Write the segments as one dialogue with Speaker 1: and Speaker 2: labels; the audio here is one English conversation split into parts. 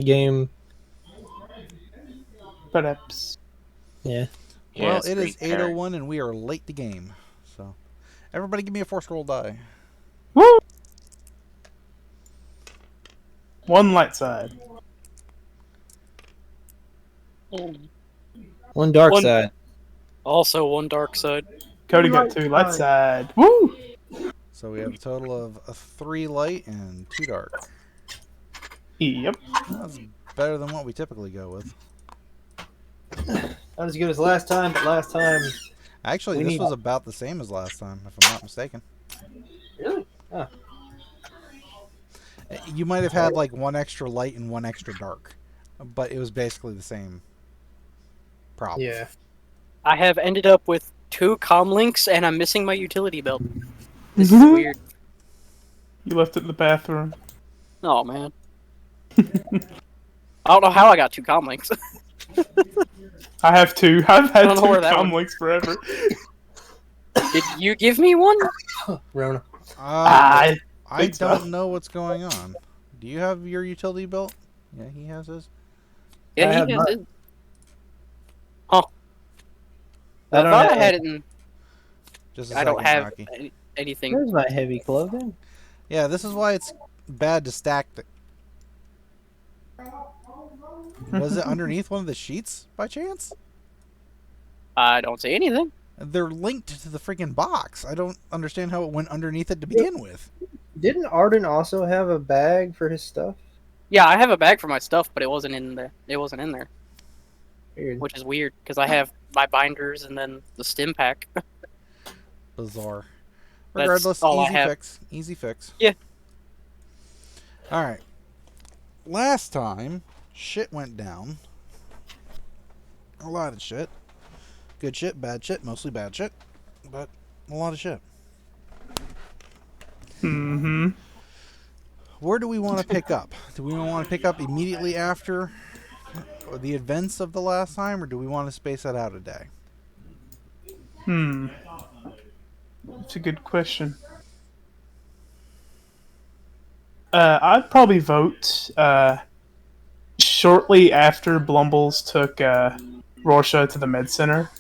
Speaker 1: game.
Speaker 2: Perhaps.
Speaker 1: Yeah.
Speaker 3: Well,
Speaker 4: Yes,
Speaker 3: it is
Speaker 4: green parent.
Speaker 3: 8:01 and we are late to game. So, everybody give me a force roll die.
Speaker 2: Woo! One light side.
Speaker 1: One dark
Speaker 5: One-
Speaker 1: side.
Speaker 5: Also, one dark side.
Speaker 2: Cody got two light side. Woo!
Speaker 3: So, we have a total of a 3 light and 2 dark.
Speaker 2: Yep.
Speaker 3: That's better than what we typically go with.
Speaker 1: Not as good as last time, but last time.
Speaker 3: Actually,
Speaker 1: We
Speaker 3: this
Speaker 1: need-
Speaker 3: was about the same as last time, if I'm not mistaken.
Speaker 1: Really? Oh.
Speaker 3: You might have had like one extra light and one extra dark, but it was basically the same problem.
Speaker 1: Yeah.
Speaker 5: I have ended up with 2 comm links, and I'm missing my utility belt. This is weird.
Speaker 2: You left it in the bathroom.
Speaker 5: Oh, man. I don't know how I got 2 comm links.
Speaker 2: I have two. I've
Speaker 5: I
Speaker 2: had
Speaker 5: don't know
Speaker 2: two
Speaker 5: where that
Speaker 2: comm
Speaker 5: one-
Speaker 2: links forever.
Speaker 5: Did you give me one?
Speaker 1: Rona.
Speaker 3: I
Speaker 2: think so.
Speaker 3: don't know what's going on. Do you have your utility belt? Yeah, he has his.
Speaker 5: Yeah,
Speaker 1: I have
Speaker 5: he has
Speaker 1: not.
Speaker 5: it. Huh. I
Speaker 1: don't
Speaker 5: thought I
Speaker 1: have-
Speaker 5: had it in...
Speaker 3: Just a
Speaker 5: I don't
Speaker 3: second,
Speaker 5: have
Speaker 3: Rocky.
Speaker 5: anything.
Speaker 1: Where's my heavy clothing?
Speaker 3: Yeah, this is why it's bad to stack. Was it underneath one of the sheets by chance?
Speaker 5: I don't see anything.
Speaker 3: They're linked to the freaking box. I don't understand how it went underneath it to begin with.
Speaker 1: Didn't Arden also have a bag for his stuff?
Speaker 5: Yeah, I have a bag for my stuff, but it wasn't in there. It wasn't in there,
Speaker 1: Weird.
Speaker 5: which is weird because I have my binders and then the stim pack.
Speaker 3: Bizarre.
Speaker 5: That's
Speaker 3: Regardless,
Speaker 5: all I
Speaker 3: easy
Speaker 5: have.
Speaker 3: fix. Easy fix.
Speaker 5: Yeah.
Speaker 3: Alright. Last time, shit went down. A lot of shit. Good shit, bad shit, mostly bad shit. But a lot of shit.
Speaker 2: Mm-hmm.
Speaker 3: Where do we want to pick up? Do we want to pick up immediately after the events of the last time, or do we want to space that out a day?
Speaker 2: That's a good question. I'd probably vote shortly after Blumbles took Rorschach to the med center.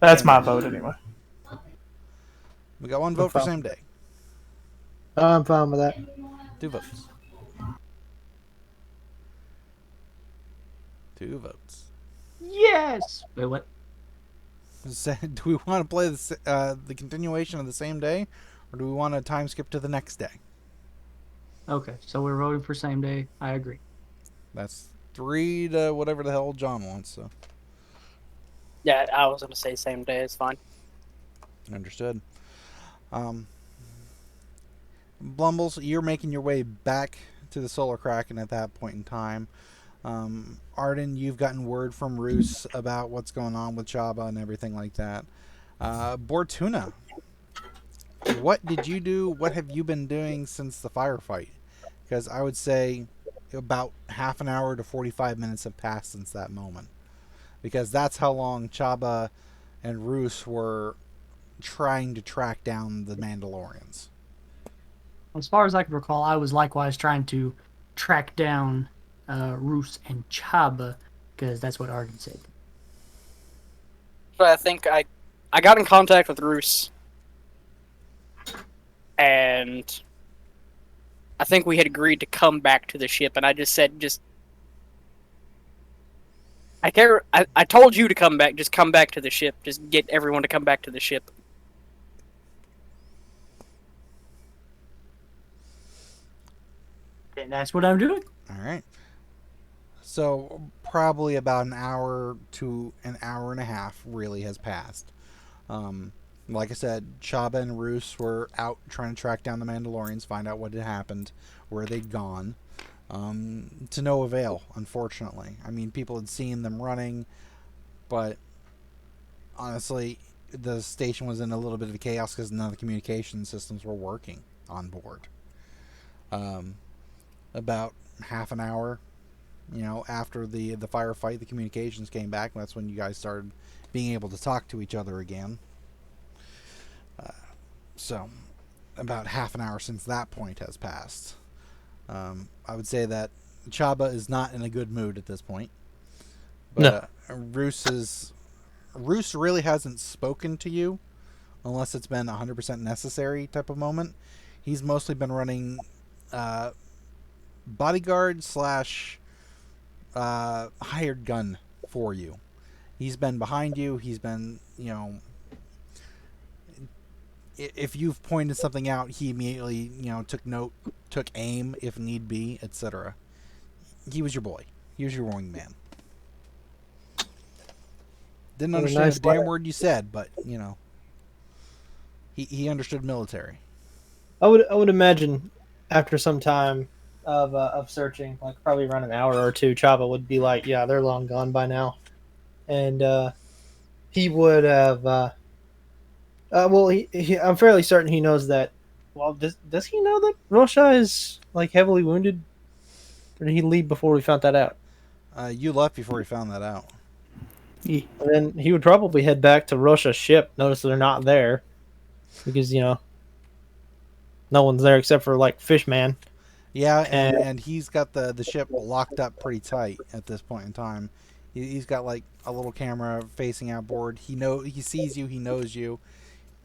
Speaker 2: That's my vote anyway.
Speaker 3: We got one vote for same day.
Speaker 1: I'm fine with that.
Speaker 3: 2 votes. 2 votes.
Speaker 4: Yes. Wait, what?
Speaker 3: Do we want to play the continuation of the same day, or do we want to time skip to the next day?
Speaker 4: Okay, so we're voting for same day. I agree.
Speaker 3: That's 3 to whatever the hell John wants. So
Speaker 5: Yeah, I was gonna say same day. It's fine.
Speaker 3: understood. Blumbles, you're making your way back to the Solar Kraken at that point in time. Arden, you've gotten word from Roos about what's going on with Chabba and everything like that. Bortuna, what did you do? What have you been doing since the firefight? Because I would say about half an hour to 45 minutes have passed since that moment. Because that's how long Chabba and Roos were trying to track down the Mandalorians.
Speaker 4: As far as I can recall, I was likewise trying to track down Roos and Chabba, because that's what Arden said.
Speaker 5: But I think I got in contact with Roos, and I think we had agreed to come back to the ship, and I just said, I told you to come back, just come back to the ship. Just get everyone to come back to the ship.
Speaker 4: And that's what I'm doing.
Speaker 3: All right. So probably about an hour to an hour and a half really has passed. Like I said, Chabba and Roos were out trying to track down the Mandalorians, find out what had happened, where they'd gone. To no avail, unfortunately. I mean, people had seen them running, but honestly, the station was in a little bit of chaos because none of the communication systems were working on board. About half an hour, after the firefight, the communications came back. And that's when you guys started being able to talk to each other again. So, about half an hour since that point has passed. I would say that Chabba is not in a good mood at this point. But Roos really hasn't spoken to you unless it's been 100% necessary type of moment. He's mostly been running bodyguard slash hired gun for you. He's been behind you. He's been, if you've pointed something out, he immediately, took note, took aim if need be, etc. He was your boy. He was your wingman. Didn't understand a damn word you said, but he understood military.
Speaker 1: I would imagine after some time of searching, like probably around an hour or two, Chabba would be like, "Yeah, they're long gone by now," and he would have. Well, I'm fairly certain he knows that. Well, does he know that Rosha is like heavily wounded, or did he leave before we found that out?
Speaker 3: You left before he found that out.
Speaker 4: Yeah.
Speaker 1: And then he would probably head back to Rosha's ship. Notice they're not there because no one's there except for like Fishman.
Speaker 3: Yeah, and he's got the ship locked up pretty tight at this point in time. He's got like a little camera facing outboard. He sees you, he knows you,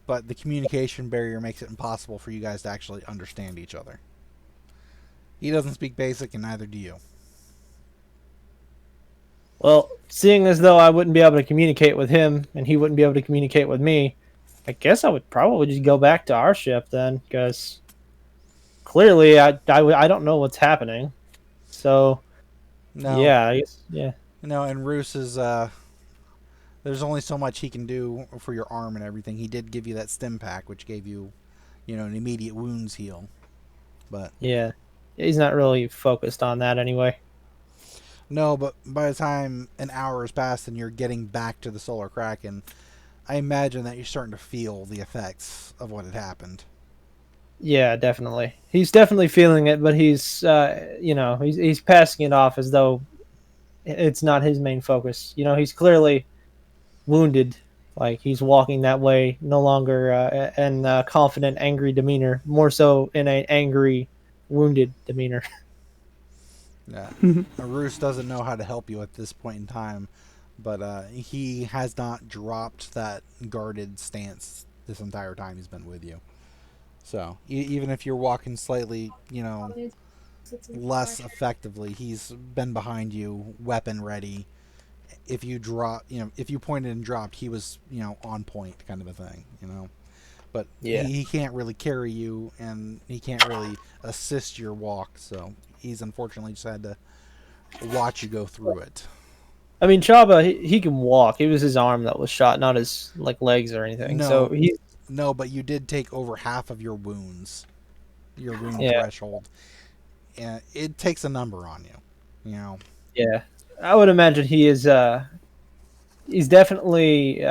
Speaker 3: but the communication barrier makes it impossible for you guys to actually understand each other. He doesn't speak basic, and neither do you.
Speaker 1: Well, seeing as though I wouldn't be able to communicate with him and he wouldn't be able to communicate with me, I guess I would probably just go back to our ship then, because clearly I don't know what's happening. So, yeah, I guess, yeah.
Speaker 3: And Roos is, there's only so much he can do for your arm and everything. He did give you that stim pack, which gave you, an immediate wounds heal. But
Speaker 1: yeah, he's not really focused on that anyway.
Speaker 3: No, but by the time an hour has passed and you're getting back to the Solar Kraken, I imagine that you're starting to feel the effects of what had happened.
Speaker 1: Yeah, definitely. He's definitely feeling it, but he's, he's passing it off as though it's not his main focus. He's clearly wounded. Like, he's walking that way, no longer in a confident, angry demeanor, more so in an angry, wounded demeanor.
Speaker 3: Yeah. Roos doesn't know how to help you at this point in time, but he has not dropped that guarded stance this entire time he's been with you. So, even if you're walking slightly, less effectively, he's been behind you, weapon ready. If you if you pointed and dropped, he was, on point kind of a thing, But
Speaker 1: yeah.
Speaker 3: he can't really carry you, and he can't really assist your walk, so he's unfortunately just had to watch you go through it.
Speaker 1: I mean, Chabba, he can walk. It was his arm that was shot, not his legs or anything.
Speaker 3: No, but you did take over half of your wounds, your wound threshold, and it takes a number on you.
Speaker 1: Yeah, I would imagine he is. He's definitely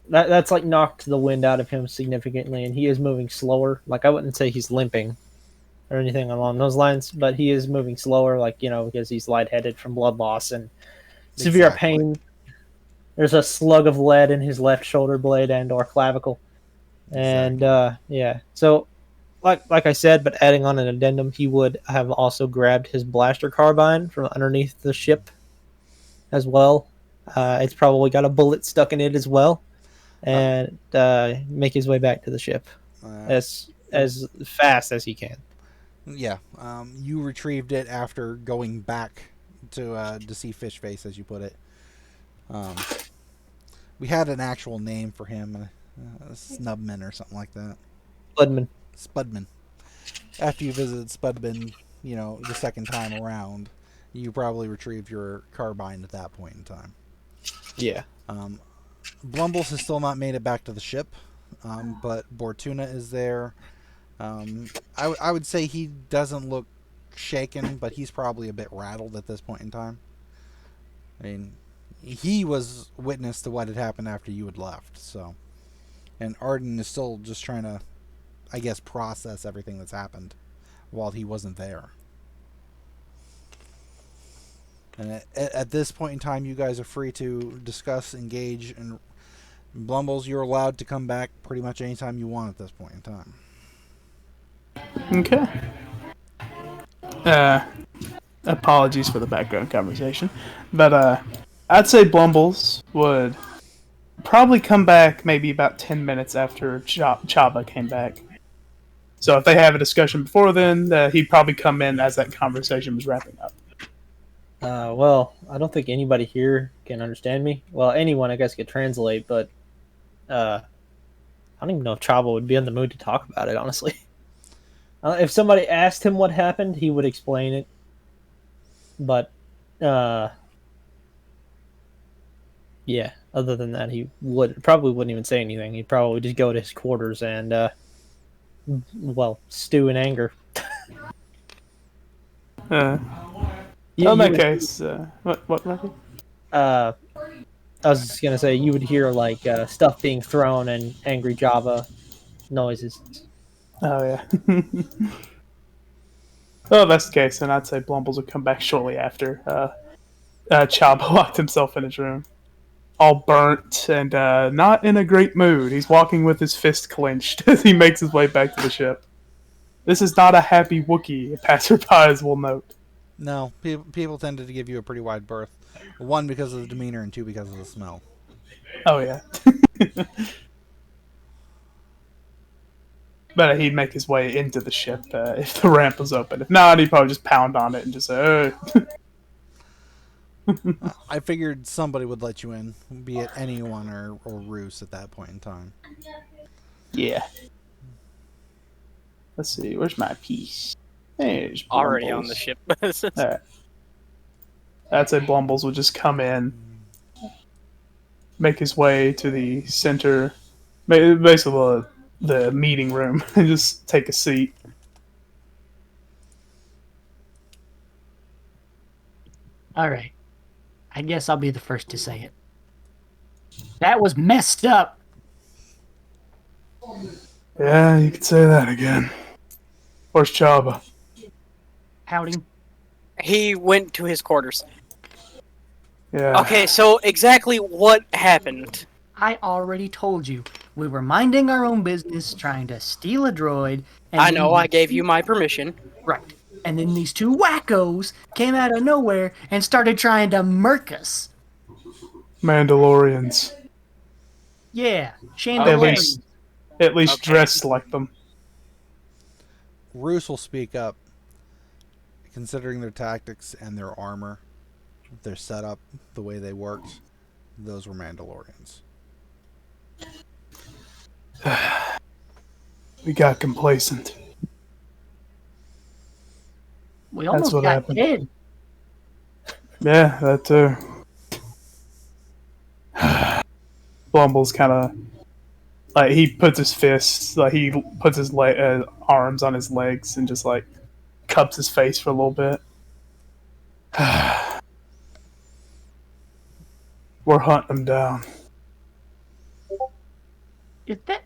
Speaker 1: that's like knocked the wind out of him significantly, and he is moving slower. Like, I wouldn't say he's limping or anything along those lines, but he is moving slower, because he's lightheaded from blood loss and severe pain. There's a slug of lead in his left shoulder blade and/or clavicle, and So, like I said, but adding on an addendum, he would have also grabbed his blaster carbine from underneath the ship as well. It's probably got a bullet stuck in it as well, and make his way back to the ship as fast as he can.
Speaker 3: Yeah, you retrieved it after going back to see Fish Face, as you put it. We had an actual name for him, Snubman or something like that. Spudman. After you visited Spudman, the second time around, you probably retrieved your carbine at that point in time.
Speaker 1: Yeah.
Speaker 3: Blumbles has still not made it back to the ship, but Bortuna is there. I would say he doesn't look shaken, but he's probably a bit rattled at this point in time. I mean, he was witness to what had happened after you had left, so. And Arden is still just trying to, I guess, process everything that's happened while he wasn't there. And at this point in time, you guys are free to discuss, engage, and Blumbles, you're allowed to come back pretty much anytime you want at this point in time.
Speaker 2: Okay. Apologies for the background conversation. But I'd say Blumbles would probably come back maybe about 10 minutes after Chabba came back. So if they have a discussion before then, he'd probably come in as that conversation was wrapping up.
Speaker 1: Well, I don't think anybody here can understand me. Well, anyone, I guess, could translate, but I don't even know if Chavo would be in the mood to talk about it, honestly. If somebody asked him what happened, he would explain it. But, yeah, other than that, he probably wouldn't even say anything. He'd probably just go to his quarters and, stew in anger.
Speaker 2: In that case, what, Matthew?
Speaker 1: I was just gonna say you would hear like stuff being thrown and angry Java noises.
Speaker 2: Oh yeah. Well, if that's the case, then I'd say Blumbles would come back shortly after. Chaba locked himself in his room, all burnt and not in a great mood. He's walking with his fist clenched as he makes his way back to the ship. This is not a happy Wookiee, passersby will note.
Speaker 3: No, people tended to give you a pretty wide berth. One, because of the demeanor, and two, because of the smell.
Speaker 2: Oh, yeah. But he'd make his way into the ship if the ramp was open. If not, he'd probably just pound on it and just say,
Speaker 3: I figured somebody would let you in, be it anyone or Roos at that point in time.
Speaker 2: Yeah. Let's see, where's my piece? There's
Speaker 5: Already
Speaker 2: Blumbles.
Speaker 5: on the ship.
Speaker 2: Alright. I'd say Blumbles would just come in, make his way to the center, basically the meeting room, and just take a seat.
Speaker 4: All right. I guess I'll be the first to say it. That was messed up.
Speaker 2: Yeah, you could say that again. Where's Chaba?
Speaker 4: Howdy.
Speaker 5: He went to his quarters.
Speaker 2: Yeah.
Speaker 5: Okay, so exactly what happened?
Speaker 4: I already told you. We were minding our own business, trying to steal a droid. And
Speaker 5: I know, I gave you my permission.
Speaker 4: Right. And then these two wackos came out of nowhere and started trying to murk us.
Speaker 2: Mandalorians.
Speaker 4: Yeah. Shane
Speaker 2: At least
Speaker 5: Okay.
Speaker 2: dressed like them.
Speaker 3: Roos will speak up. Considering their tactics and their armor, their setup, the way they worked, those were Mandalorians.
Speaker 2: We got complacent.
Speaker 4: We almost
Speaker 2: what
Speaker 4: got
Speaker 2: happened.
Speaker 4: dead.
Speaker 2: Yeah, that too. Blumbles kind of like he puts his fists, like he puts his arms on his legs and just like cups his face for a little bit. We're hunting them down.
Speaker 4: Is that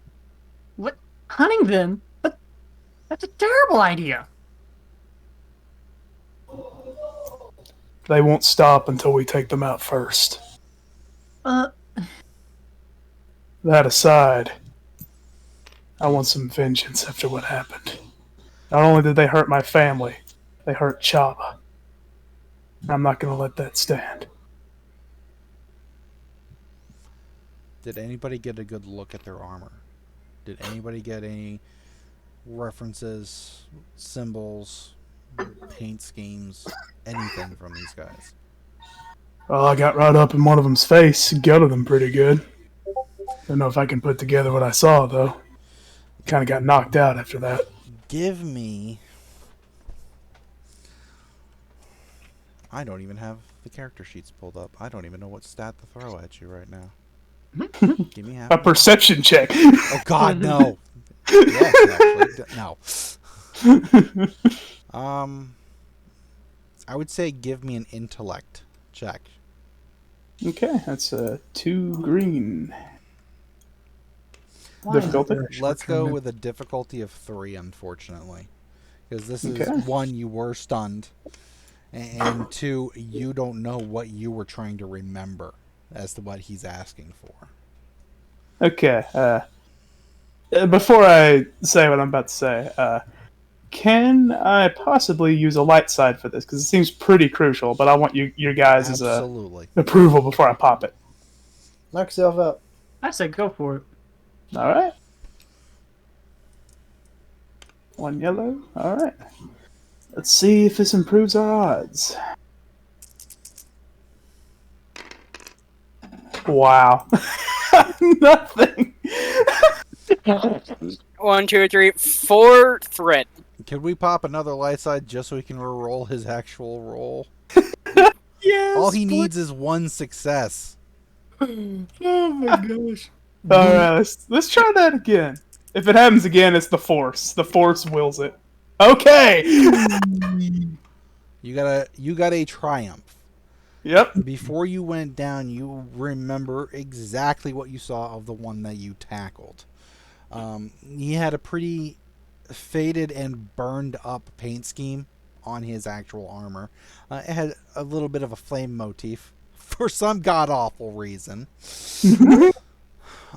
Speaker 4: what hunting them? But that's a terrible idea.
Speaker 2: They won't stop until we take them out first. That aside, I want some vengeance after what happened. Not only did they hurt my family, they hurt Chaba. I'm not going to let that stand.
Speaker 3: Did anybody get a good look at their armor? Did anybody get any references, symbols, paint schemes, anything from these guys?
Speaker 2: Well, I got right up in one of them's face, gutted them pretty good. Don't know if I can put together what I saw, though. Kind of got knocked out after that.
Speaker 3: Give me... I don't even have the character sheets pulled up. I don't even know what stat to throw at you right now. Give me half.
Speaker 2: A perception check.
Speaker 3: Oh God, no. Yes, actually, no. I would say give me an intellect check.
Speaker 2: Okay, that's 2 green.
Speaker 4: Why?
Speaker 2: Difficulty?
Speaker 3: Let's go with a difficulty of 3, unfortunately, because this is
Speaker 2: Okay.
Speaker 3: 1, you were stunned, and 2, you don't know what you were trying to remember as to what he's asking for.
Speaker 2: Okay, before I say what I'm about to say, can I possibly use a light side for this? Because it seems pretty crucial, but I want your guys'
Speaker 3: Absolutely.
Speaker 2: approval before I pop it.
Speaker 1: Knock yourself out.
Speaker 4: I said go for it.
Speaker 2: All right. 1 yellow. All right. Let's see if this improves our odds. Wow. Nothing.
Speaker 5: 1, 2, 3, 4 threat.
Speaker 3: Can we pop another light side just so he can roll his actual roll?
Speaker 2: Yes.
Speaker 3: All he needs is one success.
Speaker 4: Oh my gosh.
Speaker 2: All right. Let's try that again. If it happens again, it's the Force. The Force wills it. Okay.
Speaker 3: You got a triumph.
Speaker 2: Yep.
Speaker 3: Before you went down, you remember exactly what you saw of the one that you tackled. He had a pretty faded and burned up paint scheme on his actual armor. It had a little bit of a flame motif for some god-awful reason.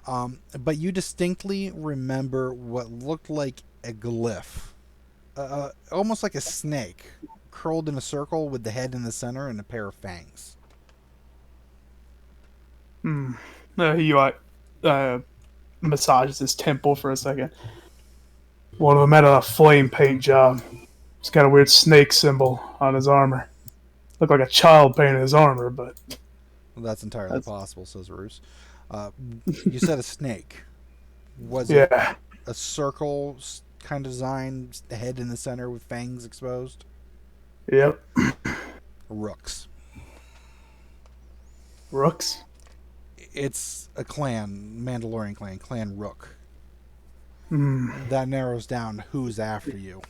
Speaker 3: But you distinctly remember what looked like a glyph. Almost like a snake, curled in a circle with the head in the center and a pair of fangs.
Speaker 2: He massages his temple for a second. One of them had a flame paint job. He's got a weird snake symbol on his armor. Looked like a child painted his armor, but...
Speaker 3: Well, that's entirely possible, says Roos. You said a snake. Was
Speaker 2: yeah.
Speaker 3: it a circle kind of design, the head in the center with fangs exposed?
Speaker 2: Yep.
Speaker 3: Rooks.
Speaker 2: Rooks?
Speaker 3: It's a clan, Mandalorian clan Rook. That narrows down who's after you.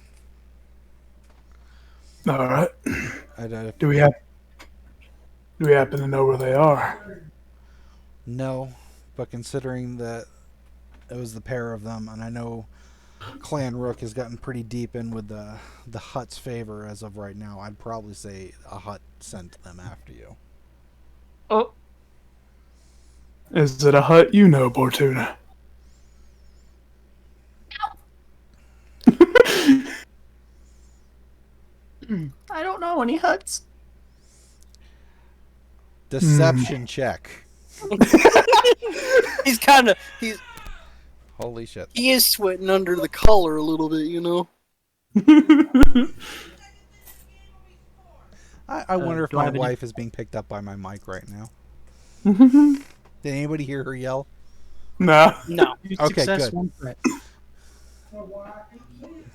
Speaker 2: All right.
Speaker 3: I
Speaker 2: Do we happen to know where they are?
Speaker 3: No, but considering that it was the pair of them, and I know Clan Rook has gotten pretty deep in with the Hutt's favor as of right now, I'd probably say a Hutt sent them after you.
Speaker 4: Oh,
Speaker 2: Is it a hut you know, Bortuna?
Speaker 4: I don't know any huts.
Speaker 3: Deception check.
Speaker 5: He's
Speaker 3: Holy shit.
Speaker 5: he is sweating under the collar a little bit, you know.
Speaker 3: I wonder if
Speaker 4: do I
Speaker 3: my
Speaker 4: have any-
Speaker 3: wife is being picked up by my mic right now. Did anybody hear her yell?
Speaker 2: No.
Speaker 5: No.
Speaker 3: Okay,
Speaker 4: Success,
Speaker 3: good.
Speaker 4: 1 threat.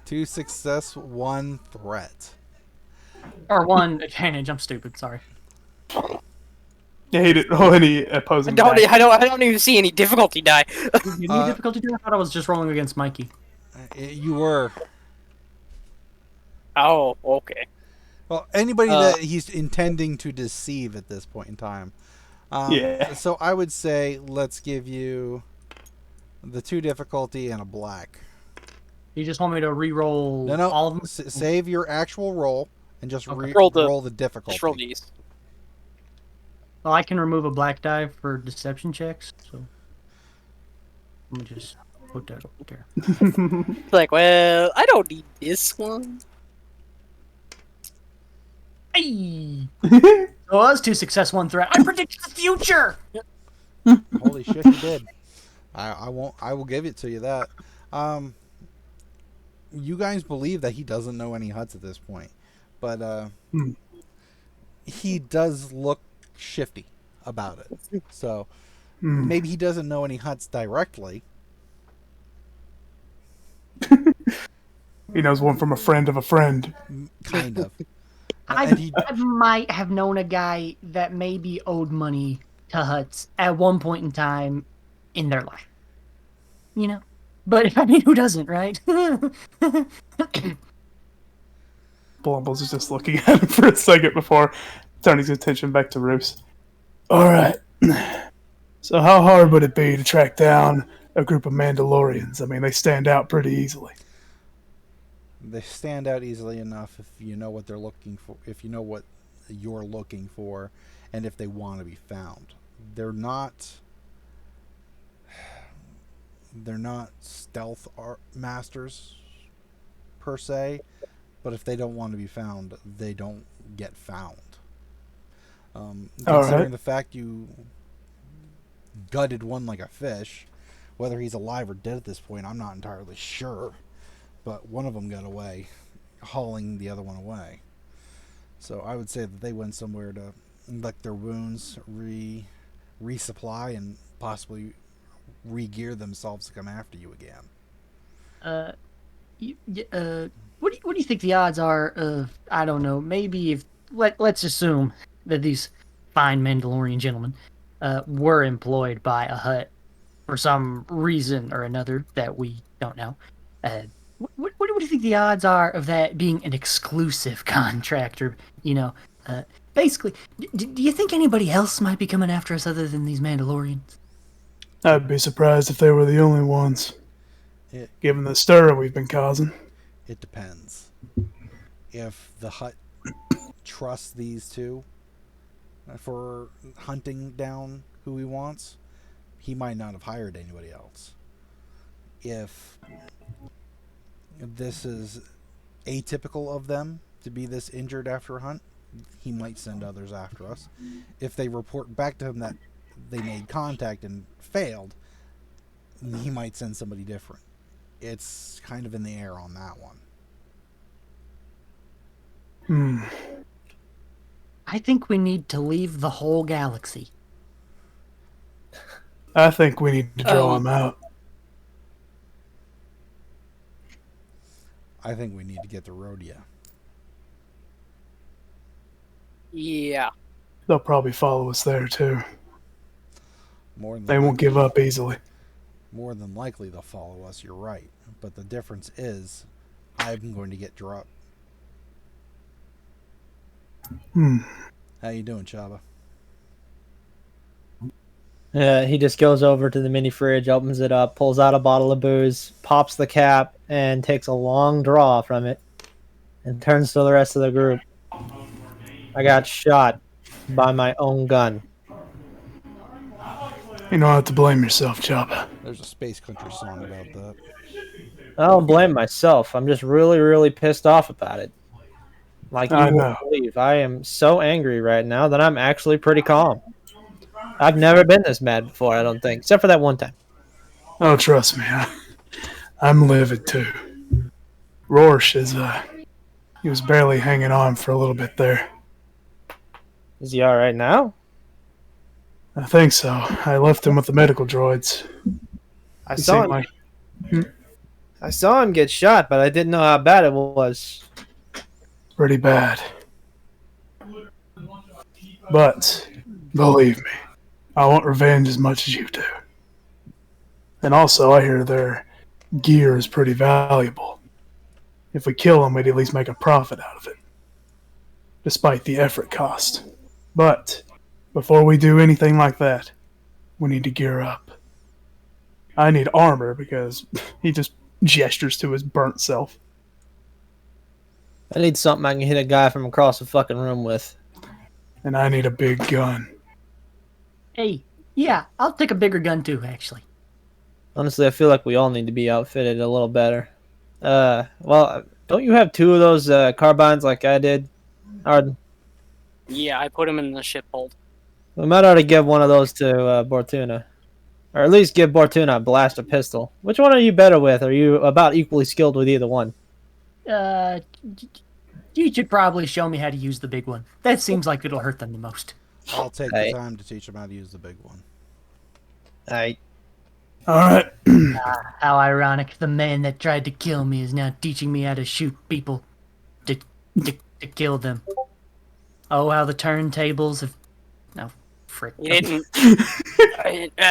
Speaker 3: 2 success, 1 threat.
Speaker 4: Or 1 advantage. I'm stupid. Sorry.
Speaker 2: Yeah, he didn't roll any opposing
Speaker 5: I
Speaker 2: die.
Speaker 5: don't even see any difficulty die.
Speaker 4: You need difficulty do? I thought I was just rolling against Mikey.
Speaker 3: You were.
Speaker 5: Oh, okay.
Speaker 3: Well, anybody that he's intending to deceive at this point in time.
Speaker 2: Yeah.
Speaker 3: So I would say let's give you the 2 difficulty and a black.
Speaker 4: You just want me to re-roll
Speaker 3: No,
Speaker 4: all of them?
Speaker 3: save your actual roll and just
Speaker 4: Okay.
Speaker 3: roll
Speaker 5: Roll
Speaker 3: the difficulty.
Speaker 5: Just roll these.
Speaker 4: Well, I can remove a black die for deception checks, so let me just put that up there.
Speaker 5: It's like, well, I don't need this one.
Speaker 4: Hey! Oh, that was 2 success, 1 threat. I predicted the future!
Speaker 3: Holy shit, you did. I will give it to you that. You guys believe that he doesn't know any Hutts at this point, but he does look shifty about it. So maybe he doesn't know any Hutts directly.
Speaker 2: He knows one from a friend of a friend.
Speaker 3: Kind of.
Speaker 4: I
Speaker 3: And he-
Speaker 4: might have known a guy that maybe owed money to Huts at one point in time in their life. You know? But, I mean, who doesn't, right?
Speaker 2: Blumbles is just looking at him for a second before turning his attention back to Roos. Alright. So how hard would it be to track down a group of Mandalorians? I mean, they stand out pretty easily.
Speaker 3: They stand out easily enough if you know what they're looking for, if you know what you're looking for, and if they want to be found. They're not stealth art masters per se, but if they don't want to be found, they don't get found. Considering the fact you gutted one like a fish, whether he's alive or dead at this point, I'm not entirely sure. But one of them got away, hauling the other one away. So I would say that they went somewhere to lick their wounds, resupply, and possibly re-gear themselves to come after you again.
Speaker 4: What do you think the odds are of, I don't know, maybe if let's assume that these fine Mandalorian gentlemen were employed by a Hutt for some reason or another that we don't know. What do you think the odds are of that being an exclusive contractor? Basically, do you think anybody else might be coming after us other than these Mandalorians?
Speaker 2: I'd be surprised if they were the only ones, given the stir we've been causing.
Speaker 3: It depends. If the Hutt trusts these two for hunting down who he wants, he might not have hired anybody else. If this is atypical of them to be this injured after a hunt, he might send others after us. If they report back to him that they made contact and failed, he might send somebody different. It's kind of in the air on that one.
Speaker 4: I think we need to leave the whole galaxy.
Speaker 2: I think we need to draw him out.
Speaker 3: I think we need to get to Rhodia.
Speaker 5: Yeah.
Speaker 2: They'll probably follow us there, too. They won't give up easily.
Speaker 3: More than likely they'll follow us, you're right. But the difference is, I'm going to get dropped. How you doing, Chabba?
Speaker 1: He just goes over to the mini fridge, opens it up, pulls out a bottle of booze, pops the cap, and takes a long draw from it, and turns to the rest of the group. I got shot by my own gun.
Speaker 2: You don't have to blame yourself, Chabba.
Speaker 3: There's a Space Country song about that.
Speaker 1: I don't blame myself. I'm just really, really pissed off about it. Like you won't believe. I am so angry right now that I'm actually pretty calm. I've never been this mad before, I don't think, except for that one time.
Speaker 2: Oh, trust me, I'm livid too. Rorsch he was barely hanging on for a little bit there.
Speaker 1: Is he all right now?
Speaker 2: I think so. I left him with the medical droids.
Speaker 1: I saw him get shot, but I didn't know how bad it was.
Speaker 2: Pretty bad. But, believe me, I want revenge as much as you do. And also, I hear their gear is pretty valuable. If we kill them, we'd at least make a profit out of it. Despite the effort cost. But, before we do anything like that, we need to gear up. I need armor because he just gestures to his burnt self.
Speaker 1: I need something I can hit a guy from across the fucking room with.
Speaker 2: And I need a big gun.
Speaker 4: Hey, yeah, I'll take a bigger gun too, actually.
Speaker 1: Honestly, I feel like we all need to be outfitted a little better. Well, don't you have two of those carbines like I did, Arden?
Speaker 5: Yeah, I put him in the ship hold.
Speaker 1: We might ought to give one of those to Bortuna. Or at least give Bortuna a blaster pistol. Which one are you better with? Are you about equally skilled with either one?
Speaker 4: You should probably show me how to use the big one. That seems like it'll hurt them the most.
Speaker 3: I'll take the time to teach them how to use the big one.
Speaker 1: Alright.
Speaker 2: Alright.
Speaker 4: How ironic. The man that tried to kill me is now teaching me how to shoot people. To kill them. Oh, how the turntables have... No, frick.
Speaker 5: He didn't...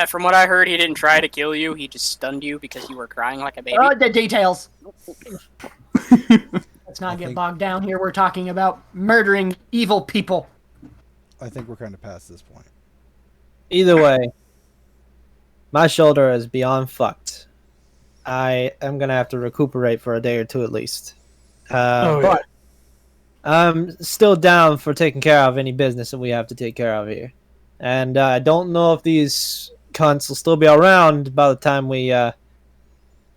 Speaker 5: from what I heard, he didn't try to kill you. He just stunned you because you were crying like a baby.
Speaker 4: Oh, the details. Let's not get bogged down here. We're talking about murdering evil people.
Speaker 3: I think we're kind of past this point.
Speaker 1: Either way, my shoulder is beyond fucked. I am going to have to recuperate for a day or two at least. But I'm still down for taking care of any business that we have to take care of here. And I don't know if these cunts will still be around by the time we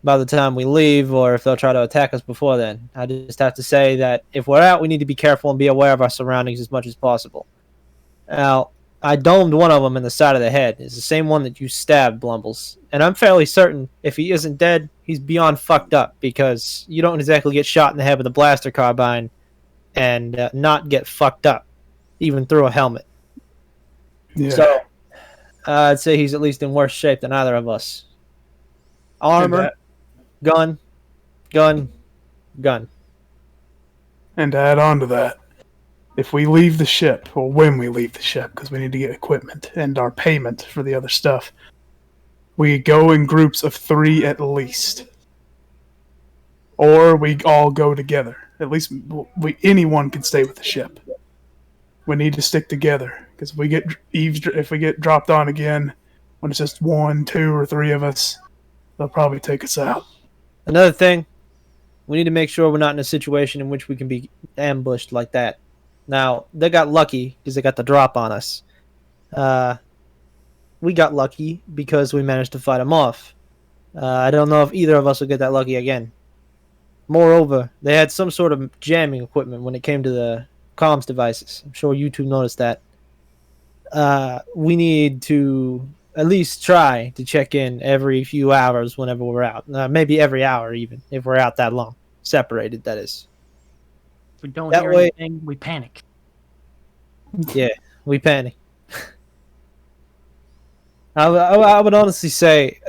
Speaker 1: by the time we leave, or if they'll try to attack us before then. I just have to say that if we're out, we need to be careful and be aware of our surroundings as much as possible. Now, I domed one of them in the side of the head. It's the same one that you stabbed, Blumbles. And I'm fairly certain if he isn't dead, he's beyond fucked up, because you don't exactly get shot in the head with a blaster carbine and not get fucked up, even through a helmet.
Speaker 2: Yeah.
Speaker 1: So, I'd say he's at least in worse shape than either of us. Armor, gun, gun, gun.
Speaker 2: And to add on to that, if we leave the ship, or when we leave the ship, because we need to get equipment and our payment for the other stuff, we go in groups of 3 at least. Or we all go together. At least anyone can stay with the ship. We need to stick together, because if we get dropped on again, when it's just 1, 2, or 3 of us, they'll probably take us out.
Speaker 1: Another thing, we need to make sure we're not in a situation in which we can be ambushed like that. Now, they got lucky because they got the drop on us. We got lucky because we managed to fight them off. I don't know if either of us will get that lucky again. Moreover, they had some sort of jamming equipment when it came to the comms devices. I'm sure you two noticed that. We need to at least try to check in every few hours whenever we're out. Maybe every hour even, if we're out that long. Separated, that is.
Speaker 4: If we don't
Speaker 1: That
Speaker 4: hear
Speaker 1: way-
Speaker 4: anything, we panic.
Speaker 1: Yeah, we panic. I would honestly say,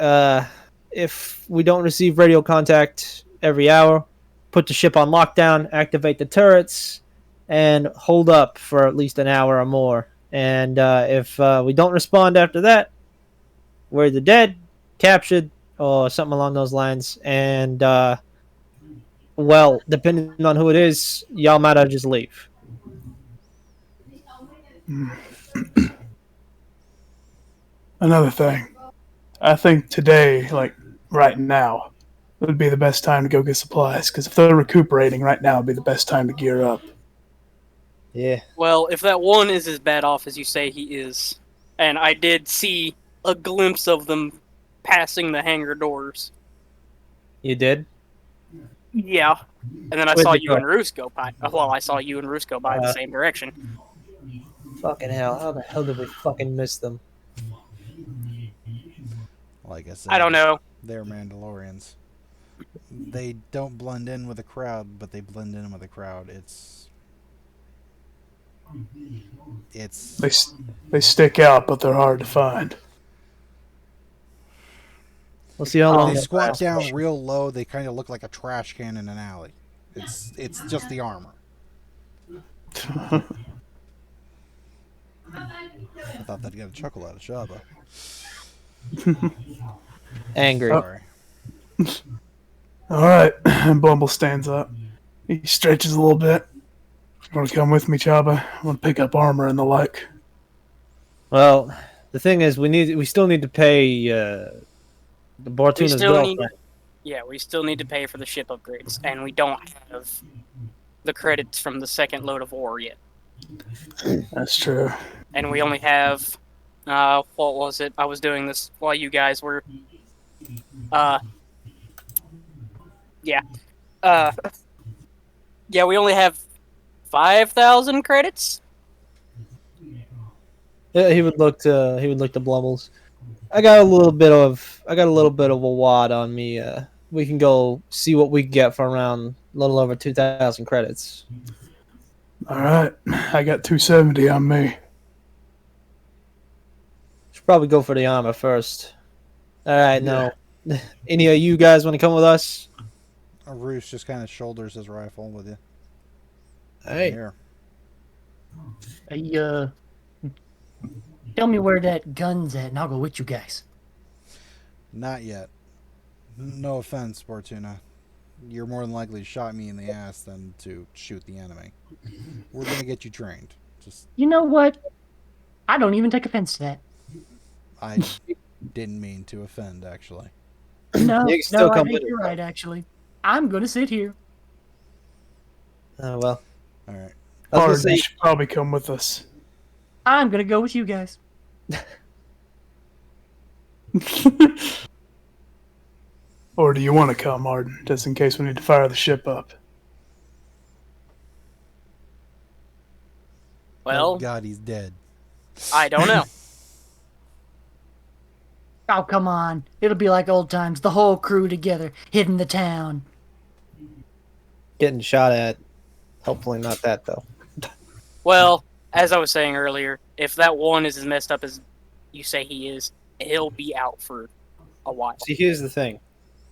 Speaker 1: if we don't receive radio contact every hour, put the ship on lockdown, activate the turrets, and hold up for at least an hour or more. And if we don't respond after that, we're either dead, captured, or something along those lines. And, well, depending on who it is, y'all might just leave.
Speaker 2: Another thing. I think today, like right now, would be the best time to go get supplies, because if they're recuperating right now, would be the best time to gear up.
Speaker 1: Yeah.
Speaker 5: Well, if that one is as bad off as you say he is, and I did see a glimpse of them passing the hangar doors.
Speaker 1: You did?
Speaker 5: Yeah. And then I
Speaker 1: Where'd
Speaker 5: saw
Speaker 1: they
Speaker 5: you
Speaker 1: go?
Speaker 5: and Roos go by. Well, I saw you and Roos go by the same direction.
Speaker 1: Fucking hell. How the hell did we fucking miss them?
Speaker 3: Like I said,
Speaker 5: I don't know.
Speaker 3: they're Mandalorians. They don't blend in with the crowd, but they blend in with the crowd.
Speaker 2: They stick out, but they're hard to find.
Speaker 1: We'll see how long
Speaker 3: They
Speaker 1: that
Speaker 3: squat
Speaker 1: lasts.
Speaker 3: down real low. They kind of look like a trash can in an alley. It's just the armor. I thought that'd get a chuckle out of Chabba.
Speaker 1: Angry.
Speaker 3: Sorry.
Speaker 2: All right, and Blumble stands up. He stretches a little bit. Want to come with me, Chabba? I want to pick up armor and the like.
Speaker 1: Well, the thing is, we still need to pay the Bortuna's bill.
Speaker 5: We still need to pay for the ship upgrades, and we don't have the credits from the second load of ore yet.
Speaker 2: That's true.
Speaker 5: And we only have, what was it? I was doing this while you guys were, we only have 5,000 credits.
Speaker 1: Yeah, he would look to Blumbles. I got a little bit of a wad on me. We can go see what we can get for around a little over 2,000 credits.
Speaker 2: All right, I got 270 on me.
Speaker 1: Should probably go for the armor first. All right, now, any of you guys want to come with us?
Speaker 3: Roos just kind of shoulders his rifle with you.
Speaker 1: Hey,
Speaker 3: Here.
Speaker 4: Hey, tell me where that gun's at, and I'll go with you guys.
Speaker 3: Not yet. No offense, Bortuna. You're more than likely to shot me in the ass than to shoot the enemy. We're gonna get you trained. Just
Speaker 4: You know what? I don't even take offense to that.
Speaker 3: I didn't mean to offend, actually.
Speaker 4: No,
Speaker 1: You can still
Speaker 4: no, I
Speaker 1: come
Speaker 4: think
Speaker 1: with
Speaker 4: you're
Speaker 1: us.
Speaker 4: right, actually. I'm gonna sit here.
Speaker 1: oh well.
Speaker 3: All right.
Speaker 1: I was
Speaker 2: Arden
Speaker 1: gonna say,
Speaker 2: should probably come with us.
Speaker 4: I'm gonna go with you guys.
Speaker 2: Or do you want to come, Arden, just in case we need to fire the ship up?
Speaker 5: Well,
Speaker 3: Oh God, he's dead.
Speaker 5: I don't know.
Speaker 4: Oh, come on. It'll be like old times. The whole crew together, hitting the town.
Speaker 1: Getting shot at. Hopefully not that, though.
Speaker 5: Well, as I was saying earlier, if that one is as messed up as you say he is, he'll be out for a while.
Speaker 1: See, here's the thing.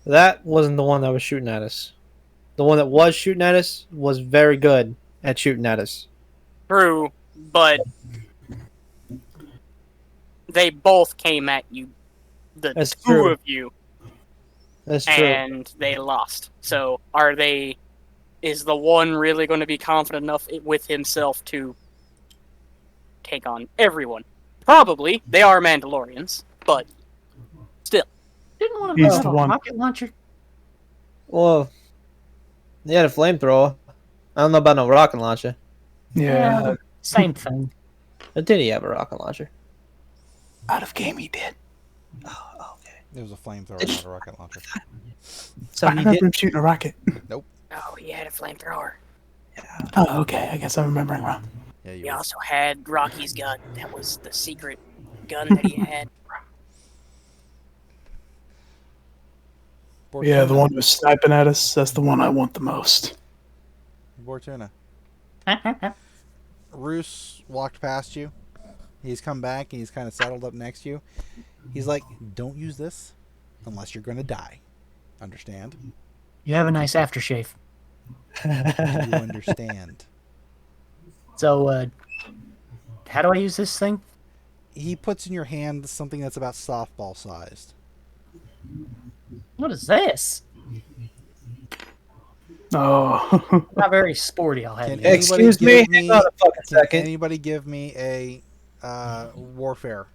Speaker 1: That wasn't the one that was shooting at us. The one that was shooting at us was very good at shooting at us.
Speaker 5: True, but they both came at you, the
Speaker 1: That's
Speaker 5: two
Speaker 1: true.
Speaker 5: of you,
Speaker 1: That's true.
Speaker 5: and they lost. So is the one really going to be confident enough with himself to take on everyone? Probably. They are Mandalorians, but still.
Speaker 4: Didn't want
Speaker 2: He's
Speaker 4: to have
Speaker 2: the
Speaker 4: a
Speaker 2: one.
Speaker 4: rocket launcher.
Speaker 1: Well, he had a flamethrower. I don't know about no rocket launcher.
Speaker 2: Yeah.
Speaker 4: Same thing.
Speaker 1: But did he have a rocket launcher?
Speaker 2: Out of game, he did.
Speaker 1: Oh, okay.
Speaker 3: It was a flamethrower, not a rocket launcher.
Speaker 1: So
Speaker 2: I
Speaker 1: he
Speaker 2: remember
Speaker 1: did.
Speaker 2: him shooting a rocket.
Speaker 5: Oh, he had a flamethrower.
Speaker 2: Oh, okay. I guess I'm remembering wrong.
Speaker 3: Yeah,
Speaker 5: He
Speaker 3: you were.
Speaker 5: also had Rocky's gun. That was the secret gun that he had.
Speaker 2: Yeah, the one who's sniping at us. That's the one I want the most.
Speaker 3: Bortuna. Roos walked past you. He's come back and he's kind of settled up next to you. He's like, don't use this unless you're going to die. Understand?
Speaker 4: You have a nice aftershave.
Speaker 3: Do you understand?
Speaker 4: So, how do I use this thing?
Speaker 3: He puts in your hand something that's about softball sized.
Speaker 4: What is this?
Speaker 2: Oh.
Speaker 4: Not very sporty, I'll have
Speaker 3: Can
Speaker 4: you.
Speaker 3: anybody
Speaker 1: Excuse me,
Speaker 3: give
Speaker 1: hang on a fucking
Speaker 3: Can
Speaker 1: second.
Speaker 3: anybody give me a warfare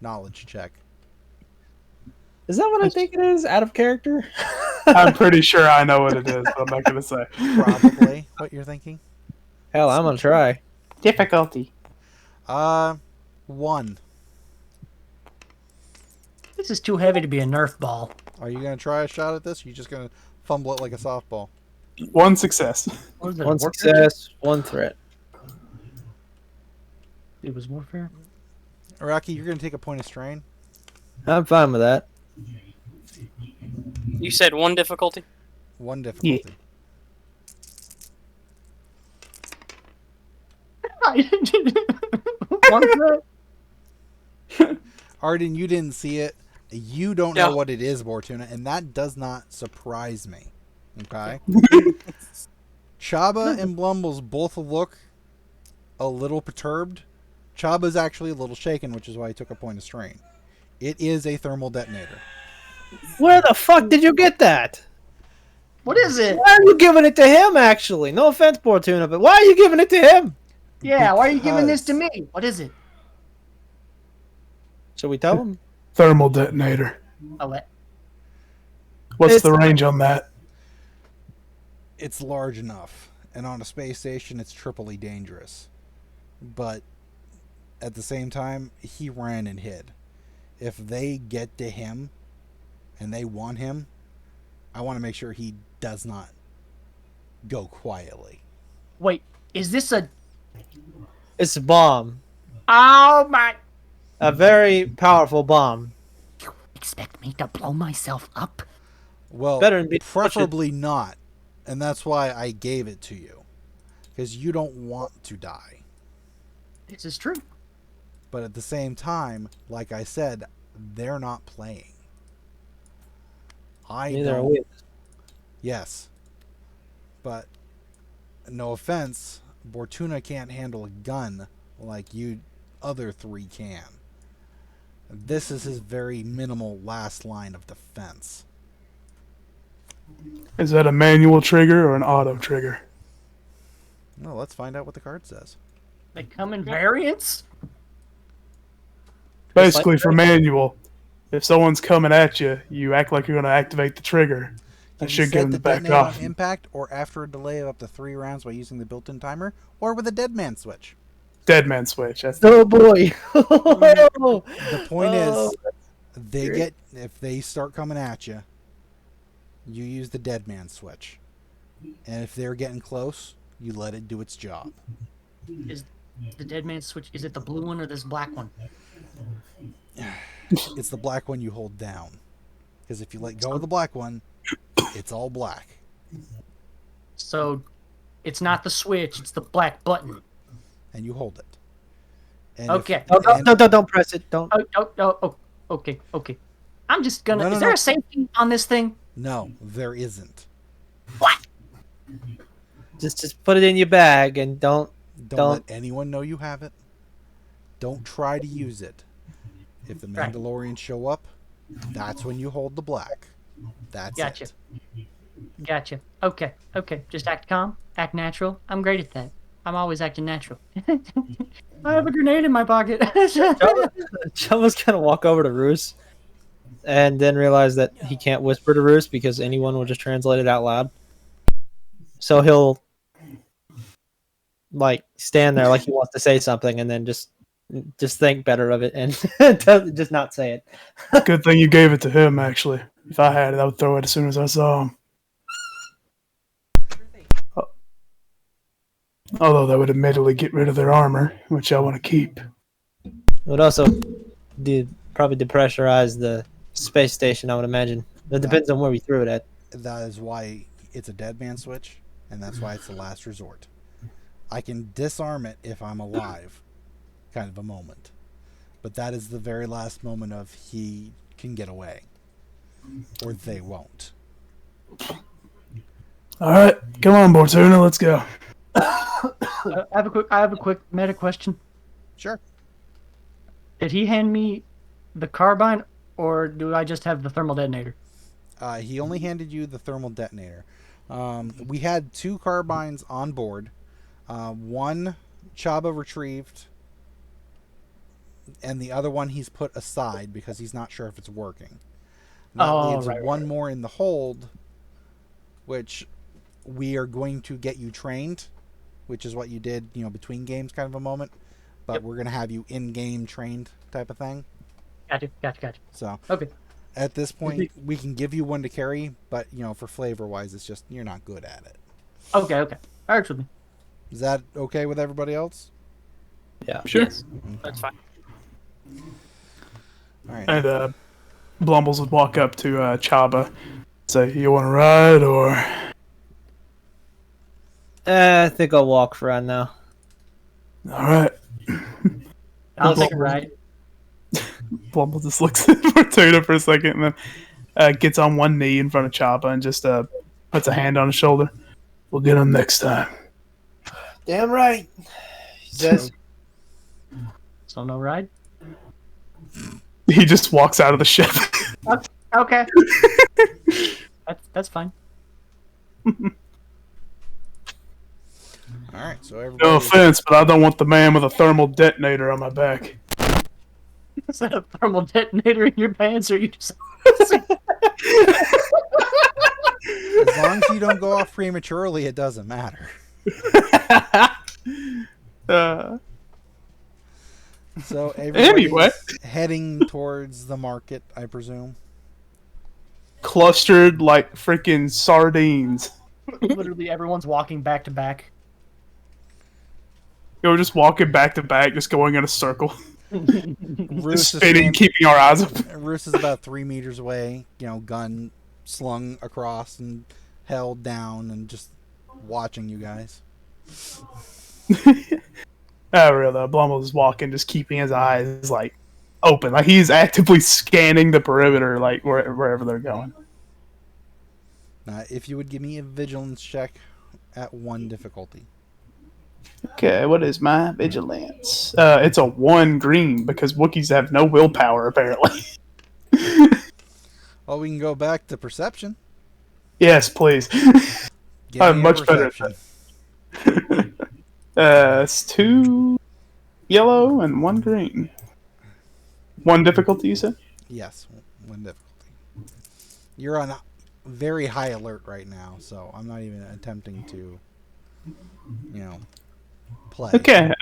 Speaker 3: knowledge check?
Speaker 1: Is that what I think it is? Out of character?
Speaker 2: I'm pretty sure I know what it is, but I'm not going to say.
Speaker 3: Probably what you're thinking.
Speaker 1: Hell, I'm gonna try.
Speaker 2: Difficulty.
Speaker 3: 1.
Speaker 4: This is too heavy to be a Nerf ball.
Speaker 3: Are you gonna try a shot at this? Or are you just gonna fumble it like a softball?
Speaker 2: One success.
Speaker 4: What is it,
Speaker 1: One
Speaker 4: warfare?
Speaker 1: success, one threat.
Speaker 4: It was warfare?
Speaker 3: Rocky, you're gonna take a point of strain.
Speaker 1: I'm fine with that.
Speaker 5: You said one difficulty?
Speaker 3: 1 difficulty.
Speaker 4: One threat?
Speaker 3: Arden, you didn't see it. You don't know what it is, Bortuna, and that does not surprise me. Okay? Chabba and Blumbles both look a little perturbed. Chabba's actually a little shaken, which is why he took a point of strain. It is a thermal detonator.
Speaker 1: Where the fuck did you get that?
Speaker 4: What is it?
Speaker 1: Why are you giving it to him, actually? No offense, Bortuna, but why are you giving it to him?
Speaker 4: Yeah, why are you giving this to
Speaker 3: Because-
Speaker 4: me? What is it?
Speaker 1: Should we tell him?
Speaker 2: Thermal detonator.
Speaker 4: Oh, what?
Speaker 2: What's
Speaker 1: It's-
Speaker 2: the range on that?
Speaker 3: It's large enough, and on a space station, it's triply dangerous. But at the same time, he ran and hid. If they get to him, and they want him, I want to make sure he does not go quietly.
Speaker 4: Wait, is this a...
Speaker 1: It's a bomb.
Speaker 4: Oh, my...
Speaker 1: A very powerful bomb.
Speaker 4: Expect me to blow myself up?
Speaker 3: Well,
Speaker 1: Better than being
Speaker 3: preferably not. And that's why I gave it to you. Because you don't want to die.
Speaker 4: This is true.
Speaker 3: But at the same time, like I said, they're not playing. I
Speaker 1: Neither are
Speaker 3: don't.
Speaker 1: we.
Speaker 3: Yes. But, no offense, Bortuna can't handle a gun like you other 3 can. This is his very minimal last line of defense.
Speaker 2: Is that a manual trigger or an auto trigger?
Speaker 3: Well, let's find out what the card says.
Speaker 4: They come in variants?
Speaker 2: Basically, for manual, if someone's coming at you, you act like you're going to activate the trigger. That
Speaker 3: Can
Speaker 2: should
Speaker 3: you
Speaker 2: get
Speaker 3: set
Speaker 2: them
Speaker 3: the
Speaker 2: to back
Speaker 3: detonate
Speaker 2: off.
Speaker 3: on impact or after a delay of up to 3 rounds by using the built-in timer, or with a dead man switch?
Speaker 2: Dead man switch. That's
Speaker 1: Oh boy.
Speaker 3: The point is, they
Speaker 1: weird.
Speaker 3: get if they start coming at you, You use the dead man switch. And if they're getting close, you let it do its job.
Speaker 4: Is the dead man switch? Is it the blue one or this black one?
Speaker 3: It's the black one you hold down. Because if you let go of the black one, it's all black.
Speaker 4: So, it's not the switch; it's the black button.
Speaker 3: And you hold it. And
Speaker 4: Okay.
Speaker 1: Don't press it. Don't.
Speaker 4: Oh, okay. I'm just gonna.
Speaker 3: No,
Speaker 4: is there a safety on this thing?
Speaker 3: No, there isn't.
Speaker 4: What?
Speaker 1: Just put it in your bag and don't.
Speaker 3: Don't let anyone know you have it. Don't try to use it. If the
Speaker 4: Right.
Speaker 3: Mandalorians show up, that's when you hold the black. That's
Speaker 4: Gotcha.
Speaker 3: it.
Speaker 4: Gotcha. Okay. Just act calm, act natural. I'm great at that. I'm always acting natural. I have a grenade in my pocket.
Speaker 1: Chubba's gonna walk over to Roos, and then realize that he can't whisper to Roos because anyone will just translate it out loud. So he'll like stand there like he wants to say something, and then just think better of it and just not say it.
Speaker 2: Good thing you gave it to him, actually. If I had it, I would throw it as soon as I saw him. Although that would admittedly get rid of their armor, which I want to keep.
Speaker 1: It would also probably depressurize the space station, I would imagine. It depends on where we threw it at.
Speaker 3: That is why it's a dead man switch, and that's why it's the last resort. I can disarm it if I'm alive, kind of a moment. But that is the very last moment of he can get away. Or they won't.
Speaker 2: Alright, come on, Bortuna, let's go.
Speaker 4: I have a quick meta question.
Speaker 3: Sure.
Speaker 4: Did he hand me the carbine, or do I just have the thermal detonator?
Speaker 3: He only handed you the thermal detonator. We had 2 carbines on board. One Chabba retrieved, and the other one he's put aside because he's not sure if it's working. And that leaves one more in the hold, which we are going to get you trained, which is what you did, between games kind of a moment. But we're going to have you in-game trained type of thing.
Speaker 4: Gotcha.
Speaker 3: So,
Speaker 4: Okay.
Speaker 3: at this point, we can give you one to carry, but, for flavor-wise, it's just you're not good at it.
Speaker 4: Okay. Works with me.
Speaker 3: Is that okay with everybody else?
Speaker 1: Yeah.
Speaker 2: Sure.
Speaker 5: Yes, that's fine.
Speaker 3: All right.
Speaker 2: And Blumbles would walk up to Chabba, say, "You want to ride, or?"
Speaker 1: I think I'll walk for right now.
Speaker 2: Alright.
Speaker 4: I'll take a ride.
Speaker 2: Blumble just looks at Fortuna for a second and then gets on one knee in front of Chabba and just puts a hand on his shoulder. "We'll get him next time."
Speaker 1: Damn right. He says.
Speaker 4: So no ride?
Speaker 2: He just walks out of the ship.
Speaker 4: Okay. That's fine.
Speaker 3: All right. So everybody.
Speaker 2: No offense, but I don't want the man with a thermal detonator on my back.
Speaker 4: Is that a thermal detonator in your pants, or you just...
Speaker 3: As long as you don't go off prematurely, it doesn't matter. So everybody's heading towards the market, I presume.
Speaker 2: Clustered like freaking sardines.
Speaker 4: Literally everyone's walking back to back.
Speaker 2: We're just walking back to back, just going in a circle.
Speaker 3: Roos
Speaker 2: Just spinning, keeping our eyes open.
Speaker 3: Roos is about 3 meters away, gun slung across and held down and just watching you guys.
Speaker 2: Oh, really? Blumble is walking, just keeping his eyes, open. Like, he's actively scanning the perimeter, wherever they're going.
Speaker 3: If you would give me a vigilance check at 1 difficulty.
Speaker 2: Okay, what is my vigilance? It's a 1 green, because Wookiees have no willpower, apparently.
Speaker 3: Well, we can go back to perception.
Speaker 2: Yes, please.
Speaker 3: Give
Speaker 2: I'm
Speaker 3: me a
Speaker 2: much better at
Speaker 3: perception.
Speaker 2: It's 2 yellow and 1 green. 1 difficulty, you said?
Speaker 3: Yes, 1 difficulty. You're on very high alert right now, so I'm not even attempting to, play.
Speaker 2: Okay,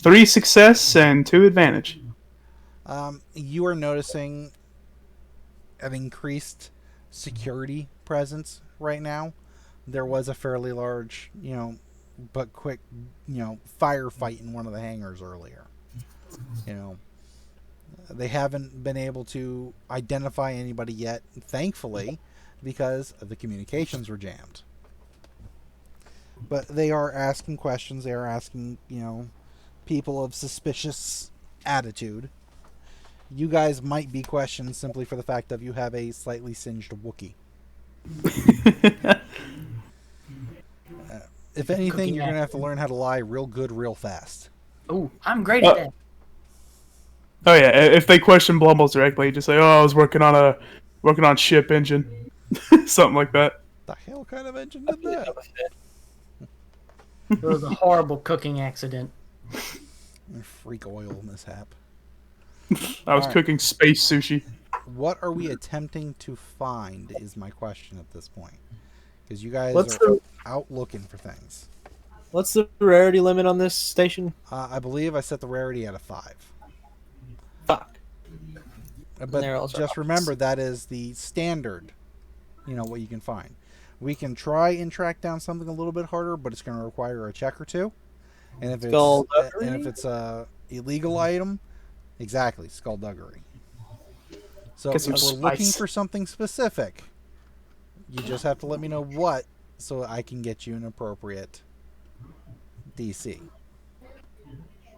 Speaker 2: 3 success and 2 advantage.
Speaker 3: You are noticing an increased security presence right now. There was a fairly large, but quick, firefight in one of the hangars earlier. They haven't been able to identify anybody yet, thankfully, because the communications were jammed. But they are asking questions. They are asking, people of suspicious attitude. You guys might be questioned simply for the fact of you have a slightly singed Wookiee. If anything, you're going to have to learn how to lie real good, real fast.
Speaker 4: Oh, I'm great at that.
Speaker 2: Oh yeah, if they question Blumbles directly, just say, "Oh, I was working on ship engine," something like that.
Speaker 3: The hell kind of engine did that?
Speaker 4: It was a horrible cooking accident.
Speaker 3: Freak oil mishap.
Speaker 2: I was cooking space sushi.
Speaker 3: What are we attempting to find is my question at this point. Because you guys out looking for things.
Speaker 1: What's the rarity limit on this station?
Speaker 3: I believe I set the rarity at a 5.
Speaker 1: Fuck.
Speaker 3: But just remember, that is the standard, what you can find. We can try and track down something a little bit harder, but it's going to require a check or two. And if it's a illegal item, exactly, skullduggery. So if we're looking for something specific, you just have to let me know what, so I can get you an appropriate DC.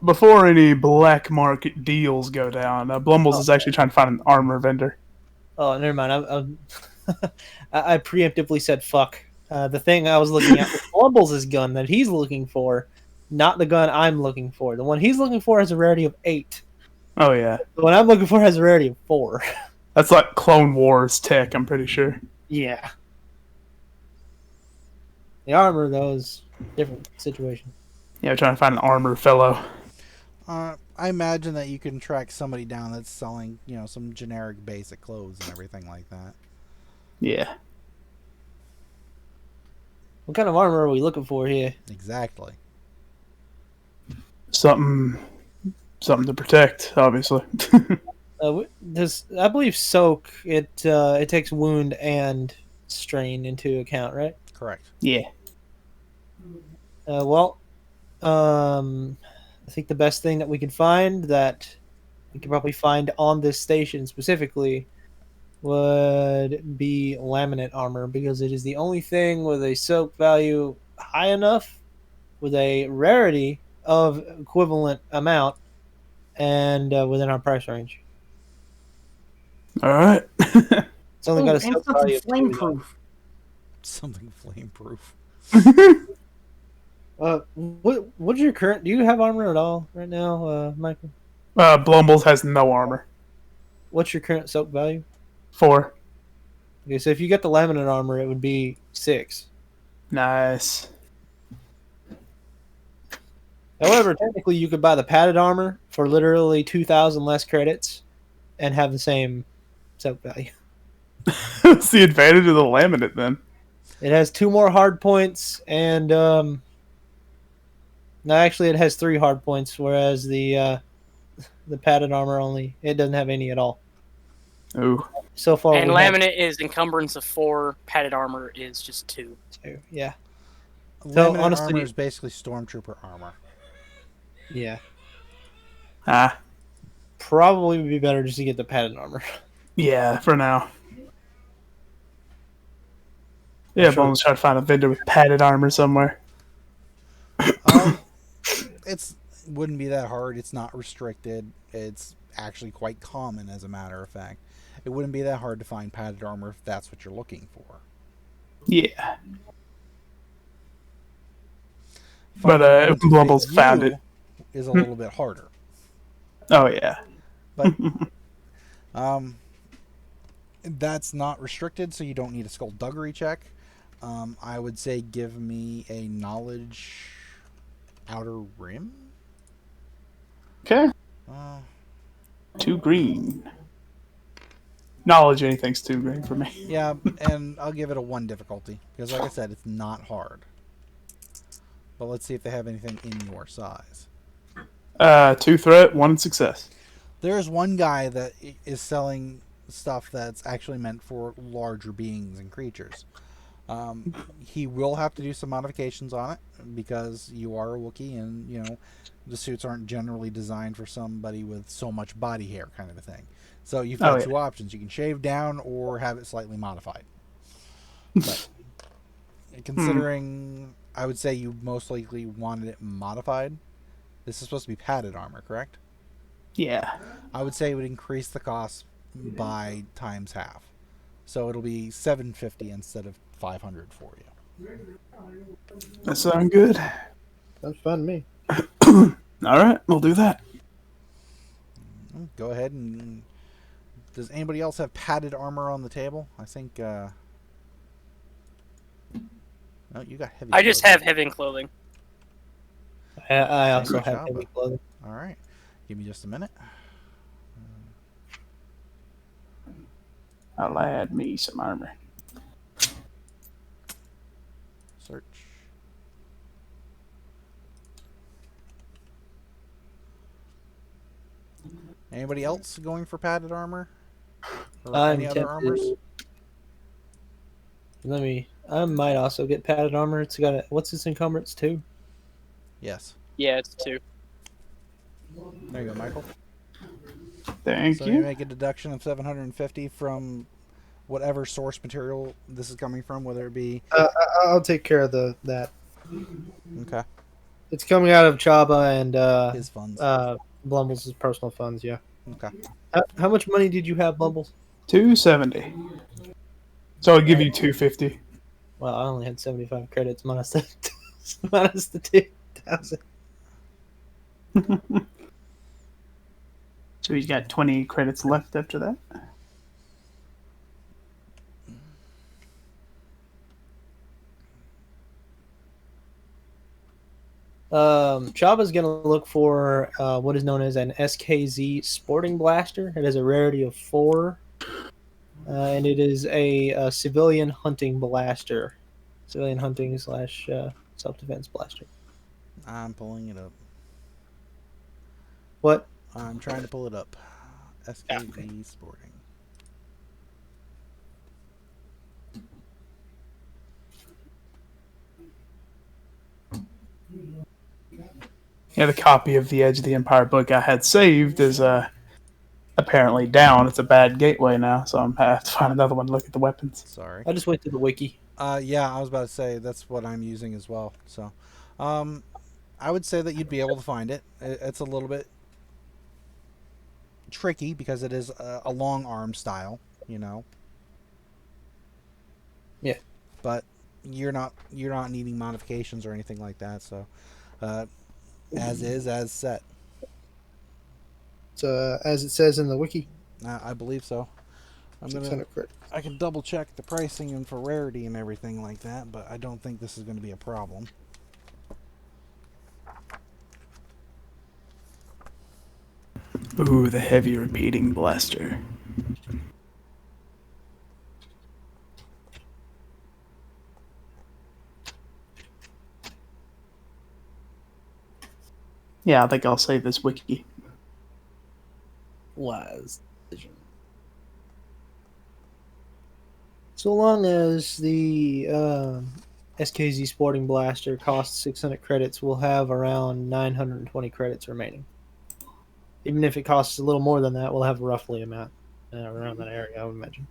Speaker 2: Before any black market deals go down, Blumbles is actually trying to find an armor vendor.
Speaker 1: Oh, never mind. I preemptively said fuck. The thing I was looking at was Blumbles' gun that he's looking for, not the gun I'm looking for. The one he's looking for has a rarity of 8.
Speaker 2: Oh, yeah.
Speaker 1: The one I'm looking for has a rarity of 4.
Speaker 2: That's like Clone Wars tech, I'm pretty sure.
Speaker 1: Yeah. The armor, though, is a different situation.
Speaker 2: Yeah, trying to find an armor fellow.
Speaker 3: I imagine that you can track somebody down that's selling, some generic basic clothes and everything like that.
Speaker 2: Yeah.
Speaker 1: What kind of armor are we looking for here?
Speaker 3: Exactly.
Speaker 2: Something to protect, obviously.
Speaker 1: I believe soak. It takes wound and strain into account, right?
Speaker 3: Correct.
Speaker 2: Yeah.
Speaker 1: I think the best thing that we could find, that we could probably find on this station specifically, would be laminate armor, because it is the only thing with a soak value high enough, with a rarity of equivalent amount, and within our price range.
Speaker 2: All right.
Speaker 1: It's only got a soak value of 2.
Speaker 4: Flameproof.
Speaker 3: Something flameproof.
Speaker 1: What's your current? Do you have armor at all right now, Michael?
Speaker 2: Blumbles has no armor.
Speaker 1: What's your current soak value?
Speaker 2: 4.
Speaker 1: Okay, so if you get the laminate armor, it would be 6.
Speaker 2: Nice.
Speaker 1: However, technically, you could buy the padded armor for literally 2,000 less credits, and have the same soak value.
Speaker 2: That's the advantage of the laminate, then.
Speaker 1: It has 2 more hard points, and no, actually, it has 3 hard points, whereas the padded armor it doesn't have any at all.
Speaker 2: Ooh.
Speaker 1: So far,
Speaker 5: and laminate is encumbrance of 4. Padded armor is just 2.
Speaker 1: Yeah.
Speaker 3: Laminate armor is basically stormtrooper armor.
Speaker 1: Yeah.
Speaker 2: Ah.
Speaker 1: Probably would be better just to get the padded armor.
Speaker 2: Yeah, for now. Yeah, Blumbles trying to find a vendor with padded armor somewhere.
Speaker 3: It wouldn't be that hard. It's not restricted. It's actually quite common, as a matter of fact. It wouldn't be that hard to find padded armor if that's what you're looking for.
Speaker 2: Yeah. But Blumbles found it.
Speaker 3: Is a little bit harder.
Speaker 2: Oh, yeah.
Speaker 3: But that's not restricted, so you don't need a skullduggery check. I would say give me a knowledge outer rim.
Speaker 2: Okay. 2 green. Knowledge, anything's 2 green for me.
Speaker 3: Yeah, and I'll give it a 1 difficulty, because like I said, it's not hard. But let's see if they have anything in your size.
Speaker 2: 2 threat, 1 success.
Speaker 3: There's one guy that is selling stuff that's actually meant for larger beings and creatures. He will have to do some modifications on it because you are a Wookiee, and the suits aren't generally designed for somebody with so much body hair, kind of a thing. So you've got two options: you can shave down or have it slightly modified. But considering, I would say you most likely wanted it modified. This is supposed to be padded armor, correct?
Speaker 2: Yeah.
Speaker 3: I would say it would increase the cost by times half. So it'll be $750 instead of $500 for you.
Speaker 2: That sounds good.
Speaker 1: Sounds fun to me.
Speaker 2: All right, we'll do that.
Speaker 3: Go ahead and... Does anybody else have padded armor on the table? I think... No, you got heavy
Speaker 5: I just
Speaker 3: clothing.
Speaker 5: have heavy clothing.
Speaker 1: I also
Speaker 3: Good
Speaker 1: have
Speaker 3: job.
Speaker 1: heavy clothing.
Speaker 3: All right. Give me just a minute.
Speaker 2: I'll add me some armor.
Speaker 3: Search. Anybody else going for padded armor? Or any other armors?
Speaker 1: I might also get padded armor. It's got what's its encumbrance, 2?
Speaker 3: Yes.
Speaker 5: Yeah, it's 2.
Speaker 3: There you go, Michael.
Speaker 2: Thank
Speaker 3: So
Speaker 2: you.
Speaker 3: you make a deduction of 750 from whatever source material this is coming from, whether it be...
Speaker 1: I'll take care of that.
Speaker 3: Okay.
Speaker 1: It's coming out of Chabba and
Speaker 3: His funds.
Speaker 1: Blumbles' personal funds, yeah.
Speaker 3: Okay.
Speaker 1: How much money did you have, Blumbles?
Speaker 2: 270. So I'll give you 250.
Speaker 1: Well, I only had 75 credits minus the 2,000.
Speaker 2: So he's got 20 credits left after that.
Speaker 1: Chabba's going to look for what is known as an SKZ sporting blaster. It has a rarity of 4, and it is a civilian hunting blaster. Civilian hunting / self-defense blaster.
Speaker 3: I'm pulling it up.
Speaker 1: What?
Speaker 3: I'm trying to pull it up. SKV Sporting.
Speaker 2: Yeah, the copy of the Edge of the Empire book I had saved is apparently down. It's a bad gateway now, so I'm have to find another one to look at the weapons.
Speaker 3: Sorry.
Speaker 1: I just went to the wiki.
Speaker 3: Yeah, I was about to say that's what I'm using as well. So, I would say that you'd be able to find it. It's a little bit tricky because it is a long arm style,
Speaker 1: Yeah.
Speaker 3: But you're not needing modifications or anything like that. So, as is, as set.
Speaker 1: So, as it says in the wiki.
Speaker 3: I believe so. I can double check the pricing and for rarity and everything like that, but I don't think this is going to be a problem.
Speaker 2: Ooh, the heavy repeating blaster. Yeah, I think I'll save this wiki.
Speaker 1: Wise decision. So long as the SKZ Sporting Blaster costs 600 credits, we'll have around 920 credits remaining. Even if it costs a little more than that, we'll have roughly amount around that area, I would imagine.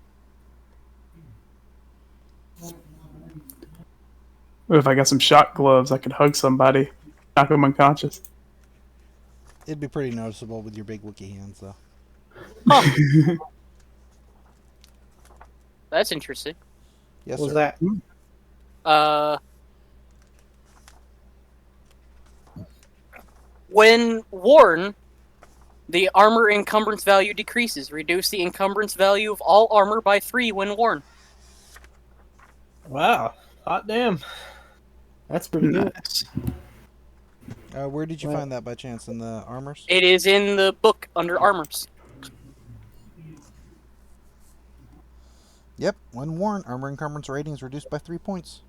Speaker 2: Ooh, if I got some shot gloves, I could hug somebody, knock them unconscious.
Speaker 3: It'd be pretty noticeable with your big Wookiee hands, though.
Speaker 5: Huh. That's interesting.
Speaker 3: Yes,
Speaker 1: What was
Speaker 3: sir.
Speaker 1: that?
Speaker 5: When worn, the armor encumbrance value decreases. Reduce the encumbrance value of all armor by 3 when worn.
Speaker 1: Wow. Hot damn. That's pretty good.
Speaker 2: Nice.
Speaker 3: Where did you find that by chance? In the armors?
Speaker 5: It is in the book under armors.
Speaker 3: Yep. When worn, armor encumbrance rating is reduced by 3 points.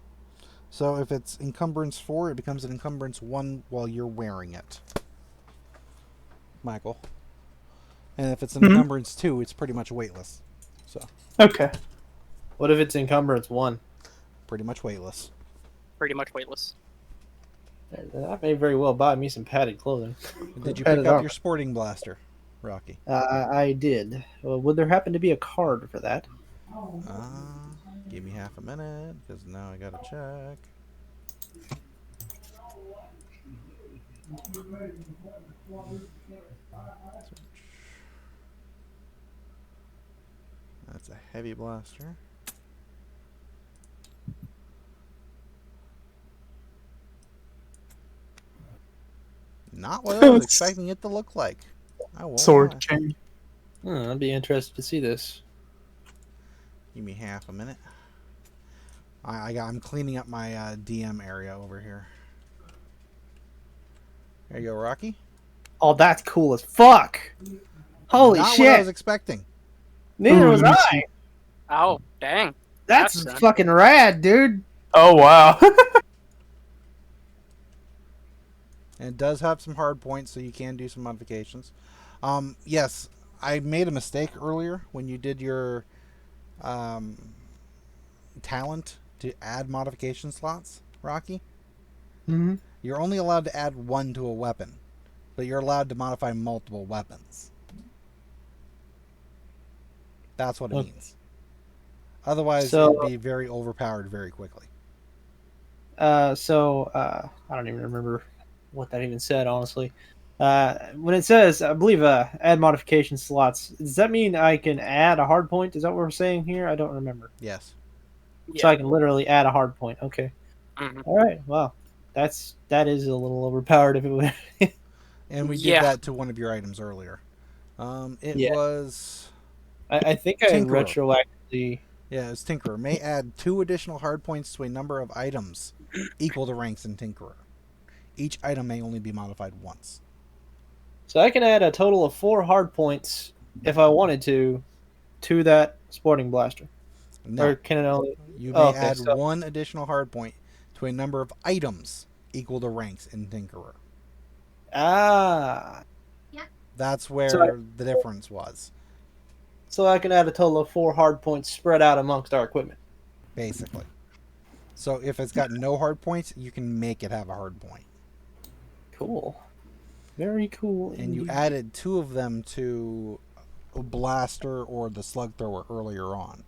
Speaker 3: So if it's encumbrance 4, it becomes an encumbrance 1 while you're wearing it. Michael. And if it's an encumbrance 2, it's pretty much weightless. So
Speaker 2: Okay.
Speaker 1: What if it's encumbrance 1?
Speaker 3: pretty much weightless.
Speaker 5: Pretty much weightless.
Speaker 1: That may very well buy me some padded clothing.
Speaker 3: Did you
Speaker 1: Padded
Speaker 3: pick up
Speaker 1: armor.
Speaker 3: your sporting blaster, Rocky?
Speaker 1: I did. Well, would there happen to be a card for that?
Speaker 3: Give me half a minute, because now I gotta check. That's a heavy blaster. Not what I was expecting it to look like. I won't lie.
Speaker 2: Sword chain.
Speaker 1: I'd be interested to see this.
Speaker 3: Give me half a minute. I'm cleaning up my DM area over here. There you go, Rocky.
Speaker 1: Oh, that's cool as fuck! Holy
Speaker 3: Not
Speaker 1: shit!
Speaker 3: what I was expecting.
Speaker 1: Neither
Speaker 2: Ooh,
Speaker 1: was
Speaker 2: let me
Speaker 1: I!
Speaker 2: see.
Speaker 5: Oh, dang.
Speaker 1: That's
Speaker 5: That's
Speaker 1: fucking rad, dude!
Speaker 2: Oh, wow.
Speaker 3: And it does have some hard points, so you can do some modifications. Yes, I made a mistake earlier when you did your talent to add modification slots, Rocky.
Speaker 1: Mm-hmm.
Speaker 3: You're only allowed to add one to a weapon, but you're allowed to modify multiple weapons. That's what it
Speaker 1: Okay.
Speaker 3: means. Otherwise,
Speaker 1: So-
Speaker 3: it would be very overpowered very quickly.
Speaker 1: I don't even remember what that even said, honestly. When it says, I believe, add modification slots, does that mean I can add a hard point? Is that what we're saying here? I don't remember.
Speaker 3: Yes.
Speaker 1: So I can literally add a hard point. Okay.
Speaker 5: Mhm.
Speaker 1: All right. Wow. That is a little overpowered if it would.
Speaker 3: And we did
Speaker 5: Yeah.
Speaker 3: that to one of your items earlier. It
Speaker 1: Yeah.
Speaker 3: was...
Speaker 1: I think I
Speaker 3: Tinkerer.
Speaker 1: retroactively.
Speaker 3: Yeah, it's Tinkerer. May add 2 additional hard points to a number of items equal to ranks in Tinkerer. Each item may only be modified once.
Speaker 1: So I can add a total of 4 hard points if I wanted to that sporting blaster.
Speaker 3: No,
Speaker 1: Or can it only?
Speaker 3: you may
Speaker 1: Oh, okay,
Speaker 3: add
Speaker 1: so-
Speaker 3: 1 additional hard point to a number of items equal to ranks in Tinkerer.
Speaker 1: Ah.
Speaker 3: That's where
Speaker 1: So
Speaker 3: the difference was,
Speaker 1: So I can add a total of 4 hard points spread out amongst our equipment.
Speaker 3: basically. So if it's got no hard points, you can make it have a hard point.
Speaker 1: Cool. Very cool.
Speaker 3: And you
Speaker 1: indeed.
Speaker 3: added 2 of them to a blaster or the slug thrower earlier on.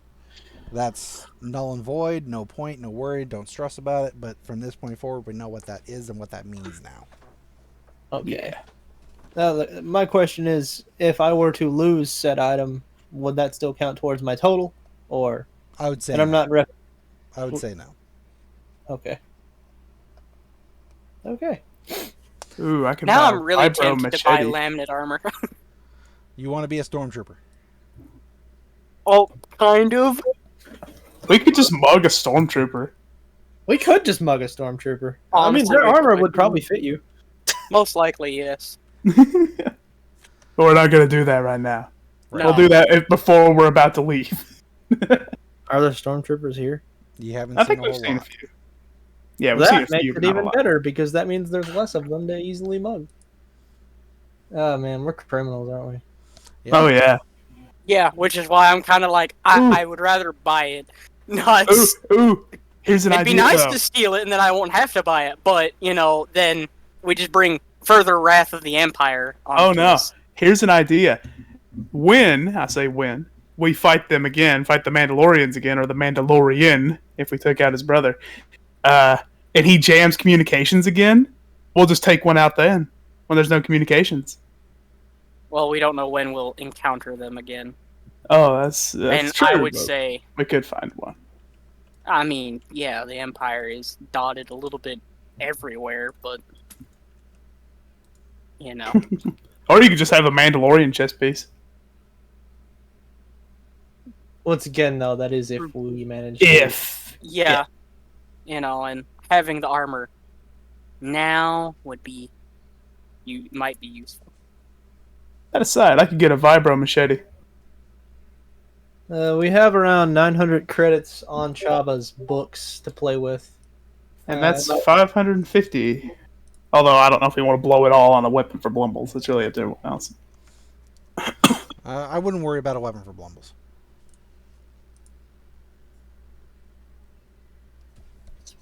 Speaker 3: That's null and void, no point, no worry, don't stress about it. But from this point forward, we know what that is and what that means now.
Speaker 1: Okay. Now, my question is, if I were to lose said item, would that still count towards my total, or?
Speaker 3: I would say
Speaker 1: And I'm
Speaker 3: no.
Speaker 1: not.
Speaker 3: I would say no.
Speaker 1: Okay. Okay.
Speaker 2: Ooh, I can
Speaker 5: Now
Speaker 2: buy
Speaker 5: I'm really
Speaker 2: vibro
Speaker 5: tempted to buy
Speaker 2: machete.
Speaker 5: laminate armor.
Speaker 3: You want to be a stormtrooper.
Speaker 5: Oh, kind of.
Speaker 2: We could just mug a stormtrooper.
Speaker 1: We could just mug a stormtrooper. I mean,
Speaker 5: Honestly,
Speaker 1: their
Speaker 5: we
Speaker 1: armor
Speaker 5: could.
Speaker 1: would probably fit you.
Speaker 5: Most likely, yes.
Speaker 2: But we're not gonna do that right now.
Speaker 3: Right.
Speaker 2: We'll do that before we're about to leave.
Speaker 1: Are there stormtroopers here?
Speaker 3: You haven't
Speaker 2: I
Speaker 3: seen
Speaker 2: think
Speaker 3: a
Speaker 2: we've
Speaker 3: whole
Speaker 2: seen a
Speaker 3: lot.
Speaker 2: few. Yeah, we've seen a
Speaker 1: That makes
Speaker 2: few.
Speaker 1: it
Speaker 2: but not a
Speaker 1: even
Speaker 2: lot.
Speaker 1: better because that means there's less of them to easily mug. Oh man, we're criminals, aren't we?
Speaker 3: Yeah.
Speaker 2: Oh yeah.
Speaker 5: Yeah, which is why I'm kind of like,
Speaker 2: Ooh.
Speaker 5: I would rather buy it. Not.
Speaker 2: Ooh. Here's an
Speaker 5: It'd be
Speaker 2: idea.
Speaker 5: nice
Speaker 2: though.
Speaker 5: to steal it, and then I won't have to buy it. But then we just bring further wrath of the Empire.
Speaker 2: Oh
Speaker 5: onto
Speaker 2: no.
Speaker 5: us.
Speaker 2: Here's an idea. When we fight them again, fight the Mandalorians again, or the Mandalorian, if we took out his brother, and he jams communications again, we'll just take one out then when there's no communications.
Speaker 5: Well, we don't know when we'll encounter them again,
Speaker 2: Oh, that's
Speaker 5: and
Speaker 2: true.
Speaker 5: I would
Speaker 2: but
Speaker 5: say,
Speaker 2: we could find one.
Speaker 5: I mean, yeah, the Empire is dotted a little bit everywhere, but
Speaker 2: Or you could just have a Mandalorian chess piece.
Speaker 1: Once again, though, that is if we manage. to-
Speaker 2: If
Speaker 5: yeah, and having the armor now might be useful.
Speaker 2: that aside, I could get a vibro machete.
Speaker 1: We have around 900 credits on Chabba's books to play with.
Speaker 2: And that's 550. Although I don't know if we want to blow it all on a weapon for Blumbles. It's really up to everyone else.
Speaker 3: I wouldn't worry about a weapon for Blumbles.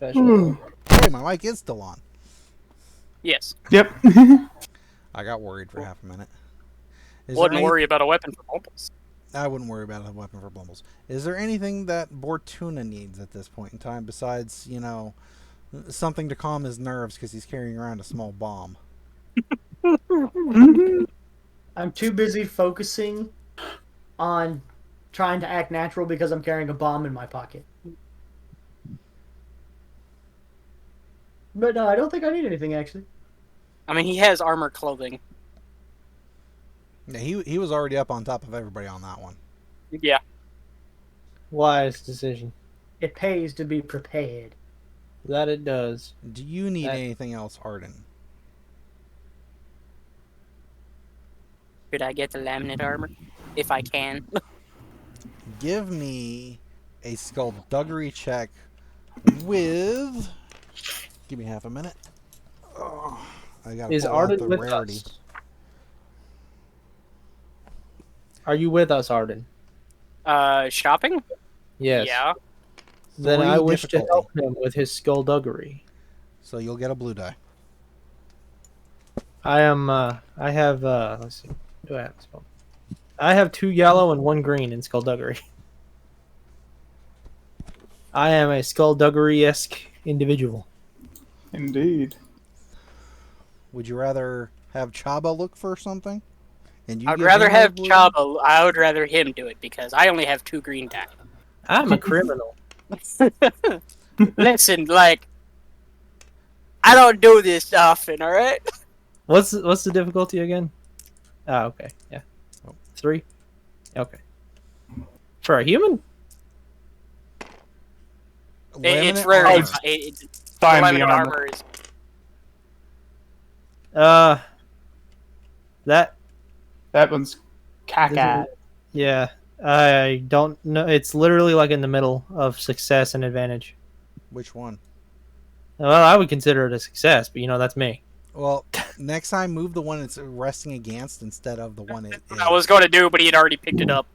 Speaker 1: Especially.
Speaker 3: Hey, my mic is still on.
Speaker 5: Yes.
Speaker 2: Yep.
Speaker 3: I got worried for half a minute.
Speaker 5: Wouldn't worry about a weapon for Blumbles.
Speaker 3: I wouldn't worry about a weapon for Blumbles. Is there anything that Bortuna needs at this point in time besides, something to calm his nerves because he's carrying around a small bomb?
Speaker 4: I'm too busy focusing on trying to act natural because I'm carrying a bomb in my pocket. But no, I don't think I need anything, actually.
Speaker 5: I mean, he has armor clothing.
Speaker 3: Yeah, he was already up on top of everybody on that one.
Speaker 5: Yeah.
Speaker 1: Wise decision.
Speaker 4: It pays to be prepared.
Speaker 1: That it does.
Speaker 3: Do you need anything else, Arden?
Speaker 5: Should I get the laminate armor? If I can.
Speaker 3: Give me a skullduggery check with... Give me half a minute. Oh, I gotta
Speaker 1: Is
Speaker 3: pull out
Speaker 1: Arden
Speaker 3: the
Speaker 1: with
Speaker 3: rarity.
Speaker 1: us? Are you with us, Arden?
Speaker 5: Shopping?
Speaker 1: Yes.
Speaker 5: Yeah.
Speaker 1: Then
Speaker 3: 3
Speaker 1: I wish
Speaker 3: difficulty.
Speaker 1: to help him with his skullduggery.
Speaker 3: So you'll get a blue die.
Speaker 1: I am. I have. Let's see. What do I have? I have 2 yellow and 1 green in skullduggery. I am a skullduggery-esque individual.
Speaker 2: Indeed.
Speaker 3: Would you rather have Chabba look for something? And you
Speaker 5: I'd
Speaker 3: give
Speaker 5: rather
Speaker 3: him a
Speaker 5: have
Speaker 3: blue?
Speaker 5: Chabba. I would rather him do it because I only have 2 green die.
Speaker 1: I'm a criminal.
Speaker 5: Listen, like, I don't do this often, alright?
Speaker 1: What's the difficulty again? Oh, okay. Yeah. 3. Okay. For a human?
Speaker 5: It's
Speaker 3: Laminate
Speaker 5: rare.
Speaker 3: armor.
Speaker 2: Find the
Speaker 5: Laminate
Speaker 2: armor.
Speaker 5: armor is.
Speaker 2: That one's caca.
Speaker 1: Yeah. I don't know. It's literally like in the middle of success and advantage.
Speaker 3: Which one?
Speaker 1: Well, I would consider it a success, but that's me.
Speaker 3: Well, next time move the one it's resting against instead of the one it is.
Speaker 5: I was going to do, but he had already picked it up.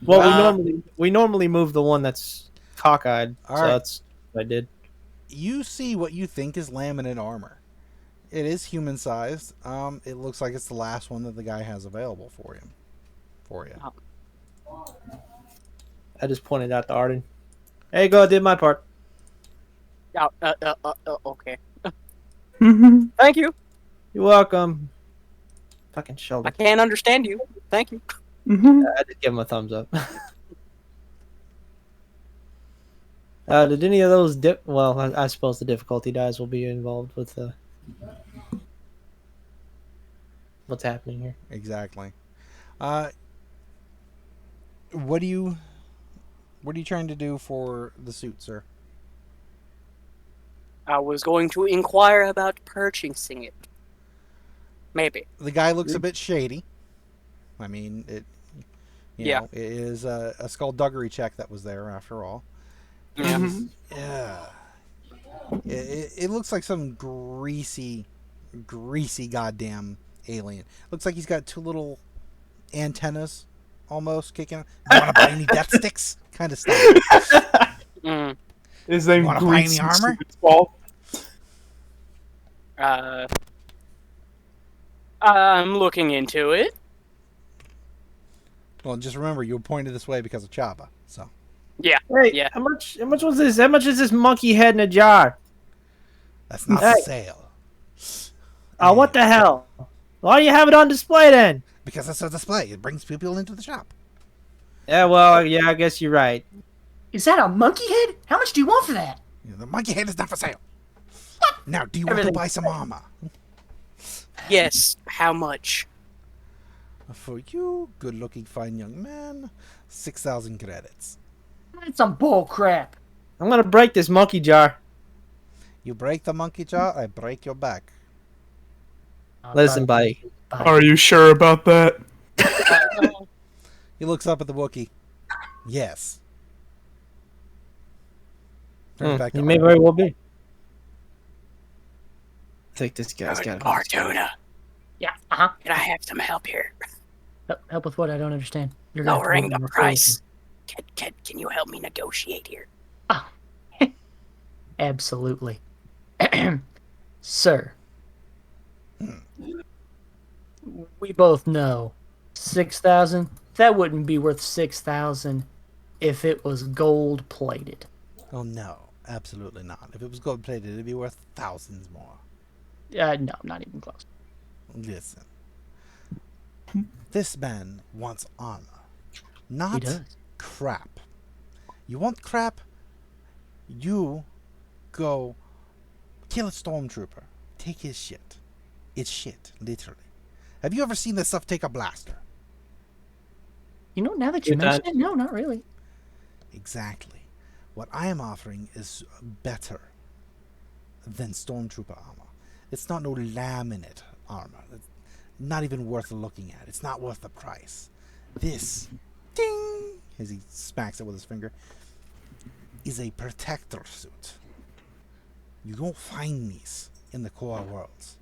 Speaker 1: Well, we normally move the one that's cockeyed,
Speaker 3: All
Speaker 1: so
Speaker 3: right.
Speaker 1: that's what I did.
Speaker 3: You see what you think is laminate armor. It is human sized. It looks like it's the last one that the guy has available for you.
Speaker 1: I just pointed out to Arden. Hey, go, I did my part.
Speaker 5: Okay. Thank you.
Speaker 1: You're welcome. Fucking shoulder.
Speaker 5: I can't understand you. Thank you.
Speaker 1: I did give him a thumbs up. Did any of those well, I suppose the difficulty dice will be involved with what's happening here.
Speaker 3: Exactly. What are you trying to do for the suit, sir?
Speaker 5: I was going to inquire about purchasing it. Maybe.
Speaker 3: The guy looks a bit shady. I mean, it is a skullduggery check that was there after all.
Speaker 5: Yeah.
Speaker 3: Yeah. It looks like some greasy goddamn alien. Looks like he's got 2 little antennas almost kicking. You want to buy any death sticks? Kind of stuff.
Speaker 2: His name
Speaker 3: Wanna buy any
Speaker 2: Greasy
Speaker 3: armor?
Speaker 2: Spitball.
Speaker 5: I'm looking into it.
Speaker 3: Well, just remember, you were pointed this way because of Chabba. So
Speaker 5: Yeah.
Speaker 1: Hey,
Speaker 5: Yeah.
Speaker 1: how much was this? How much is this monkey head in a jar?
Speaker 3: that's not
Speaker 1: Hey.
Speaker 3: for sale.
Speaker 1: What the hell? Why do you have it on display then?
Speaker 3: Because it's a display. It brings people into the shop.
Speaker 1: Yeah, well, yeah, I guess you're right.
Speaker 4: Is that a monkey head? How much do you want for that?
Speaker 3: The monkey head is not for sale. Now, do you want to
Speaker 4: Everything-
Speaker 3: buy some armor?
Speaker 5: Yes. How much?
Speaker 3: For you, good-looking, fine young man, 6,000 credits.
Speaker 4: That's some bull crap.
Speaker 1: I'm gonna break this monkey jar.
Speaker 3: You break the monkey jaw, I break your back.
Speaker 1: Listen, buddy.
Speaker 2: Are you sure about that?
Speaker 3: He looks up at the Wookiee. Yes. Turns back to
Speaker 1: He may
Speaker 3: Arden.
Speaker 1: very well be. I think this guy's got it.
Speaker 5: Bortuna,
Speaker 4: Yeah. Uh-huh.
Speaker 5: can I have some help here?
Speaker 4: Help with what? I don't understand. You're gonna have to
Speaker 5: Lowering
Speaker 4: hold
Speaker 5: the
Speaker 4: them
Speaker 5: price. Can you help me negotiate here?
Speaker 4: Absolutely. Sir, we both know 6,000, that wouldn't be worth 6,000 if it was gold plated.
Speaker 3: Oh no, absolutely not. If it was gold plated, it'd be worth thousands more.
Speaker 4: No, not even close.
Speaker 3: Listen, this man wants armor,
Speaker 4: He
Speaker 3: not
Speaker 4: does.
Speaker 3: crap. You want crap? You go kill a stormtrooper. Take his shit. It's shit, literally. Have you ever seen this stuff take a blaster?
Speaker 4: You know, now that you
Speaker 1: Good
Speaker 4: mention
Speaker 1: times.
Speaker 4: it, no, not really.
Speaker 3: Exactly. What I am offering is better than stormtrooper armor. It's not no laminate armor. It's not even worth looking at. It's not worth the price. This, ding, as he smacks it with his finger, is a protector suit. You don't find these in the core worlds.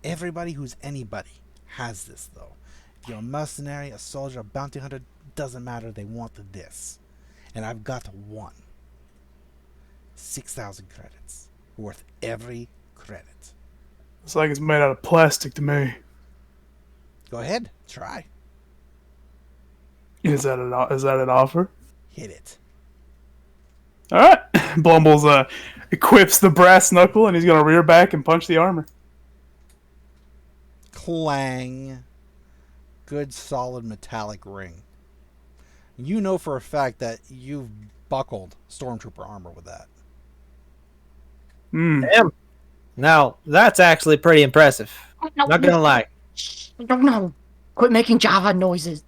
Speaker 3: Everybody who's anybody has this, though. If you're a mercenary, a soldier, a bounty hunter, doesn't matter. They want this. And I've got one. 6,000 credits. Worth every credit.
Speaker 2: It's like it's made out of plastic to me.
Speaker 3: Go ahead. Try.
Speaker 2: Is that an offer?
Speaker 3: Hit it.
Speaker 2: All right. Blumbles equips the brass knuckle, and he's gonna rear back and punch the armor.
Speaker 3: Clang. Good solid metallic ring. You know for a fact that you've buckled stormtrooper armor with that.
Speaker 1: Damn. Now, that's actually pretty impressive.
Speaker 4: No,
Speaker 1: Not gonna lie.
Speaker 4: no. Quit making Java noises.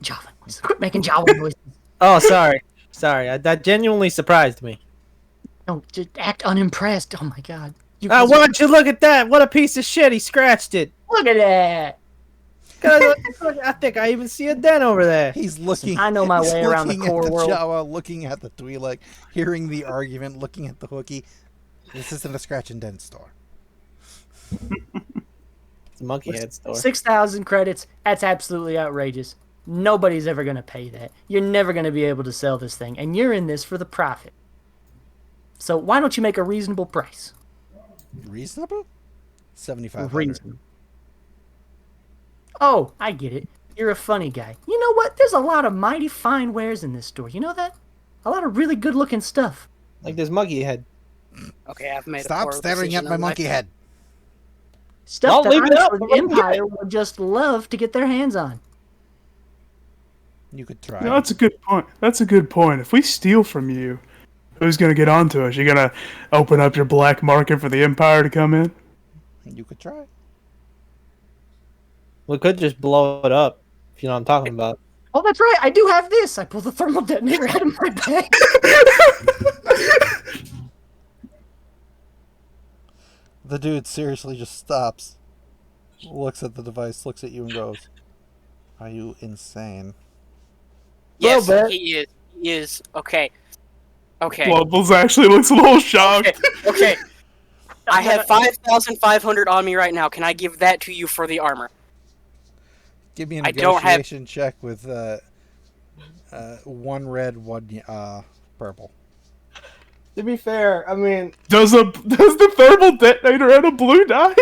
Speaker 4: Quit making Java noises.
Speaker 1: Oh, sorry. Sorry. That genuinely surprised me.
Speaker 4: No, just act unimpressed. Oh my god. You
Speaker 1: Why
Speaker 4: guys
Speaker 1: don't you look at that? What a piece of shit. He scratched it.
Speaker 4: look at that.
Speaker 1: I think I even see a dent over there.
Speaker 3: He's looking.
Speaker 4: I know my
Speaker 3: he's
Speaker 4: way around the
Speaker 3: looking
Speaker 4: core
Speaker 3: at the
Speaker 4: world.
Speaker 3: Jawa, looking at the Twi'lek, hearing the argument, looking at the Wookiee. This isn't a scratch and dent store.
Speaker 1: It's a monkey head store.
Speaker 4: 6,000 credits. That's absolutely outrageous. Nobody's ever going to pay that. You're never going to be able to sell this thing, and you're in this for the profit. So why don't you make a reasonable price?
Speaker 3: Reasonable? 7,500.
Speaker 4: Reasonable. Oh, I get it. You're a funny guy. You know what? There's a lot of mighty fine wares in this store. You know that? A lot of really good-looking stuff.
Speaker 1: Like this monkey head.
Speaker 5: Okay, I've made a
Speaker 3: Stop
Speaker 5: poor
Speaker 3: staring at
Speaker 5: decision
Speaker 3: my
Speaker 5: in
Speaker 3: monkey
Speaker 5: life.
Speaker 3: head.
Speaker 4: Stuff
Speaker 1: Don't
Speaker 4: that
Speaker 1: leave
Speaker 4: I'm
Speaker 1: it up.
Speaker 4: sure the Empire would just love to get their hands on.
Speaker 3: You could try.
Speaker 2: No, that's a good point. That's a good point. If we steal from you, who's gonna get onto us? You gonna open up your black market for the Empire to come in?
Speaker 3: You could try.
Speaker 1: We could just blow it up, if you know what I'm talking about.
Speaker 4: Oh, that's right. I do have this. I pulled the thermal detonator out of my bag.
Speaker 3: The dude seriously just stops, looks at the device, looks at you, and goes, "Are you insane?"
Speaker 5: Yes,
Speaker 1: Little bit.
Speaker 5: he is. He is. Okay. Okay.
Speaker 2: Blumbles actually looks a little shocked.
Speaker 5: Okay. I have 5,500 on me right now. Can I give that to you for the armor?
Speaker 3: Give me a
Speaker 5: I don't have-
Speaker 3: negotiation check with one red, one purple.
Speaker 1: To be fair, I mean,
Speaker 2: Does the thermal detonator have a blue dye?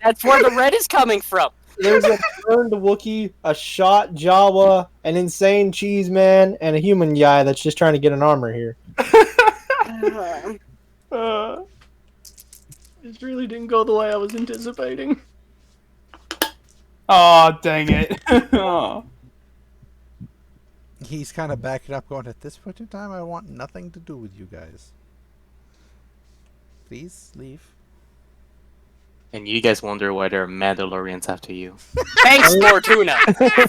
Speaker 5: That's where the red is coming from.
Speaker 1: there's a burned Wookiee, a shot Jawa, an insane cheese man, and a human guy that's just trying to get an armor here.
Speaker 4: This really didn't go the way I was anticipating.
Speaker 2: Oh, dang it. Aw.
Speaker 3: He's kind of backing up, going, "At this point in time, I want nothing to do with you guys. Please leave."
Speaker 6: And you guys wonder why there are Mandalorians after you.
Speaker 5: Thanks, Bortuna.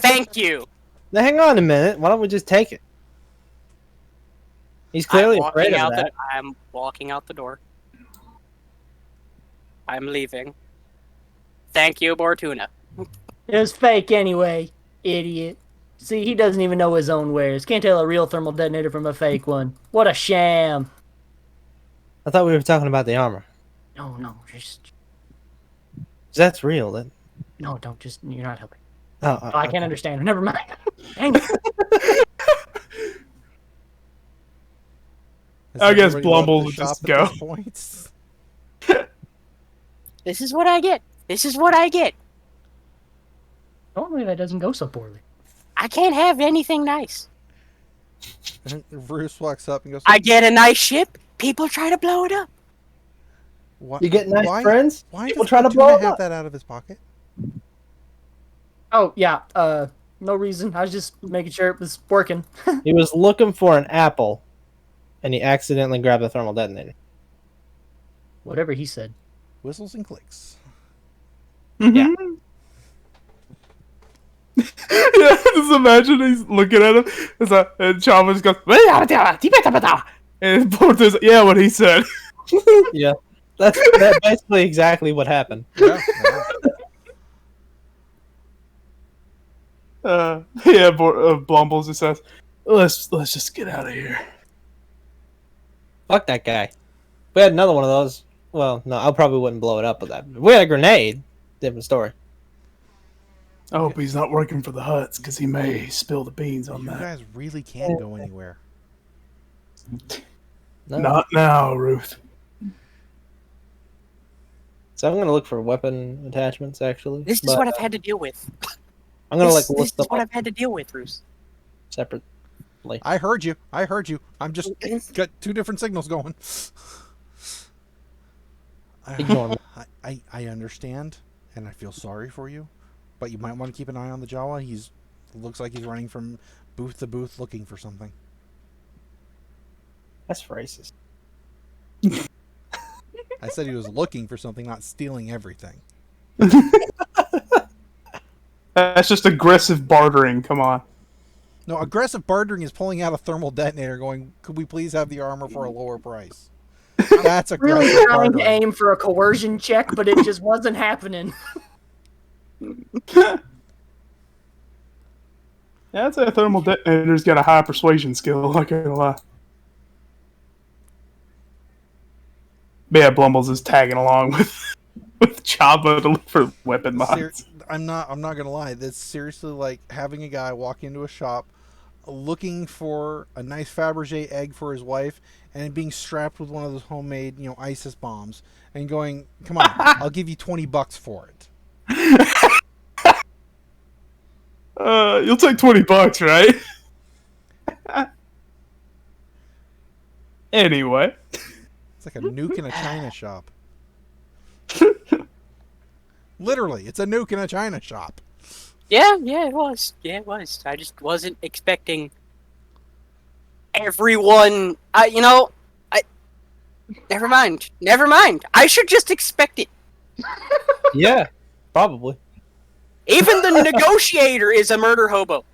Speaker 5: Thank you.
Speaker 1: Now, hang on a minute. Why don't we just take it? He's clearly afraid of that.
Speaker 5: I'm walking out the door. I'm leaving. Thank you, Bortuna.
Speaker 4: It was fake anyway, idiot. See, he doesn't even know his own wares. Can't tell a real thermal detonator from a fake one. What a sham.
Speaker 1: I thought we were talking about the armor.
Speaker 4: No, just...
Speaker 1: That's real, then.
Speaker 4: No, don't just... You're not helping.
Speaker 1: Oh,
Speaker 4: Oh, I can't understand. Never mind. Dang it.
Speaker 3: Has
Speaker 2: I guess
Speaker 3: everybody left
Speaker 2: Blumble
Speaker 3: the
Speaker 2: would
Speaker 3: shop
Speaker 2: just
Speaker 3: at
Speaker 2: go.
Speaker 3: this point?
Speaker 5: This is what I get. This is what I get.
Speaker 4: Normally that doesn't go so poorly.
Speaker 5: I can't have anything nice.
Speaker 3: Bruce walks up and goes,
Speaker 5: I get a nice ship. People try to blow it up.
Speaker 3: "Why-
Speaker 1: You get nice
Speaker 3: why,
Speaker 1: friends.
Speaker 3: Why
Speaker 1: People
Speaker 3: does
Speaker 1: try to blow
Speaker 3: Bortuna
Speaker 1: it
Speaker 3: have
Speaker 1: up.
Speaker 3: that out of his pocket?"
Speaker 4: Oh yeah, no reason. I was just making sure it was working.
Speaker 1: He was looking for an apple, and he accidentally grabbed a thermal detonator.
Speaker 4: Whatever he said.
Speaker 3: Whistles and clicks.
Speaker 1: Yeah.
Speaker 2: Yeah, just imagine he's looking at him. It's like, and Chabba just goes, and Bortuna's like, yeah, what he said.
Speaker 1: Yeah, that's basically exactly what happened.
Speaker 3: Yeah,
Speaker 2: Yeah, Blumbles just says, let's just get out of here.
Speaker 1: Fuck that guy. If we had another one of those. Well, no, I probably wouldn't blow it up with that. If we had a grenade, different story.
Speaker 2: I hope he's not working for the Huts, because he may spill the beans on
Speaker 3: you
Speaker 2: that.
Speaker 3: guys really can't go anywhere.
Speaker 1: No.
Speaker 2: Not now, Ruth.
Speaker 1: So I'm gonna look for weapon attachments. Actually,
Speaker 5: This is
Speaker 1: but
Speaker 5: what I've had to deal with.
Speaker 1: I'm gonna
Speaker 5: This
Speaker 1: list
Speaker 5: is
Speaker 1: them
Speaker 5: what
Speaker 1: up
Speaker 5: I've had to deal with, Bruce.
Speaker 1: separate.
Speaker 3: I heard you. I'm just got two different signals going.
Speaker 1: Ignore me.
Speaker 3: I understand, and I feel sorry for you, but you might want to keep an eye on the Jawa. Looks like he's running from booth to booth looking for something.
Speaker 1: That's racist.
Speaker 3: I said he was looking for something, not stealing everything.
Speaker 2: That's just aggressive bartering, come on.
Speaker 3: No, aggressive bartering is pulling out a thermal detonator going, "Could we please have the armor for a lower price?" That's aggressive
Speaker 4: Really trying to
Speaker 3: bartering.
Speaker 4: aim for a coercion check, but it just wasn't happening.
Speaker 2: Yeah, I'd say a thermal detonator's got a high persuasion skill, not gonna lie. But yeah, Blumbles is tagging along with Chabba to look for weapon mods.
Speaker 3: I'm not gonna lie. That's seriously like having a guy walk into a shop looking for a nice Fabergé egg for his wife and being strapped with one of those homemade, ISIS bombs and going, "Come on, I'll give you $20 for it."
Speaker 2: You'll take $20, right? Anyway.
Speaker 3: It's like a nuke in a China shop. Literally, it's a nuke in a China shop.
Speaker 5: Yeah, it was. Yeah, it was. I just wasn't expecting everyone. Never mind. I should just expect it.
Speaker 1: Yeah, probably.
Speaker 5: Even the negotiator is a murder hobo.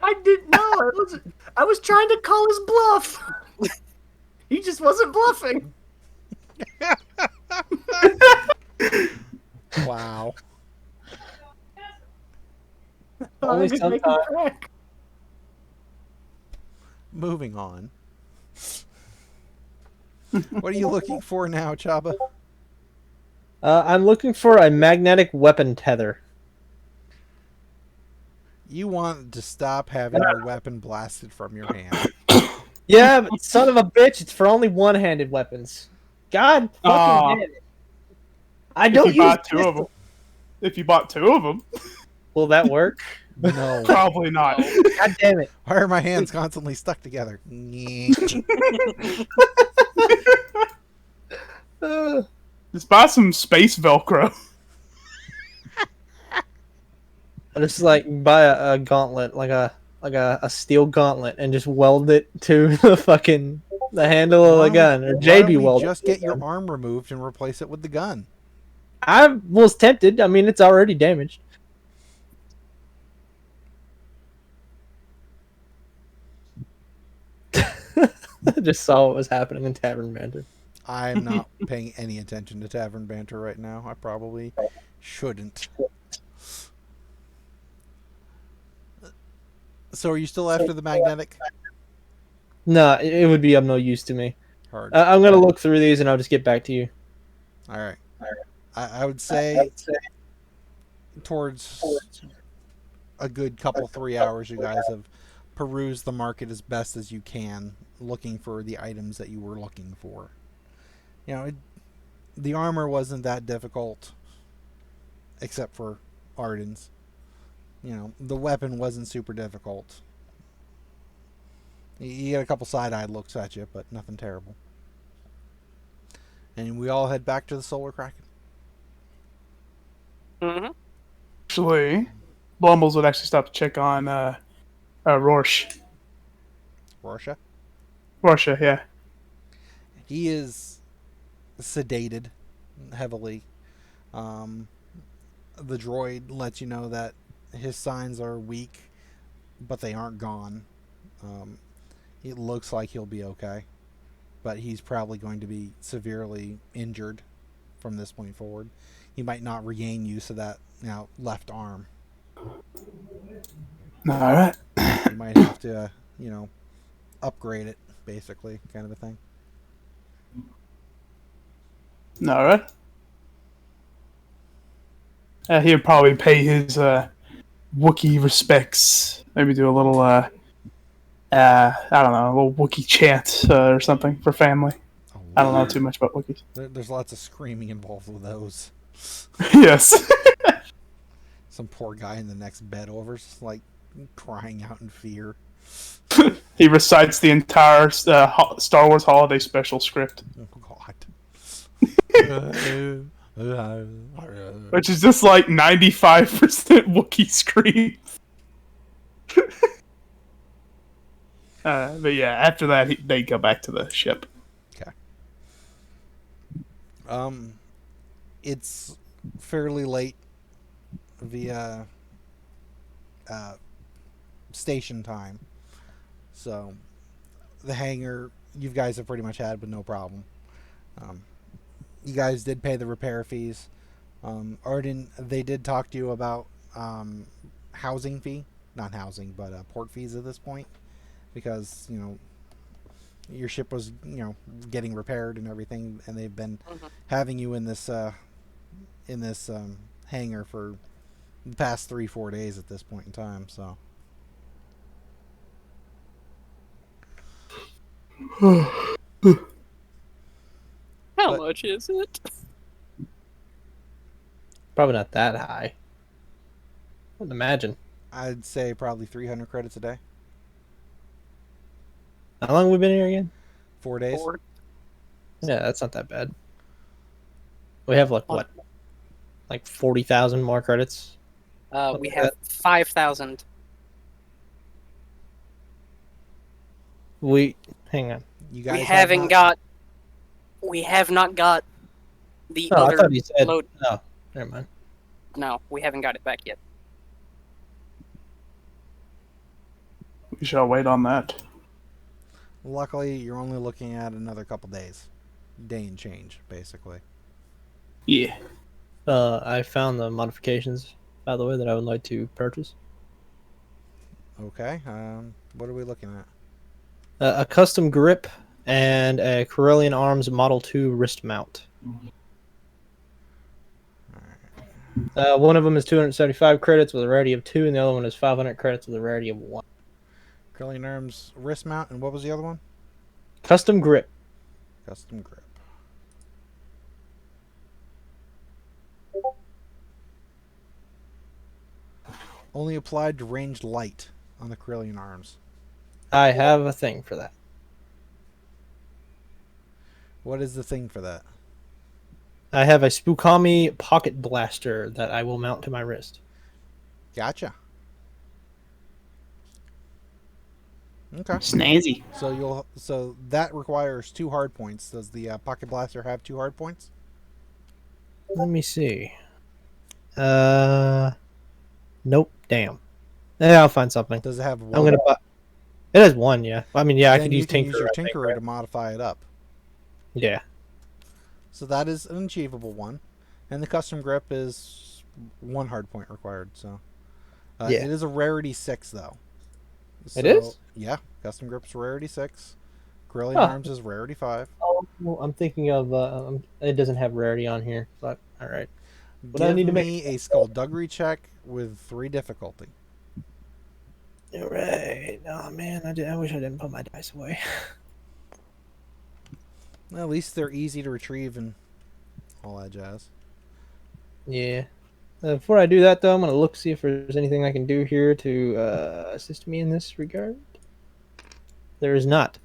Speaker 4: I didn't know. I was trying to call his bluff. He just wasn't bluffing.
Speaker 3: Wow.
Speaker 1: Only
Speaker 4: I was making
Speaker 1: sometimes.
Speaker 4: a crack.
Speaker 3: Moving on. What are you looking for now, Chabba?
Speaker 1: I'm looking for a magnetic weapon tether.
Speaker 3: You want to stop having your weapon blasted from your hand.
Speaker 1: Yeah, but son of a bitch, it's for only one-handed weapons. God fucking damn it. I don't
Speaker 2: If you
Speaker 1: use
Speaker 2: bought two of them. If you bought two of them,
Speaker 1: Will that work?
Speaker 3: No.
Speaker 2: probably not.
Speaker 1: God damn it.
Speaker 3: Why are my hands constantly stuck together?
Speaker 2: Just buy some space Velcro.
Speaker 1: I just like buy a gauntlet, like a steel gauntlet, and just weld it to the handle of the gun, or
Speaker 3: Why
Speaker 1: JB
Speaker 3: don't we
Speaker 1: weld.
Speaker 3: just get your arm removed and replace it with the gun?
Speaker 1: I was tempted. I mean, it's already damaged. I just saw what was happening in Tavern Banter.
Speaker 3: I'm not paying any attention to Tavern Banter right now. I probably shouldn't. So are you still after the magnetic?
Speaker 1: No, it would be of no use to me.
Speaker 3: Hard.
Speaker 1: I'm gonna look through these and I'll just get back to you.
Speaker 3: All right. I would say towards a good couple 3 hours, you guys have peruse the market as best as you can, looking for the items that you were looking for. You know, the armor wasn't that difficult, except for Arden's. You know, the weapon wasn't super difficult. You get a couple side-eyed looks at you, but nothing terrible. And we all head back to the Solar Kraken.
Speaker 5: Mm-hmm.
Speaker 2: Actually, Blumbles would actually stop to check on Rorsch.
Speaker 3: Rorschach?
Speaker 2: Rorschach, yeah.
Speaker 3: He is sedated heavily. The droid lets you know that his signs are weak, but they aren't gone. It looks like he'll be okay, but he's probably going to be severely injured from this point forward. He might not regain use of that left arm.
Speaker 2: Alright.
Speaker 3: He might have to, upgrade it, basically, kind of a thing.
Speaker 2: Alright. He'll probably pay his Wookiee respects. Maybe do a little, I don't know, a little Wookiee chant or something for family.
Speaker 3: Oh,
Speaker 2: I don't know too much about Wookiees.
Speaker 3: There's lots of screaming involved with those.
Speaker 2: Yes.
Speaker 3: Some poor guy in the next bed over, just like crying out in fear.
Speaker 2: He recites the entire Star Wars Holiday Special script.
Speaker 3: Oh, God.
Speaker 2: Which is just like 95% Wookiee screams. But yeah, after that, they go back to the ship.
Speaker 3: Okay. It's fairly late via station time. So the hangar you guys have pretty much had with no problem. You guys did pay the repair fees. Arden, they did talk to you about housing fee. Not housing, but port fees at this point. Because, your ship was, getting repaired and everything, and they've been having you in this hangar for the past 3-4 days at this point in time, so.
Speaker 5: How much is it?
Speaker 1: Probably not that high. I wouldn't imagine.
Speaker 3: I'd say probably 300 credits a day.
Speaker 1: How long have we been here again?
Speaker 3: 4 days.
Speaker 5: 4.
Speaker 1: Yeah, that's not that bad. We have like 40,000 more credits.
Speaker 5: We have 5,000.
Speaker 1: Hang on.
Speaker 3: You guys
Speaker 5: We have not got the
Speaker 1: Oh, I
Speaker 5: other
Speaker 1: thought he said.
Speaker 5: load.
Speaker 1: Oh, never mind.
Speaker 5: No, we haven't got it back yet.
Speaker 2: We shall wait on that.
Speaker 3: Luckily, you're only looking at another couple days. Day and change, basically.
Speaker 2: Yeah.
Speaker 1: I found the modifications, by the way, that I would like to purchase.
Speaker 3: Okay. What are we looking at?
Speaker 1: A custom grip and a Corellian Arms Model 2 wrist mount. One of them is 275 credits with a rarity of 2, and the other one is 500 credits with a rarity of 1.
Speaker 3: Curling Arms wrist mount, and what was the other one?
Speaker 1: Custom grip.
Speaker 3: Custom grip. Only applied to ranged light on the Corellian Arms.
Speaker 1: I have a thing for that.
Speaker 3: What is the thing for that?
Speaker 1: I have a Spookami pocket blaster that I will mount to my wrist.
Speaker 3: Gotcha. Okay.
Speaker 2: Snazzy.
Speaker 3: So that requires 2 hard points. Does the pocket blaster have 2 hard points?
Speaker 1: Let me see. Nope. Damn. Yeah, I'll find something.
Speaker 3: Does it have 1?
Speaker 1: I'm gonna buy. It has 1. Yeah. I mean, yeah, I could use
Speaker 3: Tinkerer.
Speaker 1: Tinker.
Speaker 3: Use your
Speaker 1: I think,
Speaker 3: Tinkerer
Speaker 1: right?
Speaker 3: to modify it up.
Speaker 1: Yeah.
Speaker 3: So that is an achievable one, and the custom grip is 1 hard point required. So
Speaker 1: Yeah.
Speaker 3: it is a rarity 6 though.
Speaker 1: It is?
Speaker 3: Yeah, custom grip's rarity 6. Corellian
Speaker 1: Huh.
Speaker 3: Arms is rarity 5.
Speaker 1: Oh, well, I'm thinking of. It doesn't have rarity on here, but all right. But I
Speaker 3: Give
Speaker 1: need to
Speaker 3: me a skullduggery check with 3 difficulty.
Speaker 1: All right. Oh man, I wish I didn't put my dice away.
Speaker 3: Well, at least they're easy to retrieve and all that jazz.
Speaker 1: Yeah. Before I do that, though, I'm gonna look see if there's anything I can do here to assist me in this regard. There is not.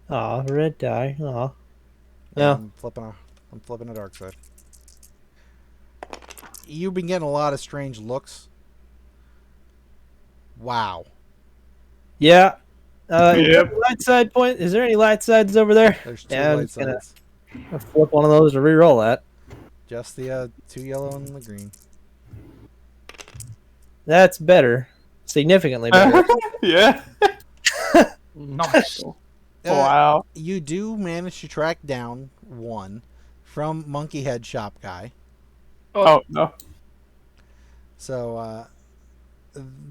Speaker 1: Aw, red die. Aw.
Speaker 3: Yeah,
Speaker 1: No.
Speaker 3: I'm flipping a dark side. You've been getting a lot of strange looks. Wow.
Speaker 1: Yeah.
Speaker 2: Yep.
Speaker 1: Light side point. Is there any light sides over there?
Speaker 3: There's two
Speaker 1: Yeah, I'm
Speaker 3: light
Speaker 1: just gonna
Speaker 3: sides.
Speaker 1: flip one of those to re-roll that.
Speaker 3: Just the 2 yellow and the green.
Speaker 1: That's better. Significantly better.
Speaker 2: Yeah.
Speaker 4: Nice.
Speaker 2: Wow.
Speaker 3: You do manage to track down one from Monkey Head Shop Guy.
Speaker 2: Oh no.
Speaker 3: So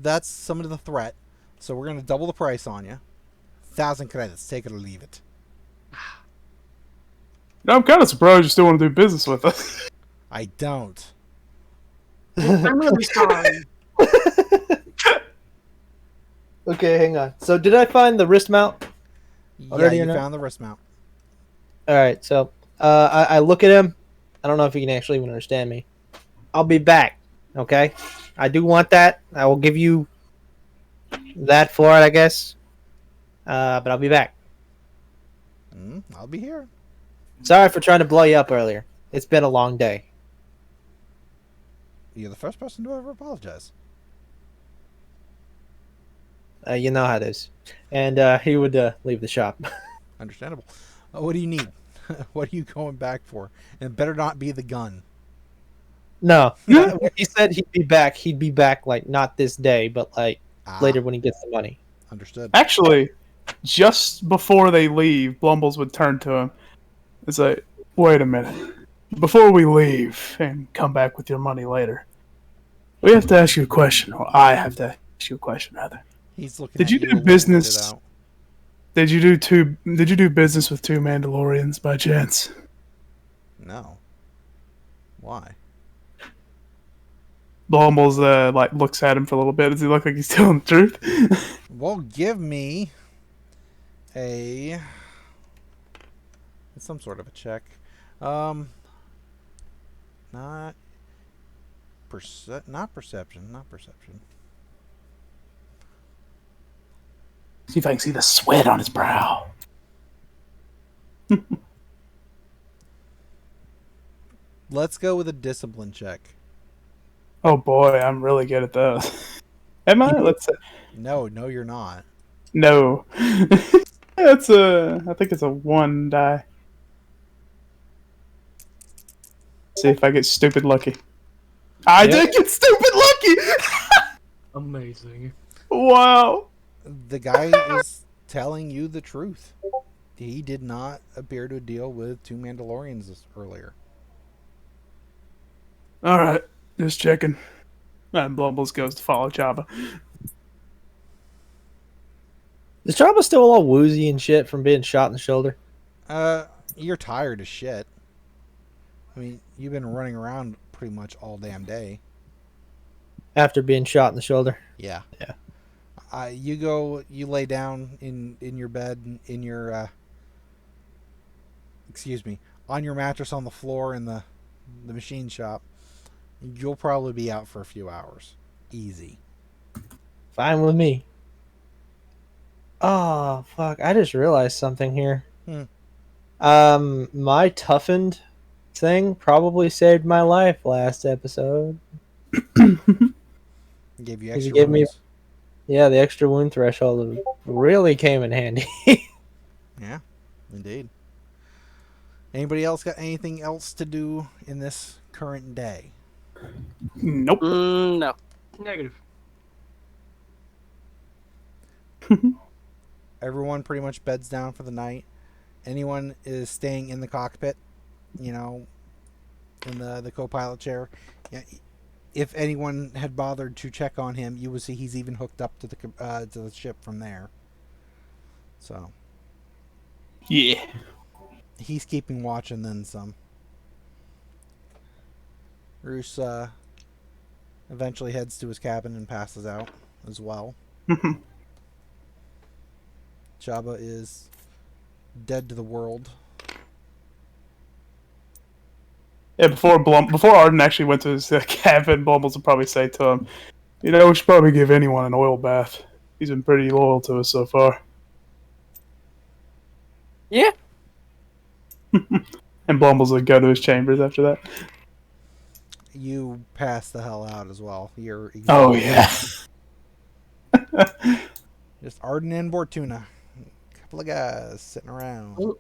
Speaker 3: that's some of the threat. So we're going to double the price on you. 1,000 credits. Take it or leave it.
Speaker 2: I'm kind of surprised you still want to do business with us.
Speaker 3: I don't.
Speaker 4: I'm really sorry.
Speaker 1: Okay, hang on. So did I find the wrist mount?
Speaker 3: Yeah,
Speaker 1: Already or
Speaker 3: you
Speaker 1: not?
Speaker 3: found the wrist mount.
Speaker 1: All right. So I look at him. I don't know if he can actually even understand me. I'll be back. Okay. I do want that. I will give you that for it, I guess. But I'll be back.
Speaker 3: I'll be here.
Speaker 1: Sorry for trying to blow you up earlier. It's been a long day.
Speaker 3: You're the first person to ever apologize.
Speaker 1: You know how it is. And he would leave the shop.
Speaker 3: Understandable. What do you need? What are you going back for? And it better not be the gun.
Speaker 1: No. When he said he'd be back. He'd be back, like, not this day, but, like, later when he gets the money.
Speaker 3: Understood.
Speaker 2: Actually, just before they leave, Blumbles would turn to him. It's like, wait a minute. Before we leave and come back with your money later, we have to ask you a question, or I have to ask you a question, rather.
Speaker 3: He's looking.
Speaker 2: Did
Speaker 3: at
Speaker 2: you
Speaker 3: you
Speaker 2: do
Speaker 3: a little
Speaker 2: business?
Speaker 3: weirded out.
Speaker 2: Did you do business with 2 Mandalorians by chance?
Speaker 3: No. Why?
Speaker 2: Blumbles like looks at him for a little bit. Does he look like he's telling the truth?
Speaker 3: Well, give me some sort of a check. Not perception.
Speaker 2: See if I can see the sweat on his brow.
Speaker 3: Let's go with a discipline check.
Speaker 2: Oh boy, I'm really good at those. Am I? Let's see.
Speaker 3: No, you're not.
Speaker 2: No. That's I think it's a 1 die. See if I get stupid lucky. I did get stupid lucky!
Speaker 4: Amazing.
Speaker 2: Wow.
Speaker 3: The guy is telling you the truth. He did not appear to deal with 2 Mandalorians earlier.
Speaker 2: Alright, just checking. And Blumbles goes to follow Chabba.
Speaker 1: Is Chabba still all woozy and shit from being shot in the shoulder?
Speaker 3: You're tired as shit. I mean, you've been running around pretty much all damn day.
Speaker 1: After being shot in the shoulder?
Speaker 3: Yeah.
Speaker 1: Yeah.
Speaker 3: You lay down in your bed, in your, on your mattress on the floor in the machine shop. You'll probably be out for a few hours. Easy.
Speaker 1: Fine with me. Oh, fuck. I just realized something here. My toughened thing probably saved my life last episode.
Speaker 3: Gave you
Speaker 1: He
Speaker 3: extra
Speaker 1: gave me-
Speaker 3: wounds.
Speaker 1: Yeah, the extra wound threshold really came in handy.
Speaker 3: Yeah, indeed. Anybody else got anything else to do in this current day?
Speaker 2: Nope.
Speaker 5: No.
Speaker 4: Negative.
Speaker 3: Everyone pretty much beds down for the night. Anyone is staying in the cockpit, in the co-pilot chair. Yeah, if anyone had bothered to check on him, you would see he's even hooked up to the ship from there. So
Speaker 2: Yeah.
Speaker 3: he's keeping watch and then some. Roos eventually heads to his cabin and passes out as well. Chabba is dead to the world.
Speaker 2: Yeah, before Arden actually went to his cabin, Blumbles would probably say to him, "You know, we should probably give anyone an oil bath. He's been pretty loyal to us so far."
Speaker 5: Yeah.
Speaker 2: And Blumbles would go to his chambers after that.
Speaker 3: You pass the hell out as well. You're
Speaker 2: Oh
Speaker 3: exhausted.
Speaker 2: yeah.
Speaker 3: Just Arden and Bortuna. A couple of guys sitting around.
Speaker 4: Look,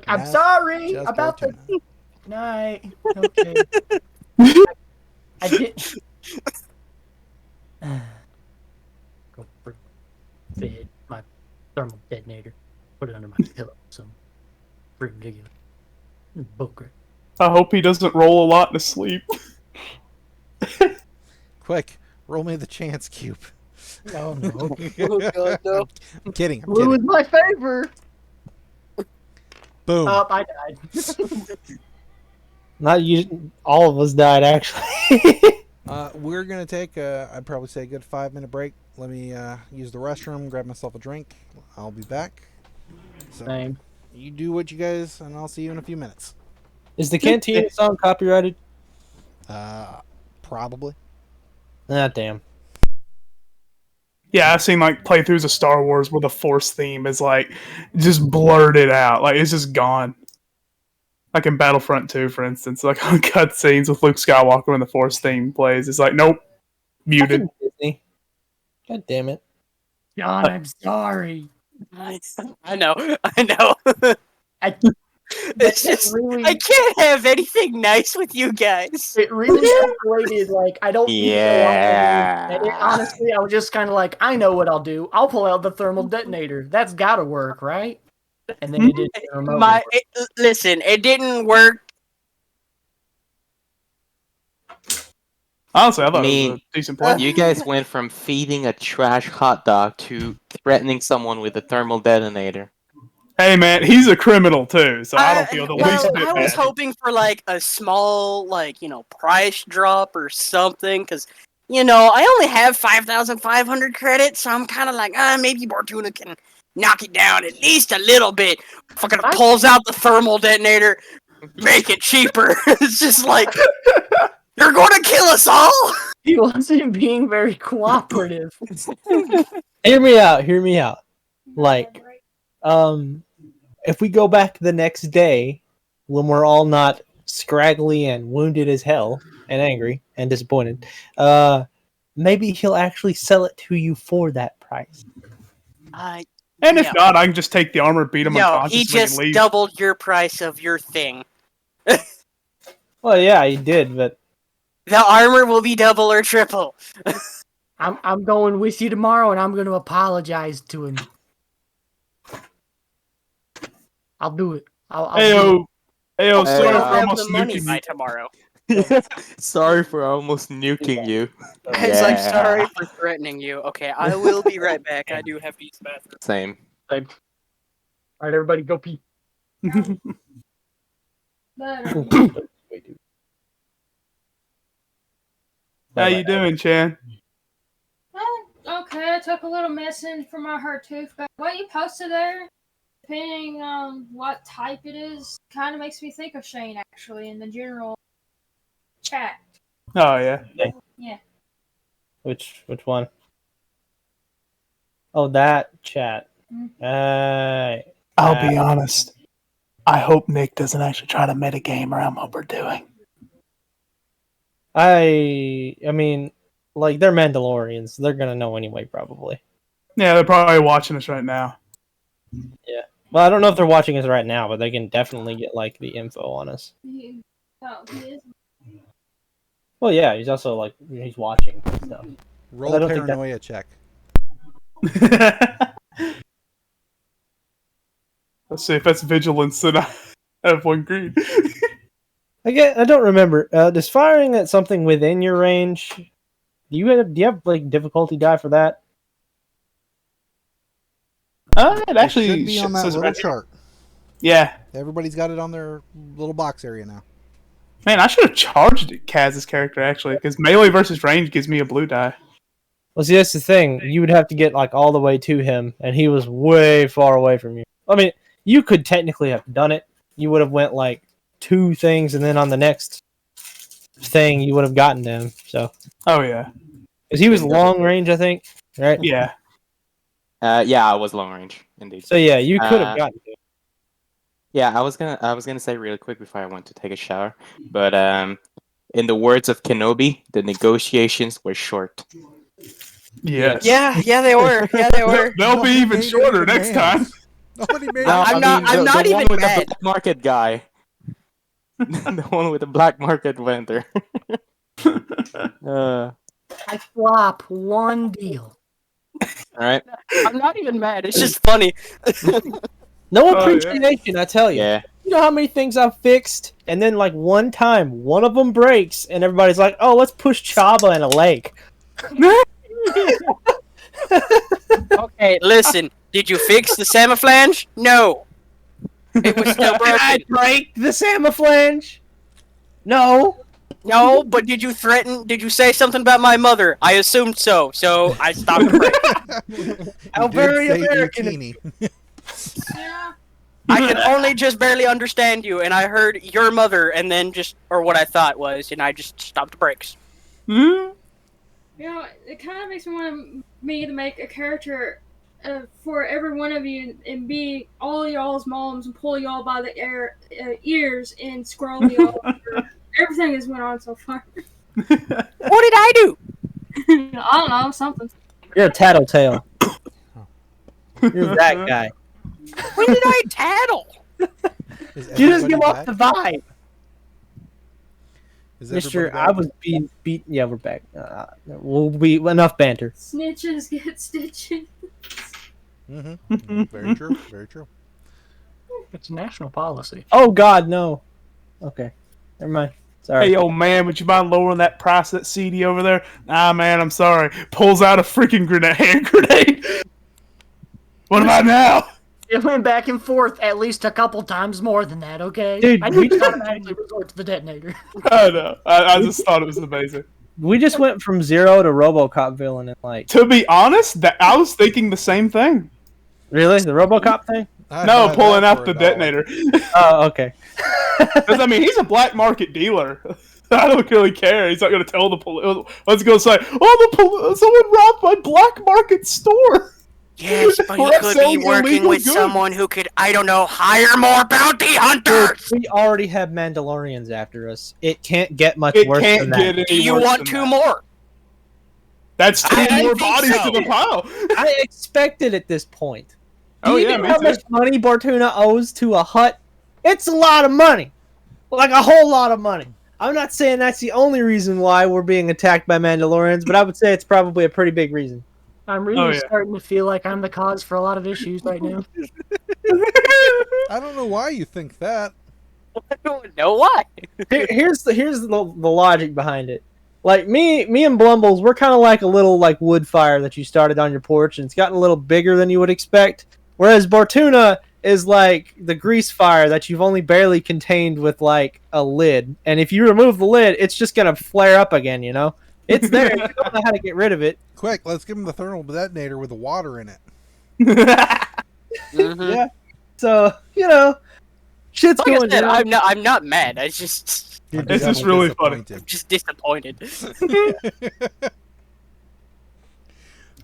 Speaker 4: I'm
Speaker 3: That's
Speaker 4: sorry
Speaker 3: just
Speaker 4: about
Speaker 3: Bortuna.
Speaker 4: the night. Okay. I did. Go for bed. My thermal detonator. Put it under my pillow. Some freaking ridiculous. Book.
Speaker 2: I hope he doesn't roll a lot in his sleep.
Speaker 3: Quick, roll me the chance cube.
Speaker 4: Oh no.
Speaker 5: Oh, God, no.
Speaker 3: I'm kidding. I'm
Speaker 4: Blue is
Speaker 3: kidding.
Speaker 4: my favor.
Speaker 3: Boom.
Speaker 4: I died.
Speaker 1: Not you. All of us died actually.
Speaker 3: We're gonna take I'd probably say a good 5-minute break. Let me use the restroom, grab myself a drink. I'll be back. So
Speaker 4: Same.
Speaker 3: you do what you guys, and I'll see you in a few minutes.
Speaker 1: Is the Cantina song copyrighted?
Speaker 3: Probably.
Speaker 1: Ah, damn.
Speaker 2: Yeah, I've seen like playthroughs of Star Wars where the Force theme is like just blurted out, like it's just gone. Like in Battlefront 2, for instance, like on cutscenes with Luke Skywalker when the Force theme plays, it's like nope, muted.
Speaker 1: Fucking Disney. God damn it.
Speaker 4: John, I'm sorry.
Speaker 5: I know.
Speaker 4: I,
Speaker 5: It's just
Speaker 4: really,
Speaker 5: I can't have anything nice with you guys.
Speaker 4: it really escalated. Like, I don't even know what to do. And honestly, I was just kind of like, I know what I'll do. I'll pull out the thermal detonator. That's got to work, right? And then it did.
Speaker 5: Listen, it didn't work.
Speaker 2: Honestly, I thought it was
Speaker 6: Me,
Speaker 2: a decent play.
Speaker 6: you guys went from feeding a trash hot dog to threatening someone with a thermal detonator.
Speaker 2: Hey man, he's a criminal too, so I don't feel the least bit
Speaker 5: I was
Speaker 2: bad.
Speaker 5: hoping for like a small, price drop or something, because I only have 5,500 credits, so I'm kind of like, maybe Bortuna can knock it down at least a little bit. Fucking pulls out the thermal detonator, make it cheaper. It's just like, you're going to kill us all.
Speaker 4: He wasn't being very cooperative.
Speaker 1: Hear me out. Hear me out. Like, if we go back the next day when we're all not scraggly and wounded as hell and angry and disappointed, maybe he'll actually sell it to you for that price.
Speaker 2: And if not, I can just take the armor, beat him
Speaker 5: No,
Speaker 2: unconscious,
Speaker 5: he just
Speaker 2: and leave.
Speaker 5: doubled your price of your thing.
Speaker 1: Well, yeah, he did, but
Speaker 5: The armor will be double or triple.
Speaker 4: I'm going with you tomorrow, and I'm going to apologize to him. I'll do it. I'll do it.
Speaker 2: Ayo,
Speaker 6: Hey,
Speaker 2: sorry for
Speaker 5: have
Speaker 2: almost
Speaker 5: the money
Speaker 2: nuking
Speaker 5: by
Speaker 2: you.
Speaker 5: tomorrow.
Speaker 6: Sorry for almost nuking you.
Speaker 5: It's like, sorry for threatening you. Okay, I will be right back. I do have to use the bathroom.
Speaker 6: Same.
Speaker 4: All right, everybody, go pee.
Speaker 2: How you doing, Chan?
Speaker 7: Okay, I took a little medicine for my hurt tooth, but what you posted there, depending on what type it is, kind of makes me think of Shane, actually, in the general chat.
Speaker 2: Oh yeah.
Speaker 7: Yeah.
Speaker 1: which one? Oh, that chat.
Speaker 2: I'll be honest. I hope Nick doesn't actually try to metagame around what we're doing.
Speaker 1: I mean, like, they're Mandalorians. They're gonna know anyway, probably.
Speaker 2: Yeah, they're probably watching us right now.
Speaker 1: Yeah. Well, I don't know if they're watching us right now, but they can definitely get, like, the info on us.
Speaker 7: He is.
Speaker 1: Well, yeah, he's also, like, he's watching stuff.
Speaker 3: Roll
Speaker 1: I
Speaker 3: a
Speaker 1: don't think that-
Speaker 3: paranoia check.
Speaker 2: Let's see if that's vigilance, and I have one green.
Speaker 1: I don't remember. Does firing at something within your range? Do you have like difficulty die for that?
Speaker 2: It actually
Speaker 3: should be on that
Speaker 2: says
Speaker 3: little
Speaker 2: right here.
Speaker 3: chart.
Speaker 2: Yeah.
Speaker 3: Everybody's got it on their little box area now.
Speaker 2: Man, I should have charged Kaz's character, actually, because melee versus range gives me a blue die.
Speaker 1: Well, see, that's the thing. You would have to get like all the way to him, and he was way far away from you. I mean, you could technically have done it. You would have went like 2 things, and then on the next thing, you would have gotten to him. So,
Speaker 2: Oh yeah.
Speaker 1: because he was long range, I think, right?
Speaker 2: Yeah.
Speaker 6: Yeah, I was long range indeed.
Speaker 1: So yeah, you could have gotten to him.
Speaker 6: Yeah, I was gonna say really quick before I went to take a shower, but in the words of Kenobi, the negotiations were short.
Speaker 2: Yes.
Speaker 5: Yeah, they were. Yeah, they were.
Speaker 2: They'll be even shorter next time.
Speaker 3: Nobody made
Speaker 6: No,
Speaker 5: I'm not
Speaker 6: the one
Speaker 5: even
Speaker 6: with
Speaker 5: mad.
Speaker 6: the black market guy. The one with the black market vendor. All
Speaker 4: I flop one deal.
Speaker 6: right.
Speaker 5: I'm not even mad. It's just funny.
Speaker 1: No
Speaker 2: Oh, yeah.
Speaker 1: appreciation, I tell you.
Speaker 6: Yeah.
Speaker 1: You know how many things I've fixed, and then like one time, one of them breaks, and everybody's like, "Oh, let's push Chabba in a lake."
Speaker 5: Okay, listen. Did you fix the Samaflange? No. It was still
Speaker 1: Did I
Speaker 5: broken.
Speaker 1: break the Samaflange? No.
Speaker 5: No, but did you threaten? Did you say something about my mother? I assumed so, so I stopped the break.
Speaker 1: How
Speaker 3: You did
Speaker 1: very
Speaker 3: say
Speaker 1: American.
Speaker 3: Utini.
Speaker 7: Yeah.
Speaker 5: I can only just barely understand you, and I heard your mother, and then just, or what I thought was, and I just stopped the brakes.
Speaker 2: Hmm?
Speaker 7: You know, it kind of makes me want me to make a character for every one of you and be all y'all's moms and pull y'all by the ears and scroll y'all over everything that's went on so far.
Speaker 5: What did I do?
Speaker 7: I don't know, something.
Speaker 1: You're a tattletale. You're that guy.
Speaker 5: When did I tattle?
Speaker 3: Is
Speaker 1: You just
Speaker 3: everybody
Speaker 1: give off
Speaker 3: back?
Speaker 1: the vibe.
Speaker 3: Is
Speaker 1: Mister,
Speaker 3: everybody
Speaker 1: I
Speaker 3: back?
Speaker 1: was being beat. Yeah, we're back. We'll be enough banter.
Speaker 7: Snitches get stitches.
Speaker 3: Mhm. Very true. Very true.
Speaker 4: It's national policy.
Speaker 1: Oh God, no. Okay, never mind. Sorry.
Speaker 2: Hey, old man, would you mind lowering that price of that CD over there? Nah, man, I'm sorry. Pulls out a freaking hand grenade. What about now?
Speaker 4: It went back and forth at least a couple times more than that, okay?
Speaker 1: Dude,
Speaker 4: I
Speaker 1: we
Speaker 4: didn't
Speaker 1: just-
Speaker 4: automatically resort to the detonator.
Speaker 2: I know. I just thought it was amazing.
Speaker 1: We just went from Zero to RoboCop villain in like.
Speaker 2: To be honest, that I was thinking the same thing.
Speaker 1: Really, the RoboCop thing?
Speaker 3: I'd
Speaker 2: No,
Speaker 3: buy
Speaker 2: pulling
Speaker 3: that
Speaker 2: out
Speaker 3: for
Speaker 2: the
Speaker 3: $1.
Speaker 2: detonator.
Speaker 1: Oh, okay.
Speaker 2: Because, I mean, he's a black market dealer. I don't really care. He's not going to tell the police. Let's go say, oh, someone robbed my black market store.
Speaker 5: Yes, but
Speaker 2: We're
Speaker 5: he could be
Speaker 2: selling
Speaker 5: working
Speaker 2: illegal
Speaker 5: with
Speaker 2: goods.
Speaker 5: someone who could, I don't know, hire more bounty
Speaker 1: Dude,
Speaker 5: hunters!
Speaker 1: we already have Mandalorians after us. It can't get much
Speaker 2: It
Speaker 1: worse
Speaker 2: can't
Speaker 1: than that.
Speaker 2: get
Speaker 5: Do
Speaker 2: any
Speaker 5: you
Speaker 2: worse
Speaker 5: want
Speaker 2: than
Speaker 5: 2
Speaker 2: that.
Speaker 5: more?
Speaker 2: That's 2
Speaker 5: I
Speaker 2: more
Speaker 5: think
Speaker 2: bodies
Speaker 5: so.
Speaker 2: to the pile.
Speaker 1: I expected at this point. Do
Speaker 2: Oh,
Speaker 1: you
Speaker 2: yeah,
Speaker 1: know
Speaker 2: me
Speaker 1: how
Speaker 2: too.
Speaker 1: much money Bortuna owes to a hut? It's a lot of money. Like a whole lot of money. I'm not saying that's the only reason why we're being attacked by Mandalorians, but I would say it's probably a pretty big reason.
Speaker 4: I'm really
Speaker 2: Oh, yeah.
Speaker 4: starting to feel like I'm the cause for a lot of issues right now.
Speaker 3: I don't know why you think that.
Speaker 5: I don't know why.
Speaker 1: Here's the logic behind it. Like me and Blumbles, we're kind of like a little like wood fire that you started on your porch, and it's gotten a little bigger than you would expect. Whereas Bortuna is like the grease fire that you've only barely contained with like a lid, and if you remove the lid, it's just gonna flare up again. You know, it's there. You don't know how to get rid of it.
Speaker 3: Quick, let's give him the thermal detonator with the water in it.
Speaker 5: Mhm.
Speaker 1: Yeah. So you know, shit's
Speaker 5: Like I
Speaker 1: going
Speaker 5: said,
Speaker 1: down.
Speaker 5: I'm not mad. I just
Speaker 3: You're
Speaker 2: It's just
Speaker 3: double
Speaker 2: really funny.
Speaker 3: disappointed.
Speaker 5: just disappointed.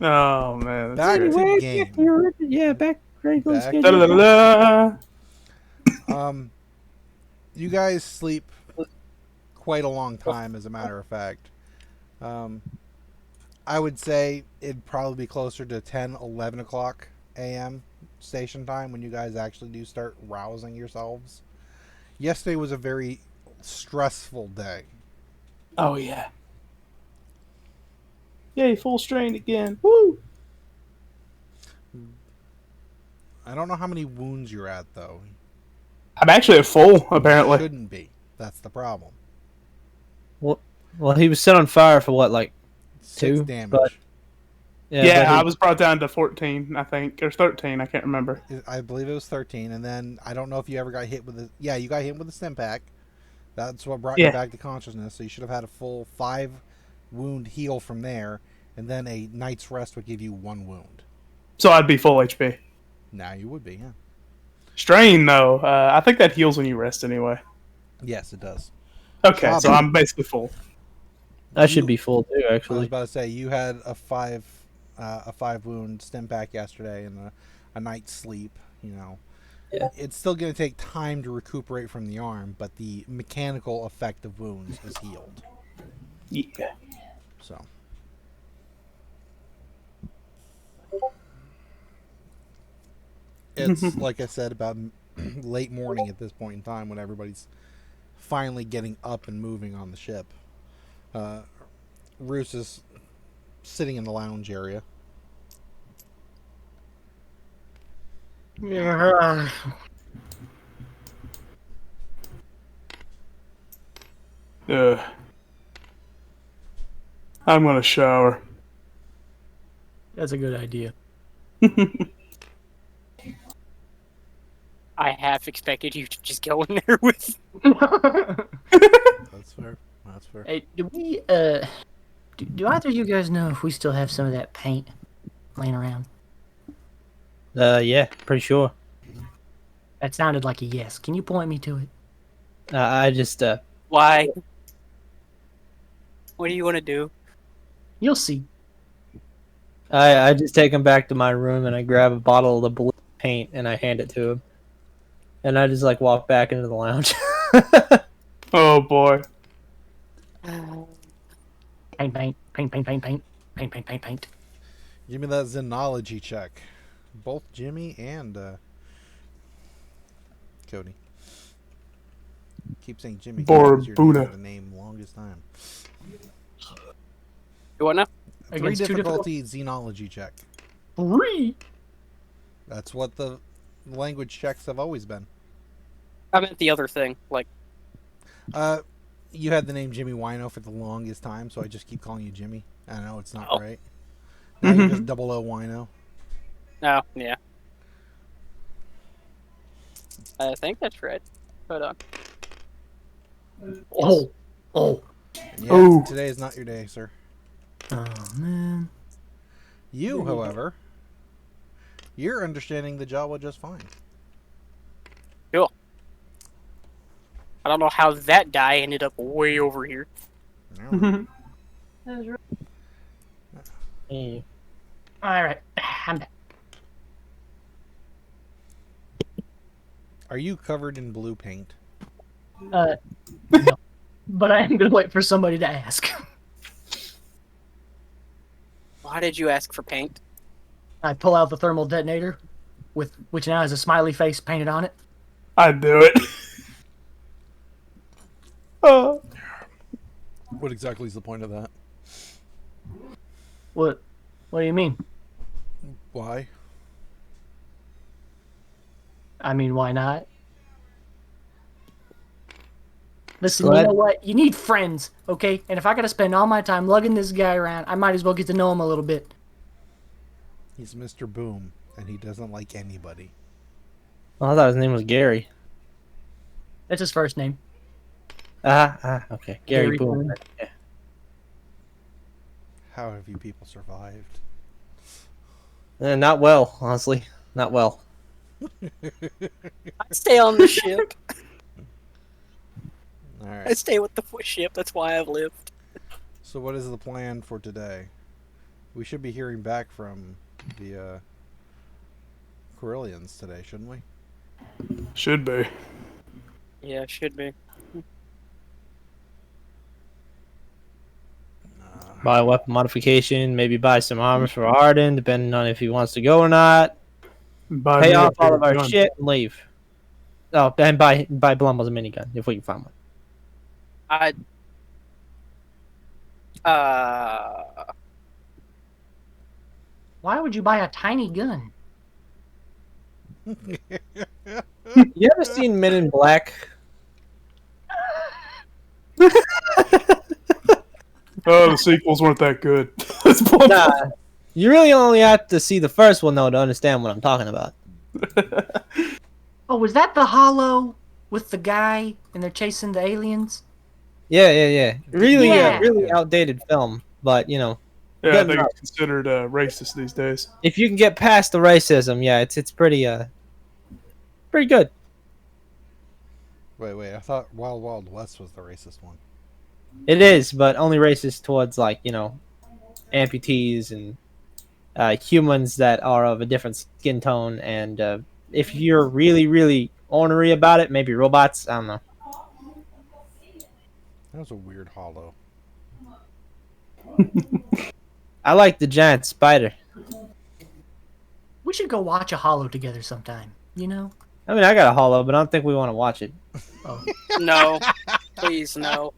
Speaker 2: Oh, man. That's
Speaker 3: Back
Speaker 2: great.
Speaker 3: to
Speaker 1: Anyway,
Speaker 3: game.
Speaker 1: yeah, back. Regular
Speaker 3: Back.
Speaker 1: schedule.
Speaker 2: Da-da-da-da.
Speaker 3: You guys sleep quite a long time, as a matter of fact. I would say it'd probably be closer to 10, 11 o'clock a.m. station time when you guys actually do start rousing yourselves. Yesterday was a very stressful day.
Speaker 2: Oh, yeah. Yay, full strain again. Woo!
Speaker 3: I don't know how many wounds you're at, though.
Speaker 2: I'm actually at full, apparently.
Speaker 3: Shouldn't be. That's the problem.
Speaker 1: Well, he was set on fire for what, like
Speaker 3: 6
Speaker 1: 2
Speaker 3: damage.
Speaker 1: but-
Speaker 2: Yeah,
Speaker 1: but
Speaker 2: I
Speaker 1: he-
Speaker 2: was brought down to 14, I think. Or 13, I can't remember.
Speaker 3: I believe it was 13, and then I don't know if you ever got hit with the... Yeah, you got hit with a stim pack. That's what brought you
Speaker 2: Yeah.
Speaker 3: back to consciousness, so you should have had a full 5 wound heal from there, and then a night's rest would give you 1 wound.
Speaker 2: So I'd be full HP.
Speaker 3: Now you would be, yeah.
Speaker 2: Strain, though, I think that heals when you rest anyway.
Speaker 3: Yes, it does.
Speaker 2: Okay, so I'm basically full.
Speaker 1: I should be full too,
Speaker 3: I was
Speaker 1: actually.
Speaker 3: about to say you had a 5 wound stim pack yesterday and a night's sleep. You know,
Speaker 1: Yeah.
Speaker 3: it's still going to take time to recuperate from the arm, but the mechanical effect of wounds is healed.
Speaker 2: Yeah.
Speaker 3: So. It's like I said, about late morning at this point in time when everybody's finally getting up and moving on the ship. Roos is sitting in the lounge area.
Speaker 4: Yeah.
Speaker 2: I'm gonna shower.
Speaker 4: That's a good idea.
Speaker 5: I half expected you to just go in there with.
Speaker 3: That's fair. That's fair.
Speaker 4: Hey, do we do either of you guys know if we still have some of that paint laying around?
Speaker 1: Yeah, pretty sure.
Speaker 4: That sounded like a yes. Can you point me to it?
Speaker 1: I just
Speaker 5: Why? What do you want to do?
Speaker 4: You'll see.
Speaker 1: I just take him back to my room and I grab a bottle of the blue paint and I hand it to him. And I just like walk back into the lounge.
Speaker 2: Oh boy.
Speaker 4: Paint, paint, paint, paint, paint, paint, paint, paint, paint, paint.
Speaker 3: Give me that Xenology check. Both Jimmy and Cody. Keep saying Jimmy.
Speaker 2: Bortuna.
Speaker 3: The name longest time.
Speaker 5: You want to?
Speaker 3: 3
Speaker 4: Against 2
Speaker 3: difficulty Xenology check.
Speaker 4: 3.
Speaker 3: That's what the language checks have always been.
Speaker 5: I meant the other thing. Like,
Speaker 3: You had the name Jimmy Wino for the longest time, so I just keep calling you Jimmy. I know it's not
Speaker 5: Oh.
Speaker 3: right. Now you're just 00 Wino.
Speaker 5: no, yeah. I think that's right. Hold on.
Speaker 4: Oh. Oh.
Speaker 3: Yeah,
Speaker 2: Ooh.
Speaker 3: today is not your day, sir.
Speaker 4: Oh, man.
Speaker 3: You, however, you're understanding the Jawa just fine.
Speaker 5: Cool. I don't know how that die ended up way over here.
Speaker 3: No.
Speaker 1: Hey.
Speaker 4: All right. I'm back.
Speaker 3: Are you covered in blue paint?
Speaker 4: No. But I am going to wait for somebody to ask.
Speaker 5: Why did you ask for paint?
Speaker 4: I pull out the thermal detonator, which now has a smiley face painted on it.
Speaker 2: I'd do it. Oh.
Speaker 3: What exactly is the point of that?
Speaker 4: What do you mean?
Speaker 3: Why?
Speaker 4: I mean, why not? Listen,
Speaker 1: Go
Speaker 4: you
Speaker 1: ahead.
Speaker 4: know what? You need friends, okay? And if I gotta spend all my time lugging this guy around, I might as well get to know him a little bit.
Speaker 3: He's Mr. Boom, and he doesn't like anybody.
Speaker 1: Oh, I thought his name was Gary.
Speaker 4: That's his first name.
Speaker 1: Okay. Gary
Speaker 4: Gary
Speaker 1: Boom.
Speaker 4: Boom.
Speaker 1: Yeah.
Speaker 3: How have you people survived?
Speaker 1: Not well, honestly. Not well.
Speaker 5: I stay on the ship.
Speaker 3: All
Speaker 5: I
Speaker 3: right.
Speaker 5: stay with the ship. That's why I've lived.
Speaker 3: So what is the plan for today? We should be hearing back from the Corellians today, shouldn't we?
Speaker 2: Should be.
Speaker 5: Yeah, should be.
Speaker 1: Buy a weapon modification, maybe buy some armor for Arden, depending on if he wants to go or not.
Speaker 2: Buy
Speaker 1: Pay
Speaker 2: me a
Speaker 1: off all
Speaker 2: bigger
Speaker 1: of our
Speaker 2: gun.
Speaker 1: shit and leave. Oh, and buy Blumbles a minigun if we can find one.
Speaker 5: I.
Speaker 4: Why would you buy a tiny gun?
Speaker 1: You ever seen Men in Black?
Speaker 2: Oh, the sequels weren't that good. It's Blumbles.
Speaker 1: Nah. You really only have to see the first one though to understand what I'm talking about.
Speaker 4: Oh, was that the Hollow with the guy and they're chasing the aliens?
Speaker 1: Yeah. Really,
Speaker 4: Yeah.
Speaker 1: really outdated film, but you know,
Speaker 2: Yeah, I
Speaker 1: Good
Speaker 2: think
Speaker 1: enough.
Speaker 2: it's considered racist these days.
Speaker 1: If you can get past the racism, yeah, it's pretty pretty good.
Speaker 3: Wait. I thought Wild Wild West was the racist one.
Speaker 1: It is, but only racist towards like amputees and humans that are of a different skin tone, and if you're really really ornery about it, maybe robots. I don't know.
Speaker 3: That was a weird hollow.
Speaker 1: I like the giant spider.
Speaker 4: We should go watch a Hollow together sometime. You know?
Speaker 1: I mean, I got a hollow, but I don't think we want to watch it.
Speaker 4: Oh,
Speaker 5: No, please no.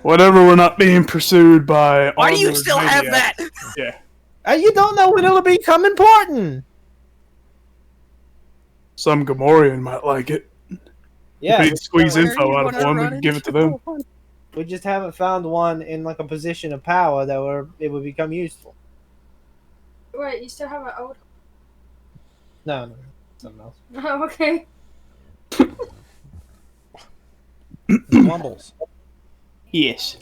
Speaker 2: Whatever, we're not being pursued by.
Speaker 5: Why do you
Speaker 2: armored
Speaker 5: still have that?
Speaker 2: maniacs. Yeah.
Speaker 1: You don't know when it'll become important.
Speaker 2: Some Gamorrean might like it.
Speaker 1: Yeah,
Speaker 2: If we squeeze
Speaker 5: Where
Speaker 2: info
Speaker 5: you
Speaker 2: out of
Speaker 5: wanna
Speaker 2: one, we
Speaker 5: run
Speaker 2: can give it to
Speaker 5: into?
Speaker 2: them.
Speaker 1: we just haven't found one in like a position of power that it would become useful.
Speaker 7: Wait, you still have an old?
Speaker 1: No, something else.
Speaker 7: Oh, okay.
Speaker 3: Blumbles.
Speaker 2: Yes.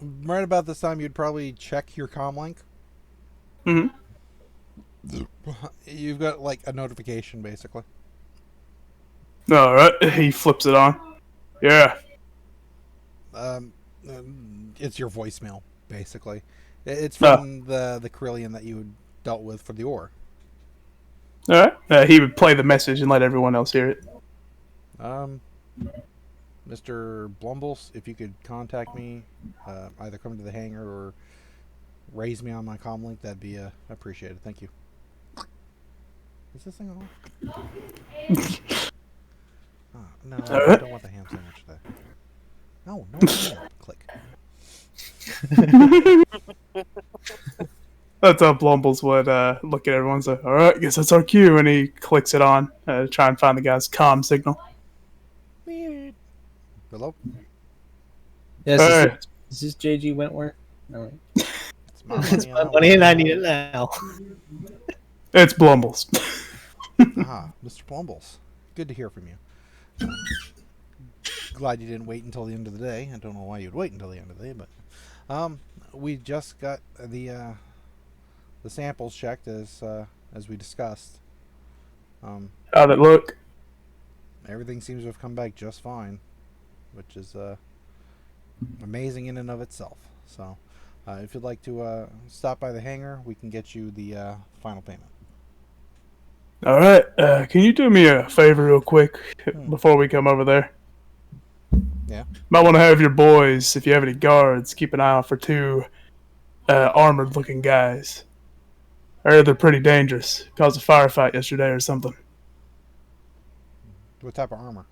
Speaker 3: Right about this time, you'd probably check your comlink.
Speaker 2: Mm-hmm.
Speaker 3: You've got like a notification, basically.
Speaker 2: All right. He flips it on. Yeah.
Speaker 3: It's your voicemail, basically. It's from the Carillion that you dealt with for the ore.
Speaker 2: All right. He would play the message and let everyone else hear it.
Speaker 3: Mr. Blumbles, if you could contact me, either come to the hangar or raise me on my comlink, that'd be appreciated. Thank you. Is this thing on? No, I don't want the ham sandwich there. No. Click.
Speaker 2: That's how Blumbles would look at everyone and say, all right, guess that's our cue. And he clicks it on to try and find the guy's comm signal.
Speaker 3: Hello?
Speaker 1: Yes,
Speaker 2: Hey.
Speaker 1: is this JG Wentworth? No, wait.
Speaker 3: It's my
Speaker 1: It's my money and I need it now.
Speaker 2: It's Blumbles.
Speaker 3: Mr. Blumbles. Good to hear from you. Glad you didn't wait until the end of the day. I don't know why you'd wait until the end of the day, but we just got the samples checked as we discussed.
Speaker 2: How'd it look?
Speaker 3: Everything seems to have come back just fine, which is amazing in and of itself. So, if you'd like to stop by the hangar, we can get you the final payment.
Speaker 2: All right. Can you do me a favor real quick before we come over there?
Speaker 3: Yeah.
Speaker 2: Might want to have your boys, if you have any guards, keep an eye out for two armored-looking guys. I heard they're pretty dangerous. Caused a firefight yesterday or something.
Speaker 3: What type of armor?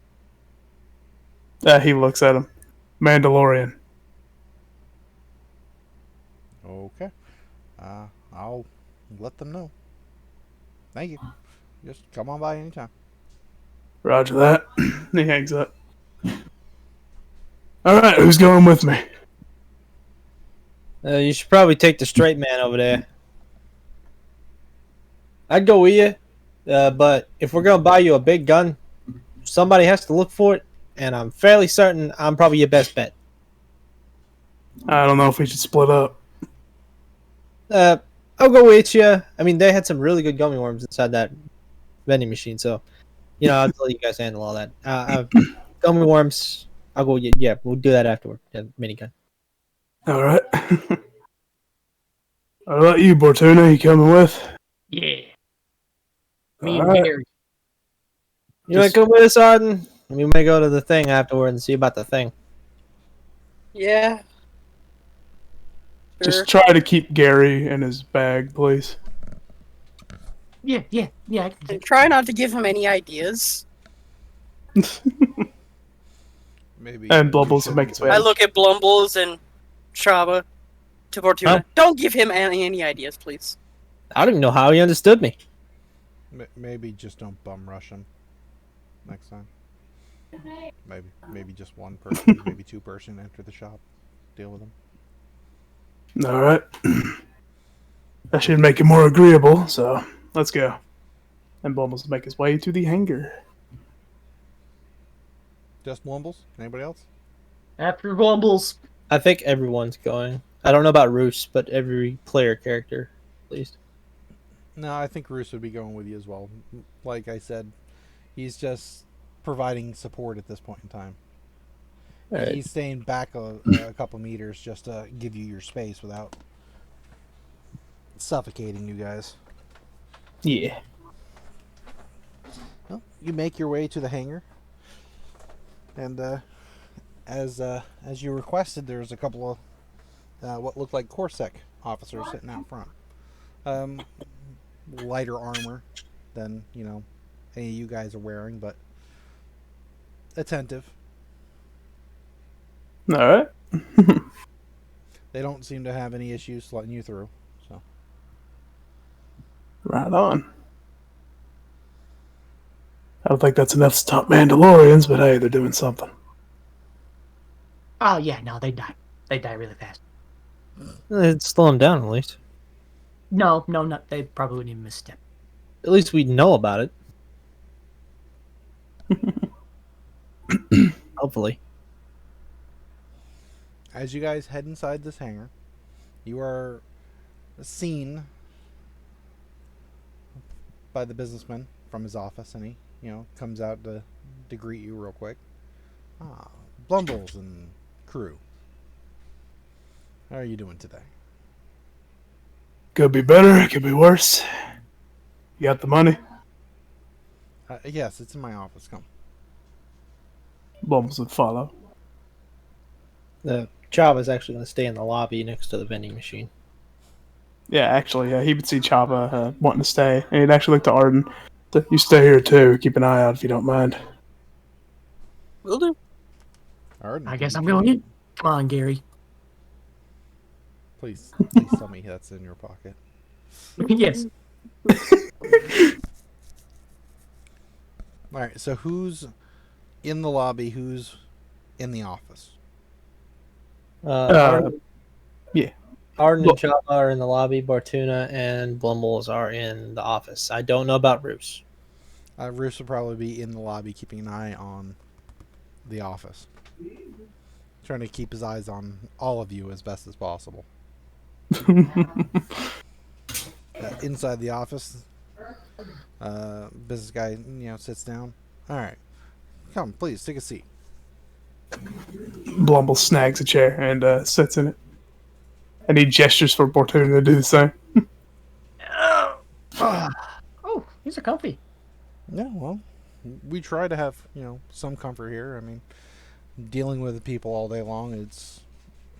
Speaker 2: He looks at him. Mandalorian.
Speaker 3: Okay. I'll let them know. Thank you. Just come on by anytime.
Speaker 2: Roger that. He hangs up. All right, who's going with me?
Speaker 1: You should probably take the straight man over there. I'd go with you, but if we're gonna buy you a big gun, somebody has to look for it, and I'm fairly certain I'm probably your best bet.
Speaker 2: I don't know if we should split up.
Speaker 1: I'll go with you. I mean, they had some really good gummy worms inside that vending machine, so I'll let you guys handle all that. Gummy worms. I'll go with you. Yeah, we'll do that afterward. Yeah, minigun.
Speaker 2: All right. What about you, Bortuna? You coming with?
Speaker 4: yeah. Me and
Speaker 2: Alright.
Speaker 4: Gary.
Speaker 1: You want to come with us, Arden? We may go to the thing afterward and see about the thing.
Speaker 5: Yeah. Sure.
Speaker 2: Just try to keep Gary in his bag, please.
Speaker 4: Yeah. I can
Speaker 5: And try not to give him any ideas.
Speaker 3: Maybe.
Speaker 2: And Blumbles will make his way.
Speaker 5: I look at Blumbles and Chabba to Bortuna.
Speaker 1: Huh?
Speaker 5: Don't give him any ideas, please.
Speaker 1: I don't even know how he understood me.
Speaker 3: Maybe just don't bum rush him next time. Maybe just one person, maybe two person enter the shop, deal with him.
Speaker 2: All right. That should make it more agreeable, so let's go. And Blumbles will make his way to the hangar.
Speaker 3: Just Blumbles? Anybody else?
Speaker 4: After Blumbles.
Speaker 1: I think everyone's going. I don't know about Roos, but every player character, at least.
Speaker 3: No, I think Roos would be going with you as well. Like I said, he's just providing support at this point in time.
Speaker 1: Alright.
Speaker 3: He's staying back a couple meters just to give you your space without suffocating you guys.
Speaker 1: Yeah.
Speaker 3: Well, you make your way to the hangar, and as you requested, there's a couple of what looked like Corsair officers sitting out front. Lighter armor than any of you guys are wearing, but attentive.
Speaker 2: All right.
Speaker 3: They don't seem to have any issues letting you through. So
Speaker 2: Right on. I don't think that's enough to stop Mandalorians, but hey, they're doing something.
Speaker 4: Oh yeah, no, they die. They die really fast.
Speaker 1: It'd slow them down, at least.
Speaker 4: No, they probably wouldn't even misstep.
Speaker 1: At least we'd know about it. Hopefully.
Speaker 3: as you guys head inside this hangar, you are seen by the businessman from his office, and he, comes out to greet you real quick. Ah, Blumbles and crew. How are you doing today?
Speaker 2: Could be better, could be worse. You got the money?
Speaker 3: Yes, it's in my office. Come.
Speaker 2: Blumbles would follow.
Speaker 1: The Chabba's actually going to stay in the lobby next to the vending machine.
Speaker 2: Yeah, actually, he would see Chabba wanting to stay, and he'd actually look to Arden. You stay here too. Keep an eye out if you don't mind.
Speaker 5: Will do.
Speaker 3: Arden,
Speaker 4: I guess I'm going in. Come on, Gary.
Speaker 3: Please tell me that's in your pocket.
Speaker 4: Yes.
Speaker 3: All right. So who's in the lobby? Who's in the office?
Speaker 1: Arden
Speaker 2: yeah.
Speaker 1: and Chabba are in the lobby. Bortuna and Blumbles are in the office. I don't know about Roos.
Speaker 3: Roos will probably be in the lobby, keeping an eye on the office, trying to keep his eyes on all of you as best as possible. Inside the office, business guy, sits down. All right, come, please take a seat.
Speaker 2: Blumble snags a chair and sits in it. And he gestures for Bortuna to do the same.
Speaker 4: Oh, these are comfy.
Speaker 3: Yeah, well, we try to have some comfort here. I mean, dealing with people all day long, it's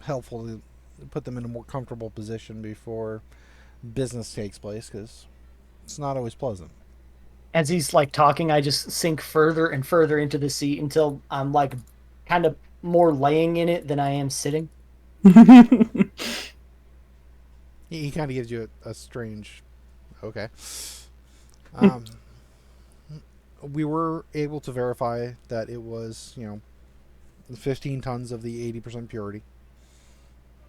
Speaker 3: helpful to put them in a more comfortable position before business takes place, because it's not always pleasant.
Speaker 4: As he's talking, I just sink further and further into the seat until I'm kind of more laying in it than I am sitting.
Speaker 3: He kind of gives you a strange, okay. We were able to verify that it was, 15 tons of the 80% purity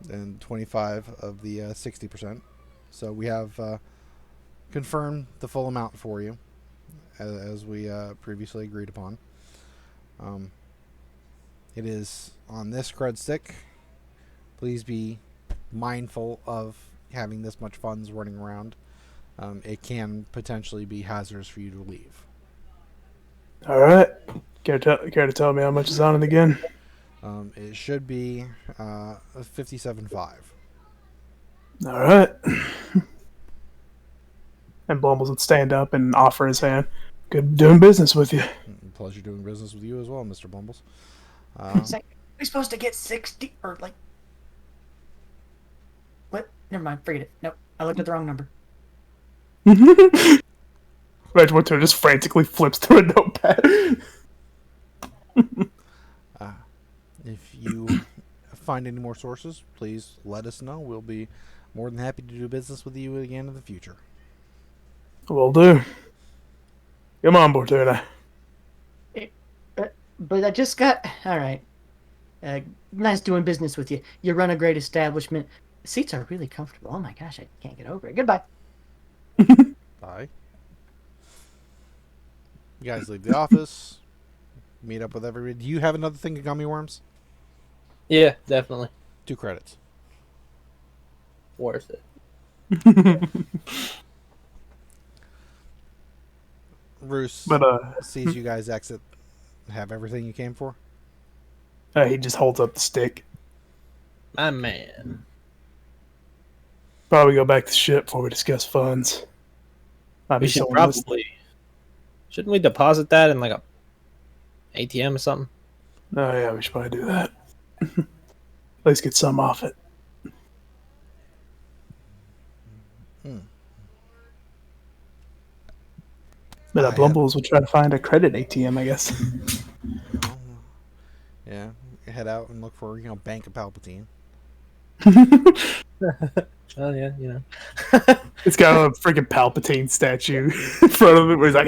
Speaker 3: and 25 of the 60%. So we have confirmed the full amount for you, as we previously agreed upon. It is on this cred stick. Please be mindful of having this much funds running around. It can potentially be hazardous for you to leave.
Speaker 2: All right. Care to tell me how much is on it again?
Speaker 3: It should be 57.5.
Speaker 2: All right. And Blumbles would stand up and offer his hand. Good doing business with you.
Speaker 3: Pleasure doing business with you as well, Mr. Blumbles.
Speaker 4: We're supposed to get 60 or what? Never mind. Forget it. Nope. I looked at the wrong number.
Speaker 2: Right, Bortuna just frantically flips through a notepad.
Speaker 3: If you find any more sources, please let us know. We'll be more than happy to do business with you again in the future.
Speaker 2: Will do. Come on, Bortuna.
Speaker 4: But I just got... All right. Nice doing business with you. You run a great establishment. The seats are really comfortable. Oh my gosh, I can't get over it. Goodbye.
Speaker 3: Bye. You guys leave the office. Meet up with everybody. Do you have another thing of gummy worms?
Speaker 1: Yeah, definitely.
Speaker 3: 2 credits.
Speaker 1: Worth it.
Speaker 3: Roos
Speaker 2: But
Speaker 3: sees you guys exit. Have everything you came for?
Speaker 2: he just holds up the stick.
Speaker 1: My man.
Speaker 2: Probably go back to the ship before we discuss funds. Might
Speaker 1: We
Speaker 2: be
Speaker 1: should
Speaker 2: someone listening.
Speaker 1: probably. Shouldn't we deposit that in like a ATM or something?
Speaker 2: Oh yeah, we should probably do that. At least get some off it. But
Speaker 3: I have-
Speaker 2: Blumbles will try to find a credit ATM, I guess.
Speaker 3: Yeah, head out and look for Bank of Palpatine.
Speaker 1: Oh yeah,
Speaker 2: It's got a freaking Palpatine statue in front of it where he's like,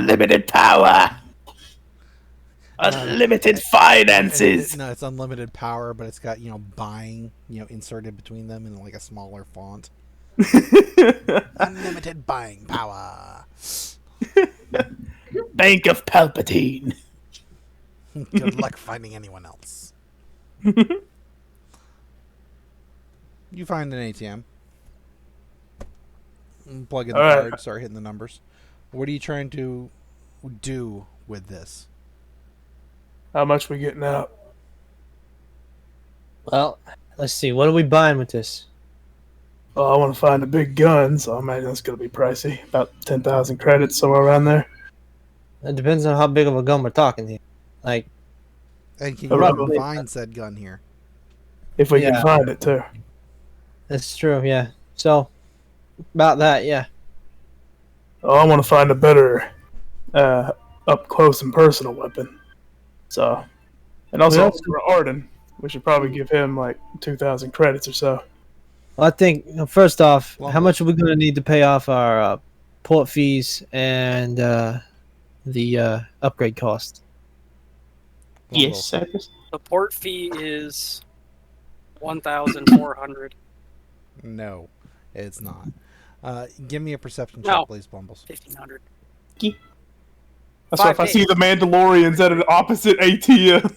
Speaker 2: limited power! Unlimited finances!
Speaker 3: No, it's unlimited power, but it's got buying inserted between them in like a smaller font. Unlimited buying power.
Speaker 2: Bank of Palpatine.
Speaker 3: Good luck finding anyone else. You find an ATM. Plug in the
Speaker 2: Alright.
Speaker 3: card, start hitting the numbers. What are you trying to do with this?
Speaker 2: How much we getting out?
Speaker 1: Well, let's see. What are we buying with this?
Speaker 2: Well, I want to find a big gun, so I imagine that's going to be pricey. About 10,000 credits, somewhere around there.
Speaker 1: It depends on how big of a gun we're talking here. Like,
Speaker 3: And can you
Speaker 2: Roughly.
Speaker 3: find said gun here?
Speaker 2: If we
Speaker 1: Yeah.
Speaker 2: can find it, too.
Speaker 1: that's true, yeah. So, about that, yeah.
Speaker 2: Oh, I want to find a better up close and personal weapon. So, and also
Speaker 1: Well,
Speaker 2: for Arden, we should probably give him like 2,000 credits or so.
Speaker 1: Well, I think, first off,
Speaker 3: Well,
Speaker 1: how much are we going to need to pay off our port fees and the upgrade cost?
Speaker 6: Yes, Cyrus.
Speaker 5: The port fee is 1,400.
Speaker 3: No, it's not. Give me a perception check,
Speaker 5: No.
Speaker 3: please, Blumbles.
Speaker 5: 1,500.
Speaker 2: That's why if I
Speaker 5: 5
Speaker 2: see the Mandalorians at an opposite ATM,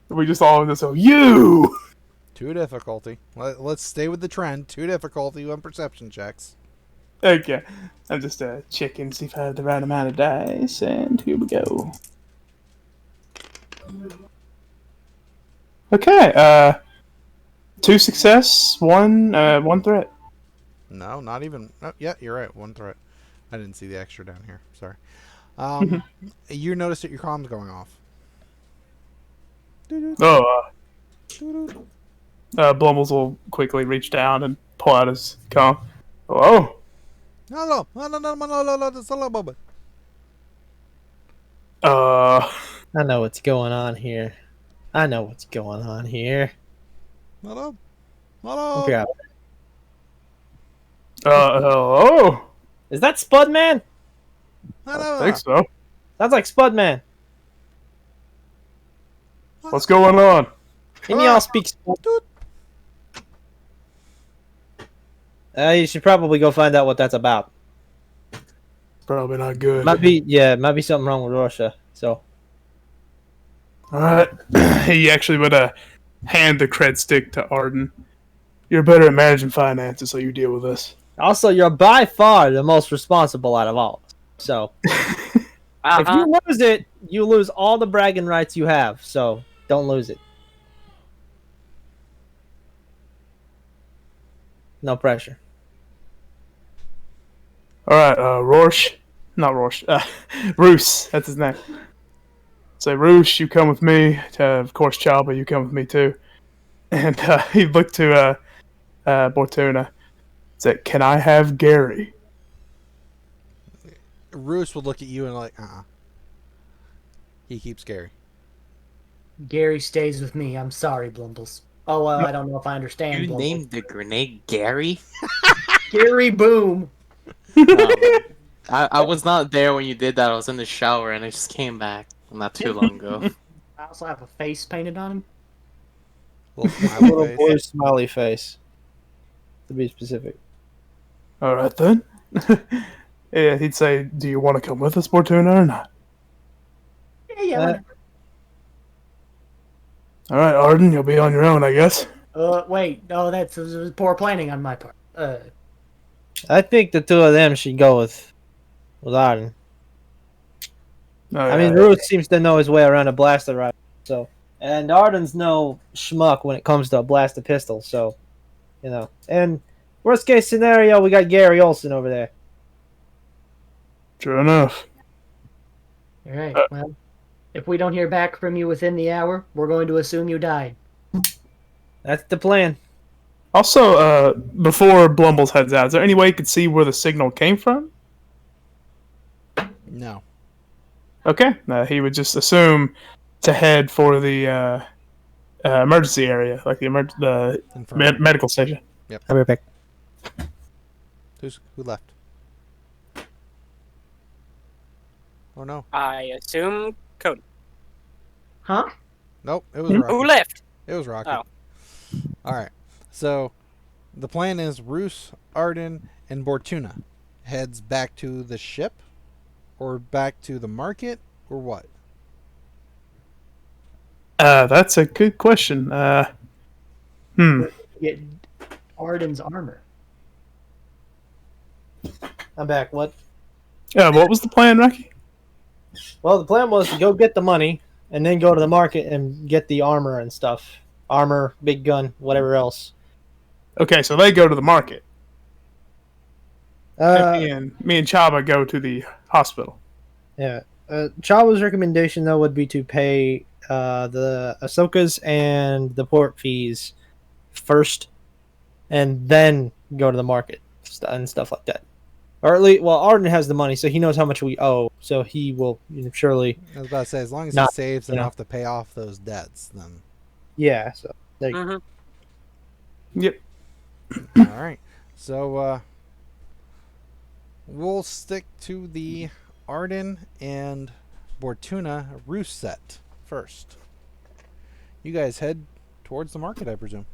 Speaker 2: we just all just go, you!
Speaker 3: 2 difficulty. Let's stay with the trend. 2 difficulty on perception checks.
Speaker 2: Okay. I'm just checking to see if I have the right amount of dice, and here we go. Okay, 2 success, 1 threat.
Speaker 3: No, not even. Oh, yeah, you're right. 1 threat. I didn't see the extra down here. Sorry. You noticed that your comm's going off.
Speaker 2: Oh, Blumbles will quickly reach down and pull out his comm. Hello?
Speaker 3: No.
Speaker 1: I know what's going on here.
Speaker 3: Hello.
Speaker 1: Okay.
Speaker 2: Hello?
Speaker 1: Is that Spudman?
Speaker 2: I think so.
Speaker 1: Sounds like Spudman.
Speaker 2: What's going on?
Speaker 1: Can y'all speak Spud? You should probably go find out what that's about.
Speaker 2: Probably not good.
Speaker 1: Might be something wrong with Russia. So,
Speaker 2: Alright. He actually would hand the cred stick to Arden. You're better at managing finances, so you deal with this.
Speaker 1: also, you're by far the most responsible out of all. So, if you lose it, you lose all the bragging rights you have. So, don't lose it. No pressure.
Speaker 2: Alright, Roos, that's his name. So, Roos, you come with me. Of course, Chabba, you come with me too. And he looked to Bortuna. Said, can I have Gary?
Speaker 3: Roos would look at you and like, He keeps Gary.
Speaker 4: Gary stays with me. I'm sorry, Blumbles. Oh, well, I don't know if I understand.
Speaker 6: You
Speaker 4: Blumbles.
Speaker 6: named the grenade Gary?
Speaker 4: Gary Boom.
Speaker 6: I was not there when you did that. I was in the shower and I just came back not too long ago.
Speaker 4: I also have a face painted on him.
Speaker 3: Little smiley
Speaker 1: Little
Speaker 3: face.
Speaker 1: boy smiley face. To be specific.
Speaker 2: Alright then. Yeah, he'd say, do you want to come with us, Bortuna, or not?
Speaker 4: Yeah.
Speaker 2: All right, Arden, you'll be on your own, I guess.
Speaker 4: Wait. No, that's poor planning on my part.
Speaker 1: I think the two of them should go with Arden.
Speaker 2: Oh,
Speaker 1: I mean,
Speaker 2: yeah.
Speaker 1: Ruth seems to know his way around a blaster rifle, so and Arden's no schmuck when it comes to a blaster pistol, so And worst case scenario, we got Gary Olson over there.
Speaker 2: True enough.
Speaker 4: All right. Well, if we don't hear back from you within the hour, we're going to assume you died.
Speaker 1: That's the plan.
Speaker 2: Also, before Blumbles heads out, is there any way you could see where the signal came from?
Speaker 3: No.
Speaker 2: Okay, he would just assume to head for the emergency area, like the
Speaker 3: Infirmary.
Speaker 2: medical station.
Speaker 1: I'll be right back.
Speaker 3: Who left? Oh no.
Speaker 5: I assume Cody.
Speaker 4: Huh?
Speaker 3: Nope, it was Rocky.
Speaker 5: Who left?
Speaker 3: It was Rocky.
Speaker 5: Oh.
Speaker 3: Alright. So the plan is Roos, Arden, and Bortuna heads back to the ship? Or back to the market? Or what?
Speaker 2: That's a good question.
Speaker 4: Get Arden's armor.
Speaker 1: I'm back. What?
Speaker 2: What was the plan, Rocky?
Speaker 1: Well, the plan was to go get the money and then go to the market and get the armor and stuff. Armor, big gun, whatever else.
Speaker 2: Okay, so they go to the market.
Speaker 1: Uh,
Speaker 2: Me and Chabba go to the hospital.
Speaker 1: yeah. Chawa's recommendation, though, would be to pay the Ahsoka's and the port fees first and then go to the market and stuff like that. Or at least, well, Arden has the money, so he knows how much we owe, so he will surely...
Speaker 3: I was about to say, as long as
Speaker 1: Not,
Speaker 3: he saves
Speaker 1: you know.
Speaker 3: enough to pay off those debts, then...
Speaker 1: Yeah, so... There you
Speaker 5: Mm-hmm.
Speaker 2: Yep.
Speaker 3: Alright. So, we'll stick to the Arden and Bortuna Roos set first. You guys head towards the market, I presume.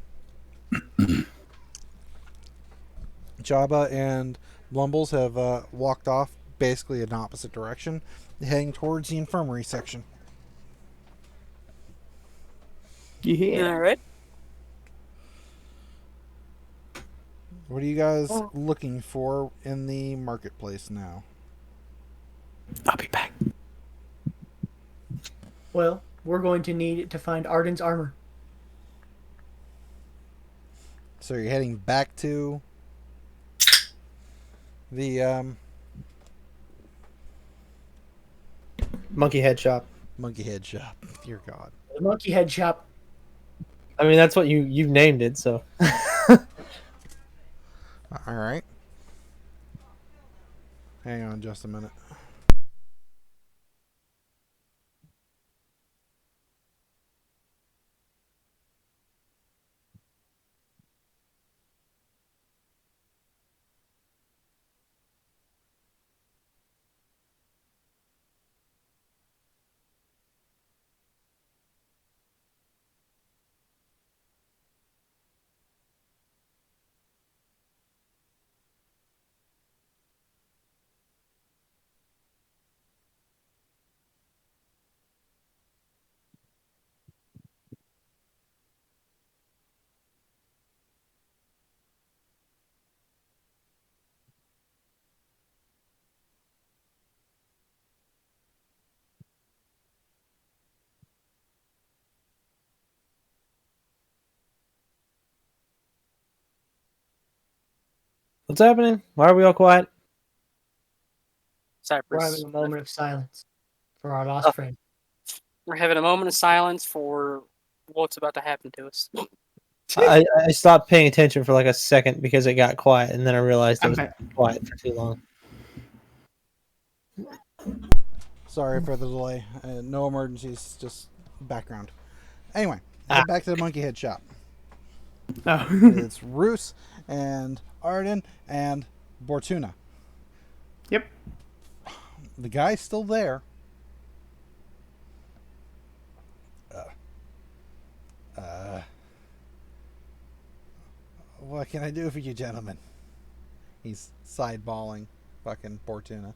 Speaker 3: Chabba and Blumbles have walked off basically in opposite direction, heading towards the infirmary section.
Speaker 2: Yeah.
Speaker 5: All right.
Speaker 3: What are you guys looking for in the marketplace now?
Speaker 2: I'll be back.
Speaker 4: Well, we're going to need to find Arden's armor.
Speaker 3: So you're heading back to the
Speaker 1: Monkey head shop.
Speaker 3: monkey head shop. Dear God.
Speaker 4: The monkey head shop.
Speaker 1: I mean, that's what you've named it, so...
Speaker 3: All right. Hang on just a minute.
Speaker 1: What's happening? Why are we all quiet?
Speaker 4: We're
Speaker 5: Cypress.
Speaker 4: having a moment of silence for our lost friend.
Speaker 5: We're having a moment of silence for what's about to happen to us.
Speaker 1: I stopped paying attention for like a second because it got quiet, and then I realized it was quiet for too long.
Speaker 3: Sorry for the delay. No emergencies, just background. Anyway, head back to the monkey head shop.
Speaker 2: Oh.
Speaker 3: It's Roos and Arden and Bortuna.
Speaker 2: Yep.
Speaker 3: The guy's still there. What can I do for you, gentlemen? He's sideballing fucking Bortuna.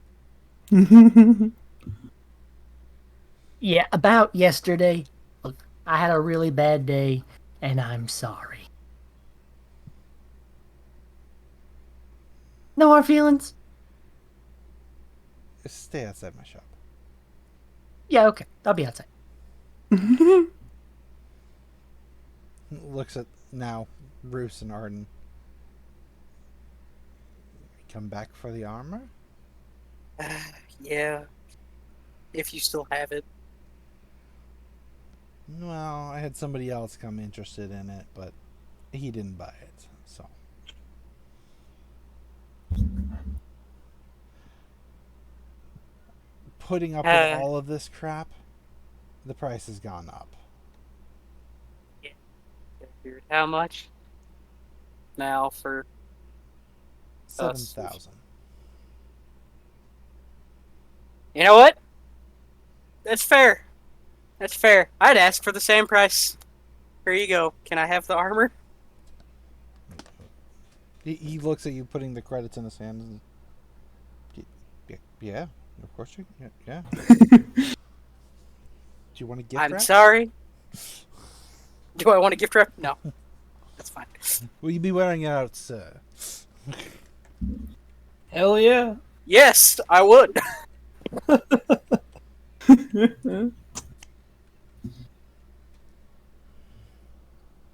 Speaker 4: Yeah, about yesterday. Look, I had a really bad day, and I'm sorry. No hard feelings?
Speaker 3: Stay outside my shop.
Speaker 4: Yeah, okay. I'll be outside.
Speaker 3: Looks at now Roos and Arden. Come back for the armor?
Speaker 5: Yeah. If you still have it.
Speaker 3: Well, I had somebody else come interested in it, but he didn't buy it, so. Putting up with all of this crap, the price has gone up.
Speaker 5: How much? Now for
Speaker 3: 7,000.
Speaker 5: You know what? That's fair. That's fair. I'd ask for the same price. Here you go. Can I have the armor?
Speaker 3: He looks at you putting the credits in his hands. And, yeah, of course you. Yeah. Do you want a gift
Speaker 5: I'm
Speaker 3: wrap?
Speaker 5: sorry. Do I want a gift wrap? No. That's fine.
Speaker 3: Will you be wearing it out, sir?
Speaker 1: Hell yeah.
Speaker 5: Yes, I would.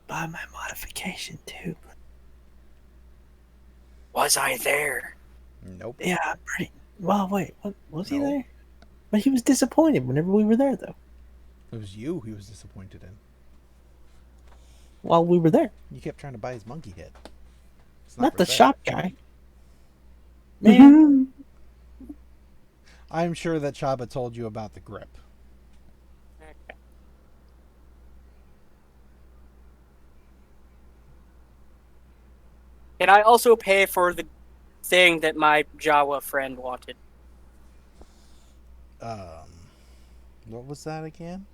Speaker 1: Buy my modification too.
Speaker 5: Was I there?
Speaker 3: Nope.
Speaker 1: Yeah, pretty. Well, wait. What, was he
Speaker 3: No.
Speaker 1: there? But he was disappointed whenever we were there, though.
Speaker 3: It was you he was disappointed in.
Speaker 1: While we were there,
Speaker 3: You kept trying to buy his monkey head. It's
Speaker 1: not
Speaker 3: for
Speaker 1: the
Speaker 3: sale.
Speaker 1: shop guy. Man,
Speaker 3: I'm sure that Chabba told you about the grip.
Speaker 5: Okay. Can I also pay for the thing that my Jawa friend wanted?
Speaker 3: What was that again?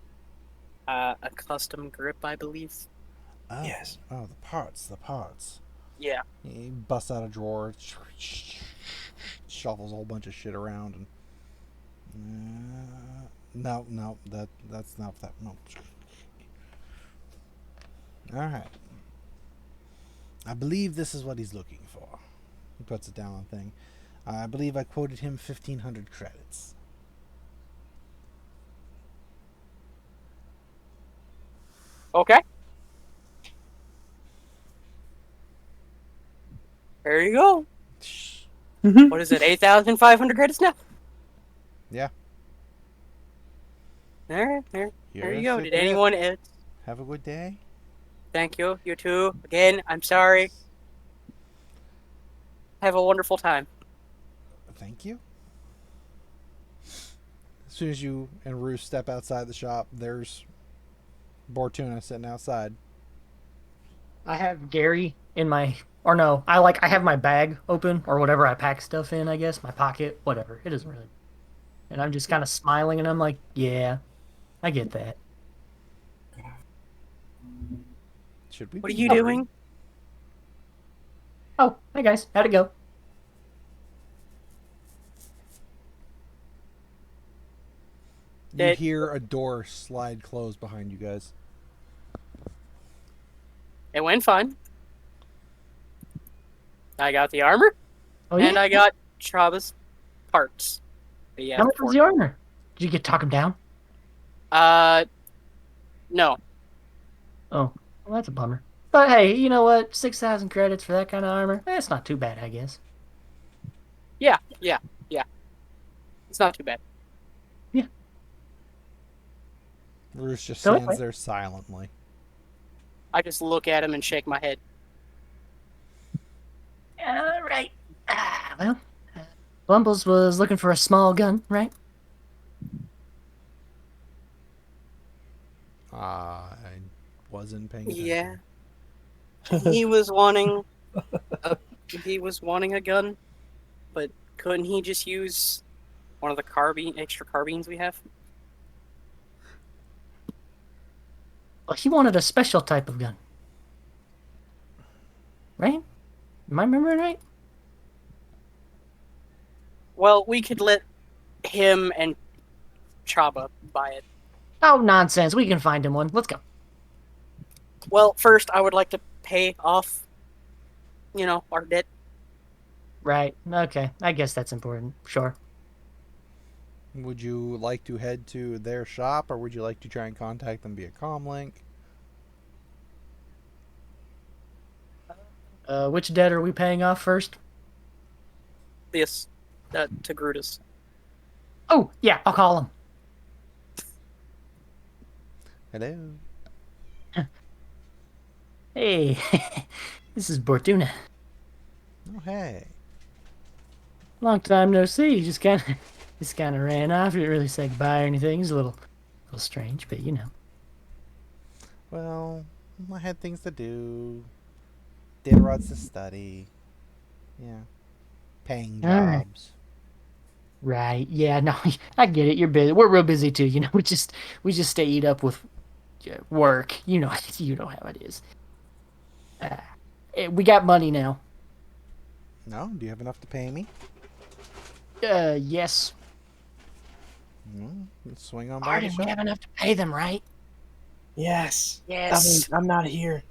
Speaker 5: A custom grip, I believe.
Speaker 3: Oh,
Speaker 1: Yes.
Speaker 3: Oh, the parts.
Speaker 5: Yeah.
Speaker 3: He busts out a drawer, shuffles a whole bunch of shit around, and no, that's not that. No. All right. I believe this is what he's looking for. He puts it down on the thing. I believe I quoted him 1,500 credits.
Speaker 5: Okay. There you go. What is it? 8,500 credits now.
Speaker 3: Yeah.
Speaker 5: There you
Speaker 3: Here's
Speaker 5: go.
Speaker 3: the
Speaker 5: Did
Speaker 3: grip.
Speaker 5: anyone else?
Speaker 3: Have a good day.
Speaker 5: Thank you. You too. Again, I'm sorry. Have a wonderful time.
Speaker 3: Thank you. As soon as you and Roos step outside the shop, there's Bortuna sitting outside.
Speaker 4: I have Gary in my, or no, I have my bag open or whatever I pack stuff in, I guess, my pocket, whatever. It doesn't really. And I'm just kind of smiling and I'm like, yeah, I get that.
Speaker 3: Should we?
Speaker 5: What are
Speaker 3: be
Speaker 5: you
Speaker 3: worried?
Speaker 5: doing?
Speaker 4: Oh, hey guys, how'd it go?
Speaker 3: You hear a door slide close behind you guys.
Speaker 5: It went fine. I got the armor,
Speaker 4: Oh,
Speaker 5: and
Speaker 4: yeah?
Speaker 5: I got Chabba's parts. But yeah,
Speaker 4: How much was the armor? Did you get to talk him down?
Speaker 5: No.
Speaker 4: Oh, well, that's a bummer. But hey, you know what? 6,000 credits for that kind of armor? That's not too bad, I guess.
Speaker 5: Yeah. It's not too bad.
Speaker 3: Roos just
Speaker 4: So
Speaker 3: stands
Speaker 4: anyway.
Speaker 3: there silently.
Speaker 5: I just look at him and shake my head.
Speaker 4: All right. Well, Blumbles was looking for a small gun, right?
Speaker 3: I wasn't paying attention.
Speaker 5: Yeah. He was wanting a gun, but couldn't he just use one of the extra carbines we have?
Speaker 4: Well, he wanted a special type of gun. Right? Am I remembering right?
Speaker 5: Well, we could let him and Chabba buy it.
Speaker 4: Oh, nonsense. We can find him one. Let's go.
Speaker 5: Well, first I would like to pay off, our debt.
Speaker 4: Right. Okay. I guess that's important. Sure.
Speaker 3: Would you like to head to their shop, or would you like to try and contact them via comlink?
Speaker 4: Which debt are we paying off first?
Speaker 5: This, to Grutus.
Speaker 4: Oh, yeah, I'll call him.
Speaker 3: Hello.
Speaker 4: Hey, this is Bortuna.
Speaker 3: Oh, hey.
Speaker 4: Long time no see. Just kind of ran off. Didn't really say goodbye or anything. It's a little strange, but you know.
Speaker 3: Well, I had things to do. Data rods to study. Yeah. Paying
Speaker 4: All right.
Speaker 3: jobs.
Speaker 4: Right. Yeah. No, I get it. You're busy. We're real busy too. You know, we just stayed up with work. You know, you know how it is. We got money now.
Speaker 3: No? Do you have enough to pay me?
Speaker 4: Yes.
Speaker 3: Well, let's swing on by the
Speaker 4: Arden, we
Speaker 3: shop.
Speaker 4: have enough to pay them, right?
Speaker 1: Yes.
Speaker 5: Yes.
Speaker 1: I'm not here.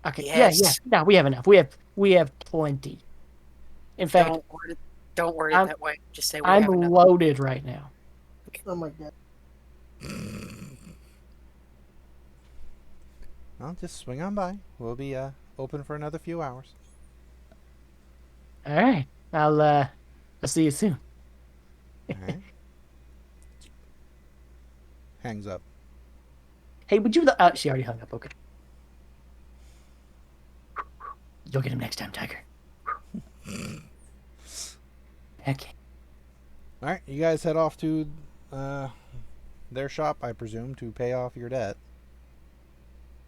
Speaker 4: Okay.
Speaker 5: Yes.
Speaker 4: Yeah. No, we have enough. We have plenty. In fact,
Speaker 5: Don't word it
Speaker 4: I'm-
Speaker 5: that way. Just say we
Speaker 4: I'm
Speaker 5: have enough.
Speaker 4: loaded right now.
Speaker 1: Oh my god.
Speaker 3: Well, just swing on by. We'll be open for another few hours.
Speaker 4: All right. I'll see you soon.
Speaker 3: Alright. Hangs up.
Speaker 4: Hey, would you? She already hung up. Okay. You'll get him next time, Tiger. Okay.
Speaker 3: Alright, you guys head off to their shop, I presume, to pay off your debt.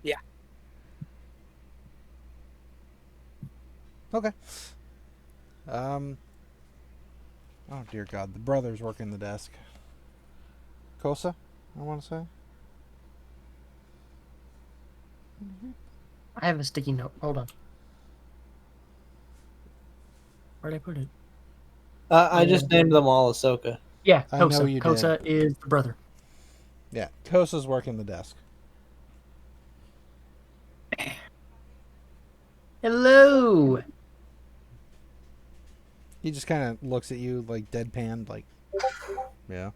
Speaker 5: Yeah.
Speaker 3: Okay. Oh dear God, the brother's working the desk. Kosa, I want to say.
Speaker 4: I have a sticky note. Hold on. Where'd I put it?
Speaker 1: I just named them all Ahsoka.
Speaker 4: Yeah,
Speaker 3: I know
Speaker 4: Kosa.
Speaker 3: you
Speaker 4: Kosa is the brother.
Speaker 3: Yeah, Kosa's working the desk.
Speaker 4: Hello.
Speaker 3: He just kind of looks at you like deadpan, like, yeah.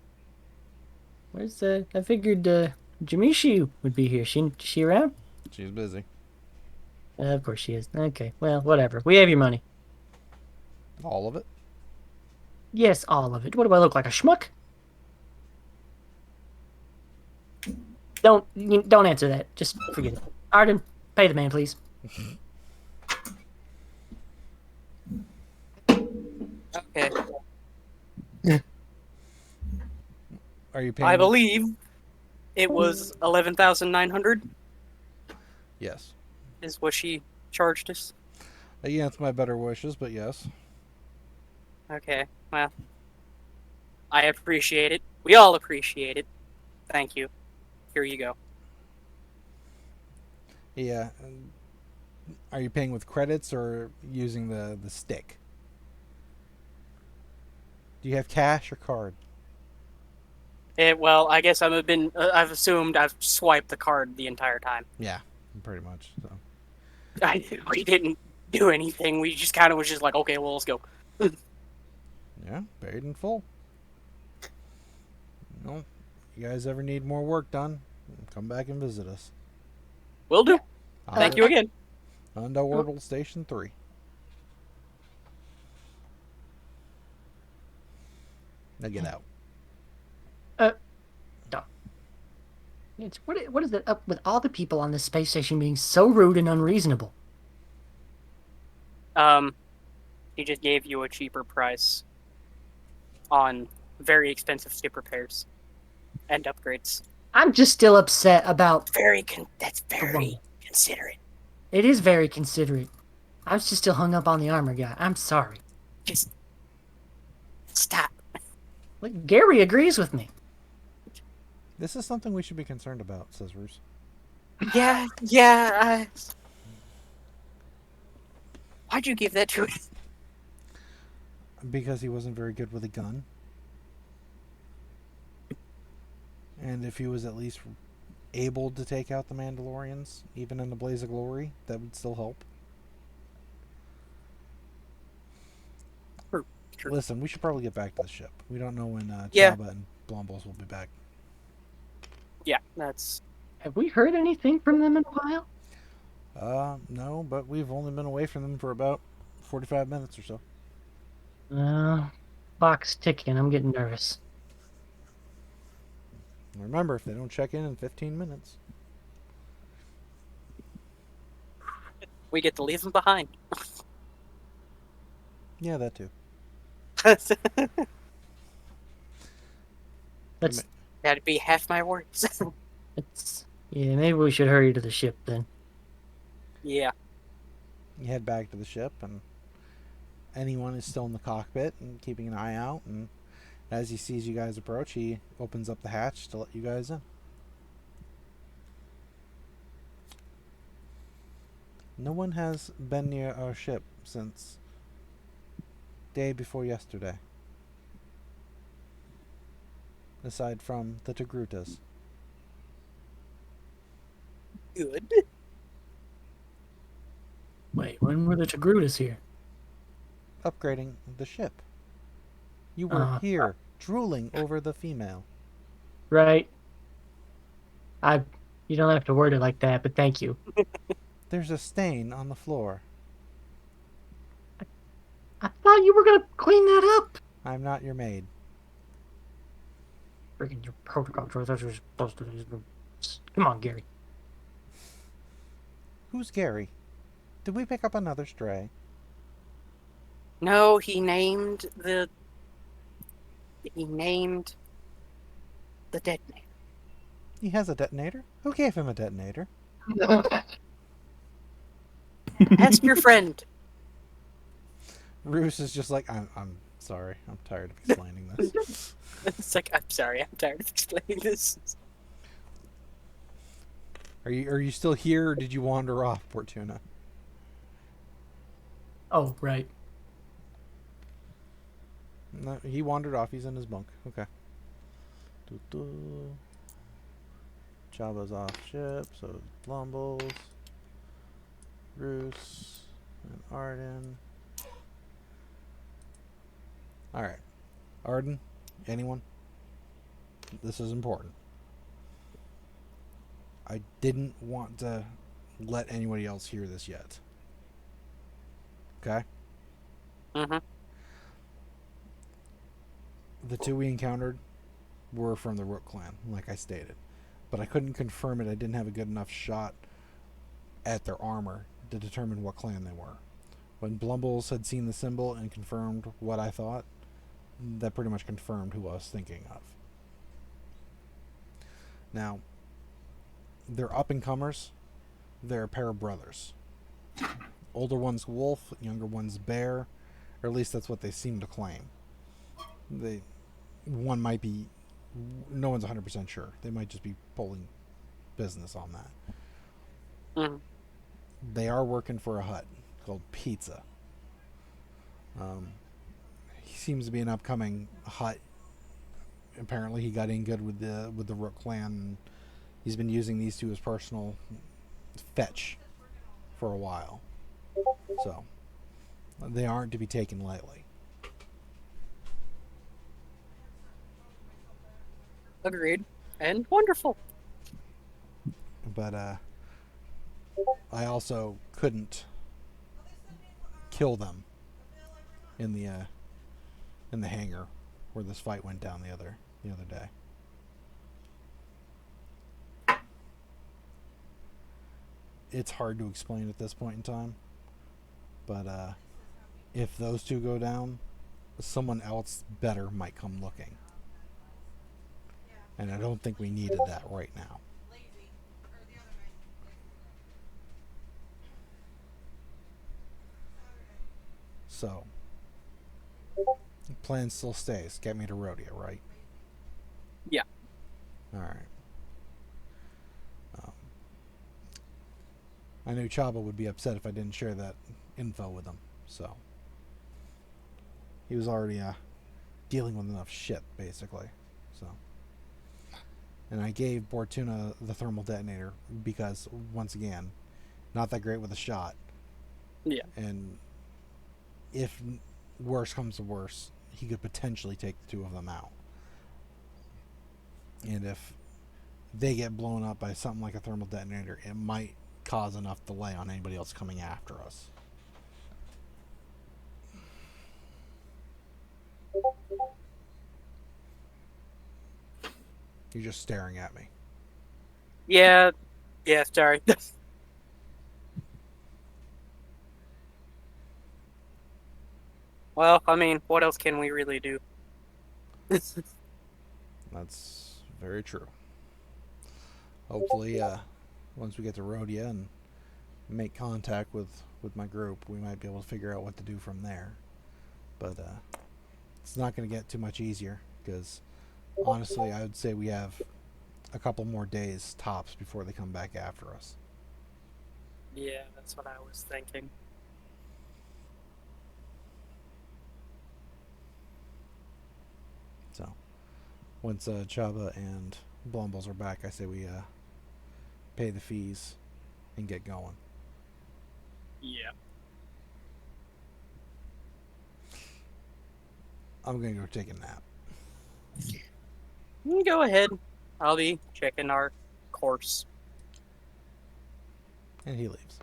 Speaker 4: Where's I figured Jamishu would be here. She around?
Speaker 3: She's busy.
Speaker 4: Of course she is. Okay. Well, whatever. We have your money.
Speaker 3: All of it?
Speaker 4: Yes, all of it. What do I look like, a schmuck? Don't answer that. Just forget it. Arden, pay the man, please.
Speaker 5: Okay.
Speaker 3: Are you paying?
Speaker 5: I believe it was 11,900
Speaker 3: Yes.
Speaker 5: is what she charged us.
Speaker 3: Against my better wishes, but yes.
Speaker 5: Okay. Well, I appreciate it. We all appreciate it. Thank you. Here you go.
Speaker 3: Yeah. Are you paying with credits or using the stick? Do you have cash or card?
Speaker 5: Well, I guess I've assumed I've swiped the card the entire time.
Speaker 3: Yeah, pretty much. So.
Speaker 5: We didn't do anything. We just kind of was just like, okay, well, let's go.
Speaker 3: Yeah, paid in full. Well, you guys ever need more work done, come back and visit us.
Speaker 5: Will do. Thank you again.
Speaker 3: Underworld Station 3. Now get out.
Speaker 4: What is it up with all the people on this space station being so rude and unreasonable?
Speaker 5: He just gave you a cheaper price on very expensive ship repairs and upgrades.
Speaker 4: I'm just still upset about.
Speaker 5: That's very considerate.
Speaker 4: It is very considerate. I was just still hung up on the armor guy. I'm sorry.
Speaker 5: Just stop.
Speaker 4: Like, Gary agrees with me.
Speaker 3: This is something we should be concerned about, says Roos.
Speaker 5: Yeah. Why'd you give that to us?
Speaker 3: Because he wasn't very good with a gun. And if he was at least able to take out the Mandalorians, even in the blaze of glory, that would still help.
Speaker 5: True, true.
Speaker 3: Listen, we should probably get back to the ship. We don't know when
Speaker 5: Yeah.
Speaker 3: Chabba and Blumbles will be back.
Speaker 5: Yeah, that's
Speaker 4: Have we heard anything from them in a while?
Speaker 3: No, but we've only been away from them for about 45 minutes or so.
Speaker 4: Clock's ticking. I'm getting nervous.
Speaker 3: Remember, if they don't check in 15 minutes.
Speaker 5: we get to leave them behind.
Speaker 3: Yeah, that too.
Speaker 4: Let's.
Speaker 5: That'd be half my words.
Speaker 4: Yeah, maybe we should hurry to the ship then.
Speaker 5: Yeah.
Speaker 3: You head back to the ship, and anyone is still in the cockpit and keeping an eye out. And as he sees you guys approach, he opens up the hatch to let you guys in. No one has been near our ship since day before yesterday. Aside from the Togrutas.
Speaker 5: Good.
Speaker 4: Wait, when were the Togrutas here?
Speaker 3: Upgrading the ship. You were here, drooling over the female.
Speaker 4: Right. You don't have to word it like that, but thank you.
Speaker 3: There's a stain on the floor.
Speaker 4: I thought you were gonna clean that up.
Speaker 3: I'm not your maid.
Speaker 4: Freaking your protocol choice. That's what you're supposed to do. Come on, Gary.
Speaker 3: Who's Gary? Did we pick up another stray?
Speaker 5: No, he named the detonator.
Speaker 3: He has a detonator? Who gave him a detonator?
Speaker 5: Ask your friend.
Speaker 3: Roos is just like, I'm sorry. I'm tired of explaining this.
Speaker 5: It's like, I'm sorry, I'm tired of explaining this.
Speaker 3: Are you still here, or did you wander off, Bortuna?
Speaker 4: Oh, right.
Speaker 3: No, he wandered off. He's in his bunk. Okay. Chabba's off ship, so Blumbles, Roos, and Arden. Alright. Arden? Anyone? This is important. I didn't want to let anybody else hear this yet. Okay?
Speaker 5: Mm-hmm.
Speaker 3: The two we encountered were from the Rook clan, like I stated. But I couldn't confirm it. I didn't have a good enough shot at their armor to determine what clan they were. When Blumbles had seen the symbol and confirmed what I thought, that pretty much confirmed who I was thinking of. Now, they're up-and-comers. They're a pair of brothers. Older one's wolf, younger one's bear, or at least that's what they seem to claim. One might be, no one's 100% sure. They might just be pulling business on that.
Speaker 5: Mm-hmm.
Speaker 3: They are working for a hut called Pizza. He seems to be an upcoming hut. Apparently, he got in good with the Rook clan. And he's been using these two as personal fetch for a while. So they aren't to be taken lightly.
Speaker 5: Agreed. And wonderful.
Speaker 3: But I also couldn't kill them in the hangar where this fight went down the other day. It's hard to explain at this point in time, but if those two go down, someone else better might come looking. And I don't think we needed that right now. So, the plan still stays. Get me to Rhodia, right?
Speaker 5: Yeah.
Speaker 3: Alright. I knew Chabba would be upset if I didn't share that info with him, so. He was already dealing with enough shit, basically. So. And I gave Bortuna the thermal detonator because, once again, not that great with a shot.
Speaker 5: Yeah.
Speaker 3: And if worse comes to worse, he could potentially take the two of them out. And if they get blown up by something like a thermal detonator, it might cause enough delay on anybody else coming after us. You're just staring at me.
Speaker 5: Yeah, sorry. Well, I mean, what else can we really do?
Speaker 3: That's very true. Hopefully, once we get to Rhodia and make contact with my group, we might be able to figure out what to do from there. But it's not going to get too much easier because, honestly, I would say we have a couple more days tops before they come back after us.
Speaker 5: Yeah, that's what I was thinking.
Speaker 3: So, once Chabba and Blumbles are back, I say we pay the fees and get going.
Speaker 5: Yeah.
Speaker 3: I'm going to go take a nap.
Speaker 5: Go ahead. I'll be checking our course.
Speaker 3: And he leaves.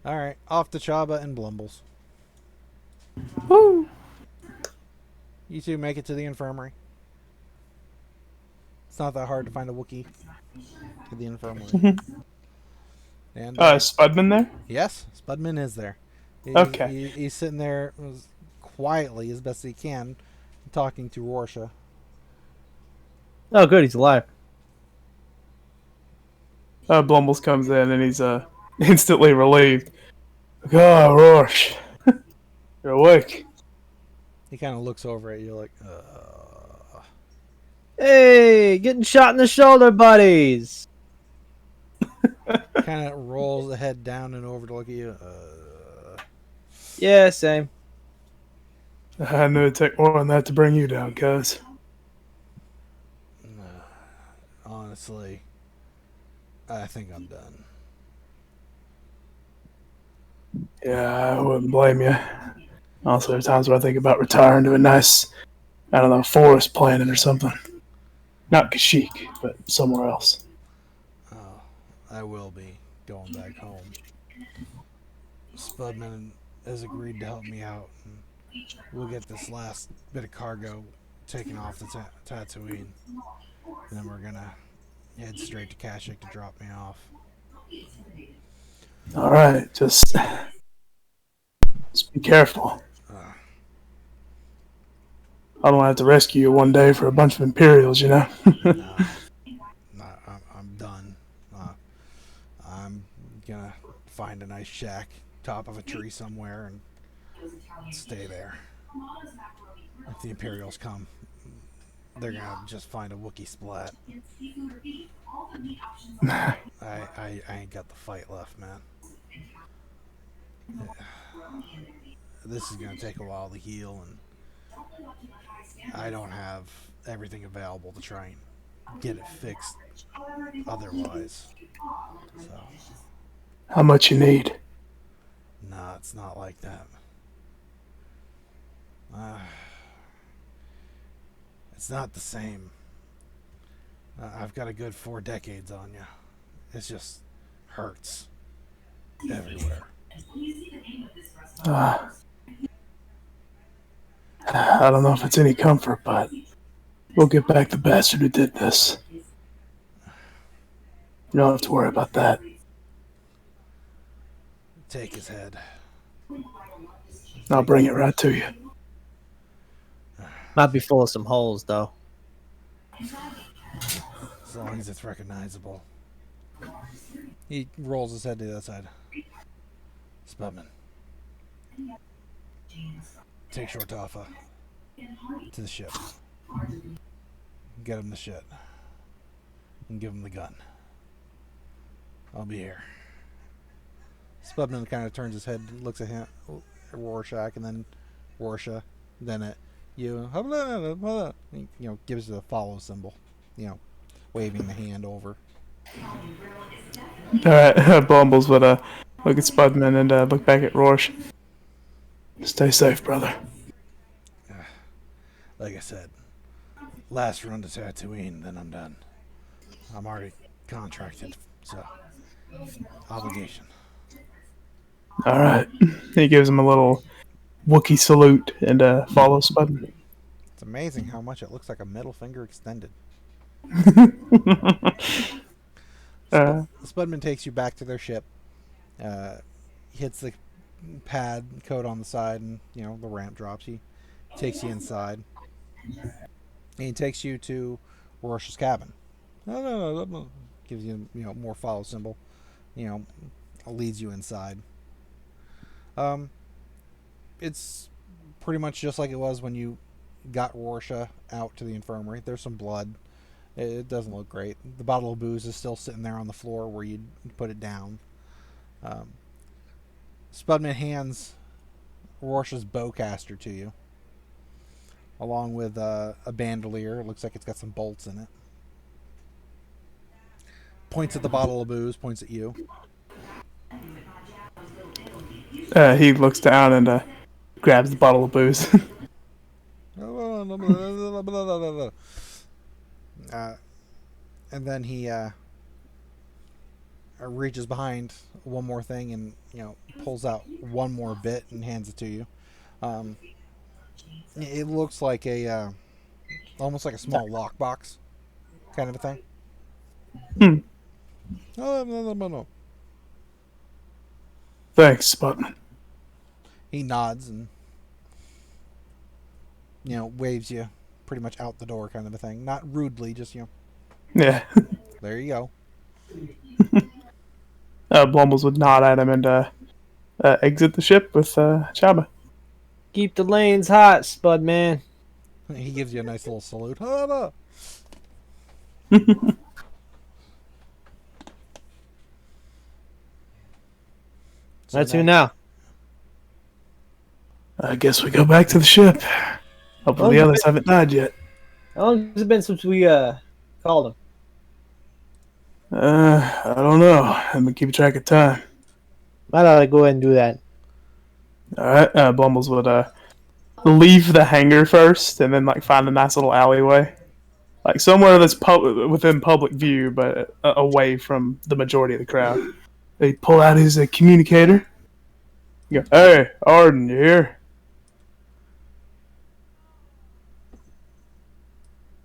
Speaker 3: Alright, off to Chabba and Blumbles.
Speaker 2: Woo!
Speaker 3: You two make it to the infirmary. It's not that hard to find a Wookiee to the infirmary. And
Speaker 2: Spudman there?
Speaker 3: yes, Spudman is there.
Speaker 2: Okay.
Speaker 3: He's sitting there quietly as best he can, talking to Rorschach.
Speaker 1: Oh, good, he's alive.
Speaker 2: Blumbles comes in and he's instantly relieved. Oh, Rorsch. You're awake.
Speaker 3: He kind of looks over at you like,
Speaker 1: Hey, getting shot in the shoulder, buddies.
Speaker 3: kind of rolls the head down and over to look at you.
Speaker 1: Yeah, same.
Speaker 2: I knew it'd take more than that to bring you down, cuz.
Speaker 3: Honestly, I think I'm done.
Speaker 2: Yeah, I wouldn't blame you. Also, there are times where I think about retiring to a nice, I don't know, forest planet or something. Not Kashyyyk, but somewhere else.
Speaker 3: Oh, I will be going back home. Spudman has agreed to help me out, and we'll get this last bit of cargo taken off the Tatooine, and then we're gonna head straight to Kashyyyk to drop me off.
Speaker 2: All right, just be careful. I don't have to rescue you one day for a bunch of Imperials, you know?
Speaker 3: No, I'm done. I'm gonna find a nice shack, top of a tree somewhere, and stay there. If the Imperials come, they're gonna just find a Wookiee splat. I ain't got the fight left, man. This is gonna take a while to heal, and I don't have everything available to try and get it fixed otherwise. So,
Speaker 2: How much you need?
Speaker 3: nah, it's not like that. It's not the same. I've got a good 4 decades on you. It just hurts everywhere.
Speaker 2: I don't know if it's any comfort, but we'll get back the bastard who did this. You don't have to worry about that.
Speaker 3: Take his head.
Speaker 2: I'll bring it right to you.
Speaker 1: Might be full of some holes, though.
Speaker 3: As long as it's recognizable. He rolls his head to the other side. Spudman. Take Shortoffa to the ship. Get him the shit. And give him the gun. I'll be here. Spudman kind of turns his head, looks at him, Rorschach, and then Rorschach, then at you. You know, gives the follow symbol. You know, waving the hand over.
Speaker 2: Alright, Blumbles would look at Spudman and look back at Rorsch. Stay safe, brother.
Speaker 3: Like I said, last run to Tatooine, then I'm done. I'm already contracted, so obligation.
Speaker 2: Alright. He gives him a little Wookiee salute and follows Spudman.
Speaker 3: It's amazing how much it looks like a middle finger extended. Spudman takes you back to their ship. Hits the pad code on the side, and the ramp drops. He takes you inside. And he takes you to Rorsch's cabin. No. Gives you more follow symbol. Leads you inside. It's pretty much just like it was when you got Rorschach out to the infirmary. There's some blood. It doesn't look great. The bottle of booze is still sitting there on the floor where you'd put it down. Spudman hands Rorschach's bowcaster to you, along with a bandolier. It looks like it's got some bolts in it. Points at the bottle of booze, points at you.
Speaker 2: He looks down and grabs the bottle of booze.
Speaker 3: And then he reaches behind one more thing and pulls out one more bit and hands it to you. It looks like almost like a small lockbox kind of a thing. No.
Speaker 2: Thanks, Spudman.
Speaker 3: He nods and waves you pretty much out the door kind of a thing. Not rudely, just
Speaker 2: Yeah.
Speaker 3: There you go.
Speaker 2: Blumbles would nod at him and exit the ship with Chabba.
Speaker 1: Keep the lanes hot, Spud man.
Speaker 3: He gives you a nice little salute.
Speaker 1: That's who now.
Speaker 2: I guess we go back to the ship. Hopefully the others haven't died yet.
Speaker 1: How long has it been since we called him?
Speaker 2: I don't know. I'm gonna keep track of time.
Speaker 1: Might ought to go ahead and do that.
Speaker 2: Alright, Blumbles would leave the hangar first and then find a nice little alleyway. Somewhere that's within public view, but away from the majority of the crowd. They pull out his communicator. You go, hey, Arden, you here?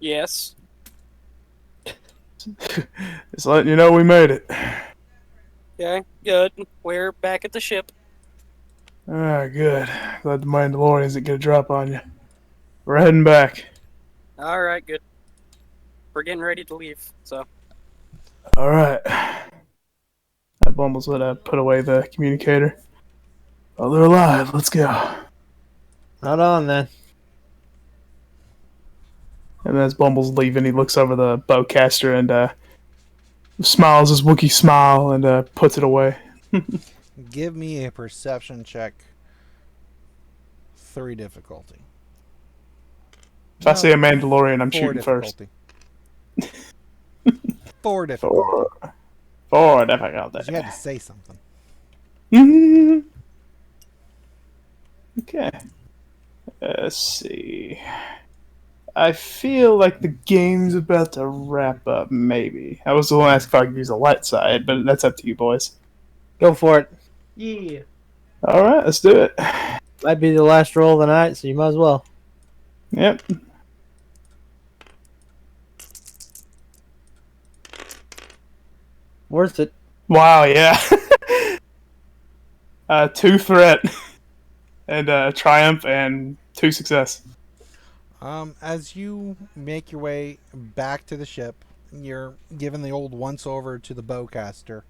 Speaker 5: Yes.
Speaker 2: Just letting you know we made it.
Speaker 5: Okay, good. We're back at the ship.
Speaker 2: Alright, good. Glad the Mandalorians didn't get a drop on you. We're heading back.
Speaker 5: Alright, good. We're getting ready to leave, so.
Speaker 2: Alright. Blumbles would put away the communicator. Oh, they're alive. Let's go.
Speaker 1: Not on then.
Speaker 2: And as Blumbles leaving, he looks over the bowcaster and smiles his Wookiee smile and puts it away.
Speaker 3: Give me a perception check. 3 difficulty.
Speaker 2: If I see a Mandalorian, I'm shooting
Speaker 3: difficulty.
Speaker 2: first.
Speaker 3: 4 difficulty.
Speaker 2: 4 difficulty.
Speaker 3: You had to say something.
Speaker 2: Okay. Let's see. I feel like the game's about to wrap up, maybe. I was the one asking if I could use the light side, but that's up to you boys.
Speaker 1: Go for it.
Speaker 4: Yeah.
Speaker 2: Alright, let's do it.
Speaker 1: Might be the last roll of the night, so you might as well.
Speaker 2: Yep.
Speaker 1: Worth it.
Speaker 2: Wow, yeah. 2 threat and triumph and 2 success.
Speaker 3: As you make your way back to the ship, you're given the old once-over to the bowcaster.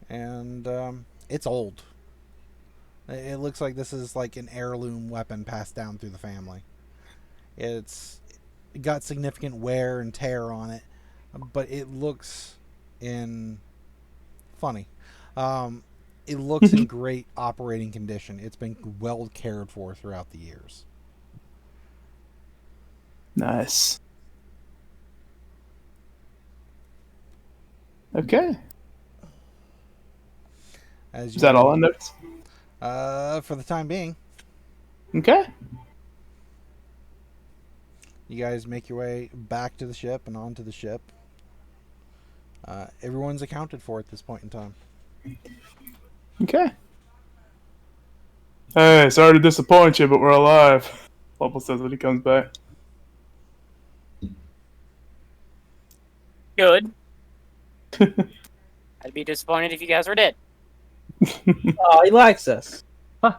Speaker 3: And it's old. It looks like this is like an heirloom weapon passed down through the family. It got significant wear and tear on it, but it looks funny. It looks in great operating condition. It's been well cared for throughout the years.
Speaker 2: Nice. Okay.
Speaker 3: As
Speaker 2: Is that
Speaker 3: you,
Speaker 2: all on notes?
Speaker 3: for the time being,
Speaker 2: Okay.
Speaker 3: you guys make your way back to the ship and onto the ship. Everyone's accounted for at this point in time.
Speaker 2: Okay. Hey, sorry to disappoint you, but we're alive. Blumbles says when he comes back.
Speaker 5: Good. I'd be disappointed if you guys were dead.
Speaker 1: Oh, he likes us.
Speaker 2: Hey,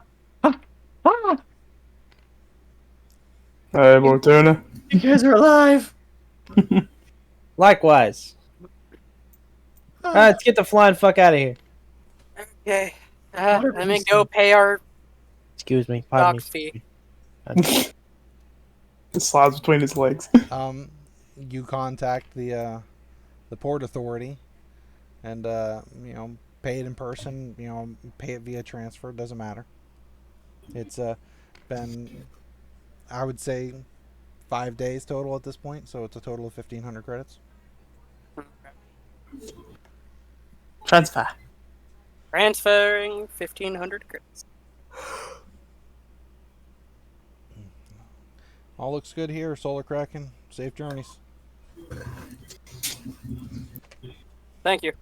Speaker 2: Bortuna.
Speaker 4: You guys are alive.
Speaker 1: Likewise. All right, let's get the flying fuck out of here.
Speaker 5: Okay. Let me go pay our
Speaker 1: Excuse me. Pardon
Speaker 5: dock
Speaker 1: me.
Speaker 5: fee.
Speaker 2: It slides between his legs.
Speaker 3: You contact the port authority, and pay it in person. Pay it via transfer. Doesn't matter. It's been, I would say, 5 days total at this point, so it's a total of 1,500 credits.
Speaker 2: Transfer.
Speaker 5: Transferring 1,500 credits.
Speaker 3: All looks good here, Solar Kraken. Safe journeys.
Speaker 5: Thank you.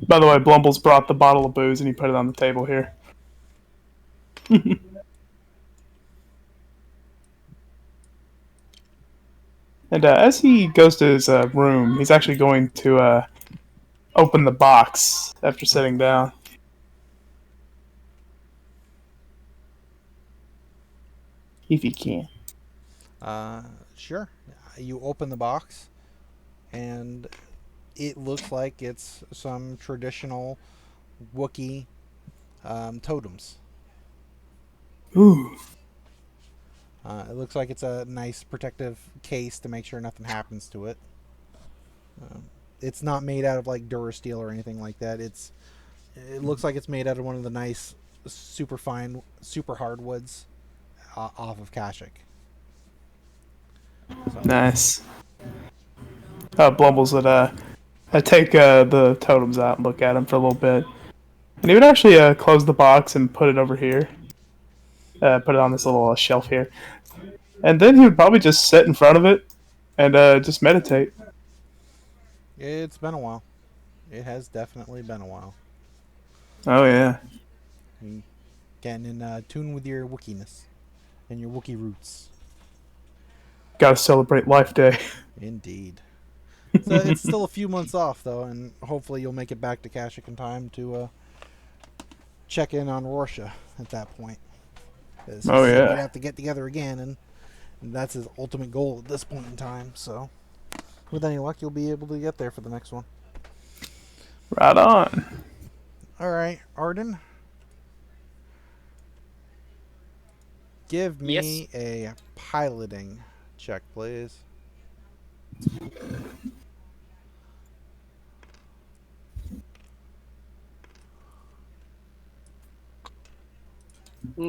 Speaker 2: By the way, Blumbles brought the bottle of booze and he put it on the table here. And as he goes to his room, he's actually going to open the box after sitting down. If he can.
Speaker 3: Sure. You open the box, and it looks like it's some traditional Wookiee totems.
Speaker 2: Ooh.
Speaker 3: It looks like it's a nice protective case to make sure nothing happens to it. It's not made out of like Durasteel or anything like that. It looks like it's made out of one of the nice, super fine, super hardwoods off of Kashyyyk. So.
Speaker 2: Nice. Blumbles would I'd take the totems out and look at them for a little bit. And he would actually close the box and put it over here. Put it on this little shelf here. And then he would probably just sit in front of it and just meditate.
Speaker 3: It's been a while. It has definitely been a while.
Speaker 2: Oh, yeah.
Speaker 3: Getting in tune with your Wookiees-ness and your Wookiee roots.
Speaker 2: Gotta celebrate Life Day.
Speaker 3: Indeed. So it's still a few months off, though, and hopefully you'll make it back to Kashyyyk in time to check in on Rorschach at that point.
Speaker 2: Oh, yeah.
Speaker 3: We have to get together again, and that's his ultimate goal at this point in time. So, with any luck, you'll be able to get there for the next one.
Speaker 2: Right on.
Speaker 3: All right, Arden. Give me a piloting check, please.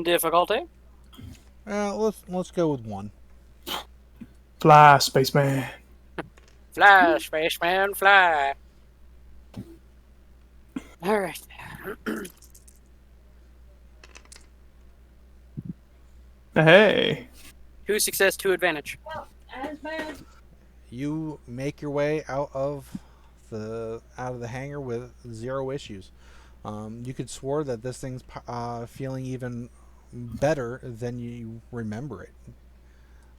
Speaker 5: Difficulty?
Speaker 3: Let's go with 1.
Speaker 2: Fly, spaceman.
Speaker 5: Fly, spaceman, fly. Alright.
Speaker 2: 'Hey.
Speaker 5: 2 success, 2 advantage.
Speaker 7: As bad.
Speaker 3: You make your way out of the hangar with 0 issues. You could swore that this thing's feeling even better than you remember it.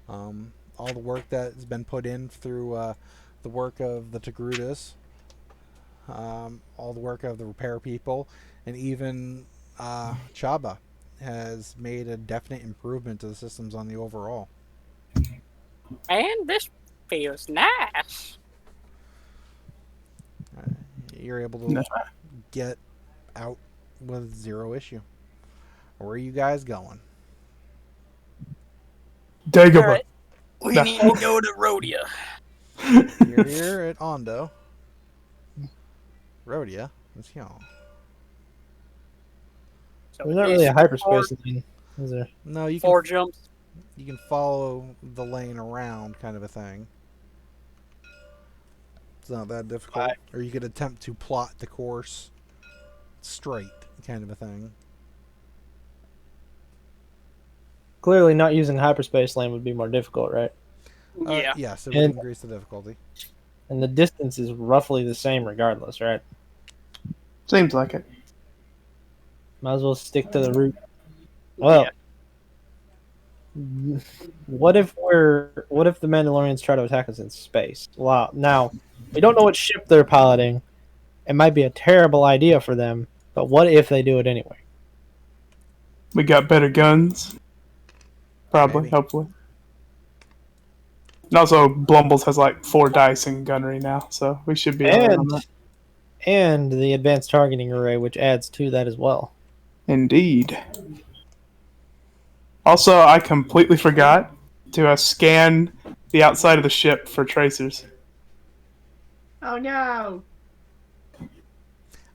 Speaker 3: All the work that's been put in through the work of the Togrutas, all the work of the repair people, and even Chabba has made a definite improvement to the systems on the overall.
Speaker 5: And this feels nice.
Speaker 3: You're able to get out with 0 issue. Where are you guys going?
Speaker 2: Dagobah.
Speaker 5: Right. We need to go to Rhodia.
Speaker 3: You're here at Ondo. Rhodia? Let's go.
Speaker 5: So
Speaker 1: There's not really a hyperspace lane, is there?
Speaker 3: No, you
Speaker 5: 4
Speaker 3: can
Speaker 5: jumps.
Speaker 3: follow the lane around, kind of a thing. It's not that difficult. Or you could attempt to plot the course straight, kind of a thing.
Speaker 1: Clearly, not using hyperspace lane would be more difficult, right?
Speaker 5: Yeah.
Speaker 3: Yes, it would
Speaker 1: And-
Speaker 3: increase the difficulty.
Speaker 1: And the distance is roughly the same regardless, right?
Speaker 2: Seems like it.
Speaker 1: Might as well stick to the route. Well, what if the Mandalorians try to attack us in space? Wow. Now, we don't know what ship they're piloting. It might be a terrible idea for them, but what if they do it anyway?
Speaker 2: We got better guns. Probably,
Speaker 3: Maybe.
Speaker 2: hopefully. And also, Blumbles has like 4 dice in gunnery now, so we should be alright on that.
Speaker 1: And the advanced targeting array, which adds to that as well.
Speaker 2: Indeed. Also, I completely forgot to scan the outside of the ship for tracers.
Speaker 4: Oh no!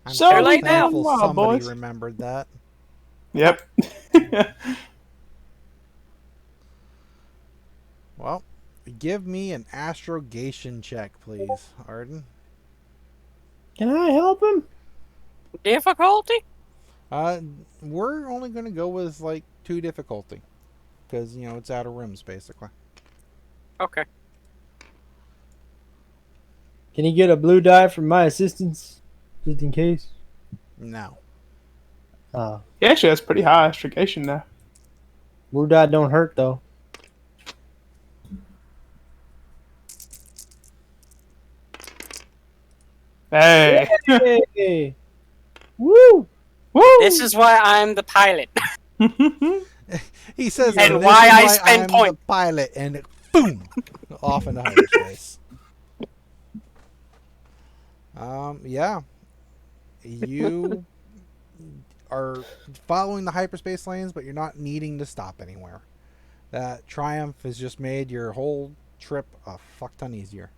Speaker 3: I'm
Speaker 2: So
Speaker 5: late now.
Speaker 3: thankful
Speaker 2: Wow,
Speaker 3: somebody
Speaker 2: boys.
Speaker 3: remembered that.
Speaker 2: Yep.
Speaker 3: Well, give me an astrogation check, please, Arden.
Speaker 1: Can I help him?
Speaker 5: Difficulty?
Speaker 3: We're only going to go with like 2 difficulty, because it's outer rims basically.
Speaker 5: Okay.
Speaker 1: Can he get a blue die from my assistance, just in case?
Speaker 3: No.
Speaker 2: He actually has pretty high astrogation now.
Speaker 1: Blue die don't hurt though.
Speaker 2: Hey.
Speaker 1: Hey! Woo!
Speaker 2: Woo!
Speaker 5: This is why I'm the pilot.
Speaker 3: He says,
Speaker 5: And
Speaker 3: "This
Speaker 5: why
Speaker 3: is
Speaker 5: I spend
Speaker 3: I'm
Speaker 5: point."
Speaker 3: the pilot," and boom, off into hyperspace. Yeah, you are following the hyperspace lanes, but you're not needing to stop anywhere. That Triumph has just made your whole trip a fuck ton easier.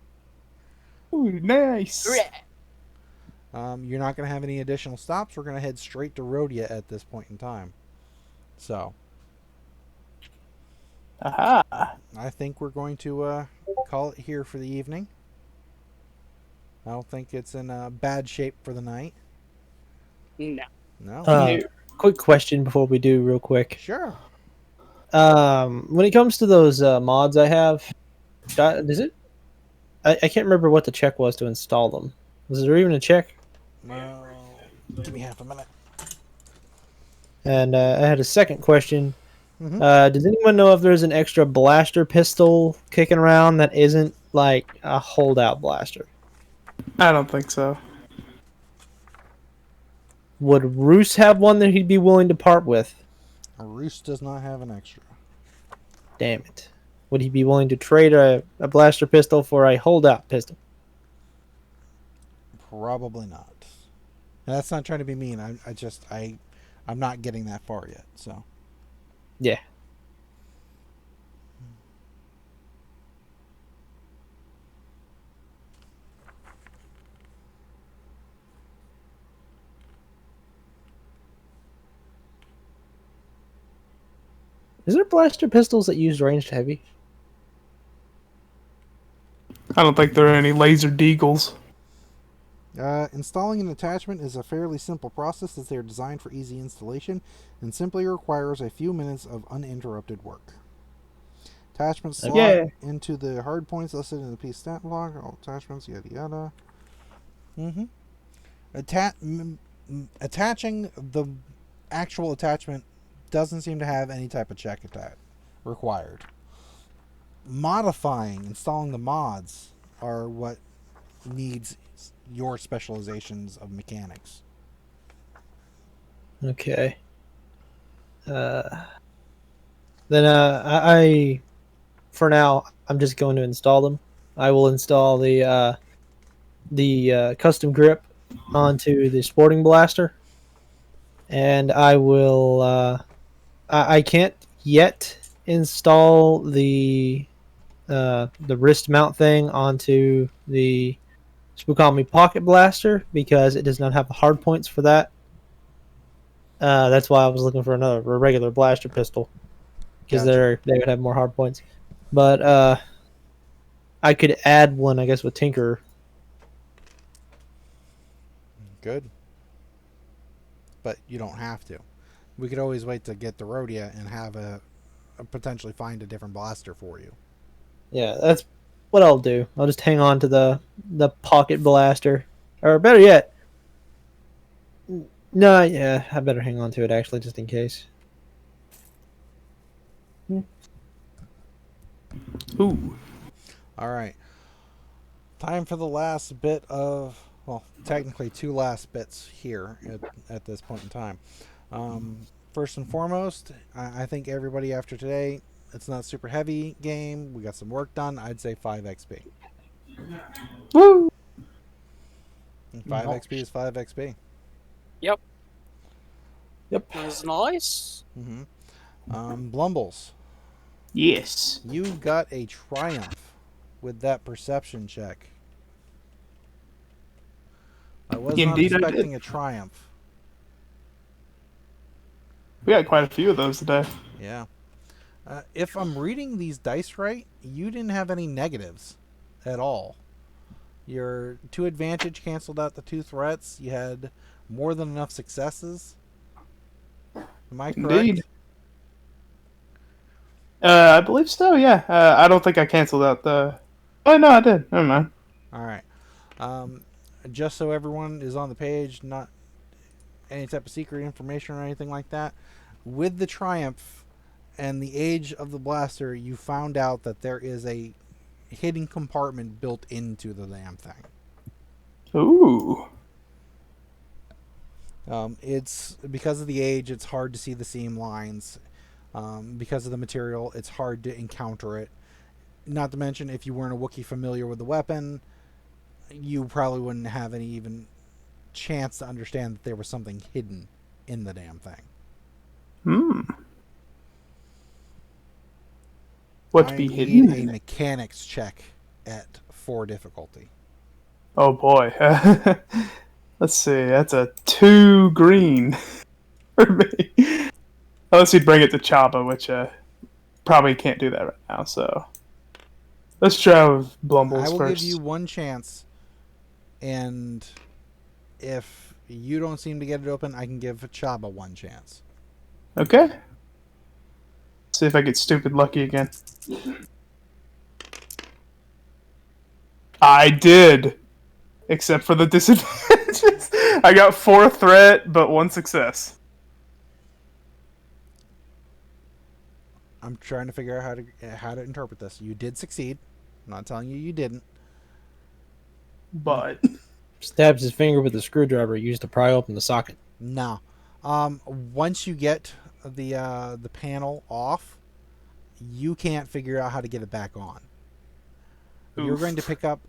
Speaker 2: Ooh, nice.
Speaker 3: You're not going to have any additional stops. We're going to head straight to Rhodia at this point in time. So,
Speaker 2: Aha.
Speaker 3: I think we're going to call it here for the evening. I don't think it's in bad shape for the night.
Speaker 5: No.
Speaker 3: No?
Speaker 1: Quick question before we do, real quick.
Speaker 3: Sure.
Speaker 1: When it comes to those mods I have, does it? I can't remember what the check was to install them. Was there even a check?
Speaker 3: Well, give me half a minute.
Speaker 1: And I had a second question.
Speaker 3: Mhm.
Speaker 1: Does anyone know if there's an extra blaster pistol kicking around that isn't like a holdout blaster?
Speaker 2: I don't think so.
Speaker 1: Would Roos have one that he'd be willing to part with?
Speaker 3: Roos does not have an extra.
Speaker 1: Damn it. Would he be willing to trade a blaster pistol for a holdout pistol?
Speaker 3: Probably not. And that's not trying to be mean. I'm not getting that far yet. So
Speaker 1: Yeah. Is there blaster pistols that use ranged heavy?
Speaker 2: I don't think there are any laser deagles.
Speaker 3: installing an attachment is a fairly simple process as they are designed for easy installation and simply requires a few minutes of uninterrupted work. Attachments slot into the hard points listed in the piece stat block. All attachments, yada yada. Attaching the actual attachment doesn't seem to have any type of check required. Modifying, installing the mods are what needs your specializations of mechanics.
Speaker 1: Okay. Then I for now I'm just going to install them. I will install the custom grip onto the sporting blaster, and I will. I can't yet install the wrist mount thing onto the Spookami pocket blaster because it does not have the hard points for that. That's why I was looking for a regular blaster pistol because they would have more hard points. But I could add one, I guess, with Tinker
Speaker 3: Good. But you don't have to. We could always wait to get the Rhodia and have a potentially find a different blaster for you.
Speaker 1: Yeah, that's what I'll do. I'll just hang on to the pocket blaster, or better yet, no, yeah, I better hang on to it actually, just in case.
Speaker 2: Ooh.
Speaker 3: All right. Time for the last bit of, well, technically two last bits here at this point in time. First and foremost, I think everybody after today, it's not a super heavy game. We got some work done. I'd say 5 XP.
Speaker 2: Woo!
Speaker 3: And 5 XP is 5 XP.
Speaker 5: Yep.
Speaker 1: Yep.
Speaker 5: That's nice.
Speaker 3: Blumbles,
Speaker 2: Yes.
Speaker 3: you got a triumph with that perception check. I was
Speaker 2: Indeed, I
Speaker 3: not
Speaker 2: did.
Speaker 3: expecting a triumph.
Speaker 2: We got quite a few of those today.
Speaker 3: Yeah. If I'm reading these dice right, you didn't have any negatives at all. Your 2 advantage canceled out the 2 threats. You had more than enough successes. Am I correct?
Speaker 2: Indeed. I believe so, yeah. I don't think I canceled out the... Oh, no, I did. Never mind.
Speaker 3: All right. Just so everyone is on the page, not any type of secret information or anything like that. With the triumph and the age of the blaster, you found out that there is a hidden compartment built into the damn thing.
Speaker 2: Ooh.
Speaker 3: It's because of the age, it's hard to see the seam lines. Because of the material, it's hard to encounter it. Not to mention, if you weren't a Wookiee familiar with the weapon, you probably wouldn't have any even chance to understand that there was something hidden in the damn thing.
Speaker 2: What'd be hidden?
Speaker 3: I need a mechanics check at 4 difficulty.
Speaker 2: Oh boy. Let's see. That's a 2 green for me. Unless you'd bring it to Chabba, which probably can't do that right now. So let's try with Blumbles
Speaker 3: I will
Speaker 2: first.
Speaker 3: give you 1 chance, and if you don't seem to get it open, I can give Chabba 1 chance.
Speaker 2: Okay. See if I get stupid lucky again. I did. Except for the disadvantages. I got 4 threat, but 1 success.
Speaker 3: I'm trying to figure out how to interpret this. You did succeed. I'm not telling you you didn't.
Speaker 2: But
Speaker 1: Stabs his finger with a screwdriver used to pry open the socket.
Speaker 3: No. Once you get the panel off, you can't figure out how to get it back on.
Speaker 2: Oof.
Speaker 3: You're going to pick up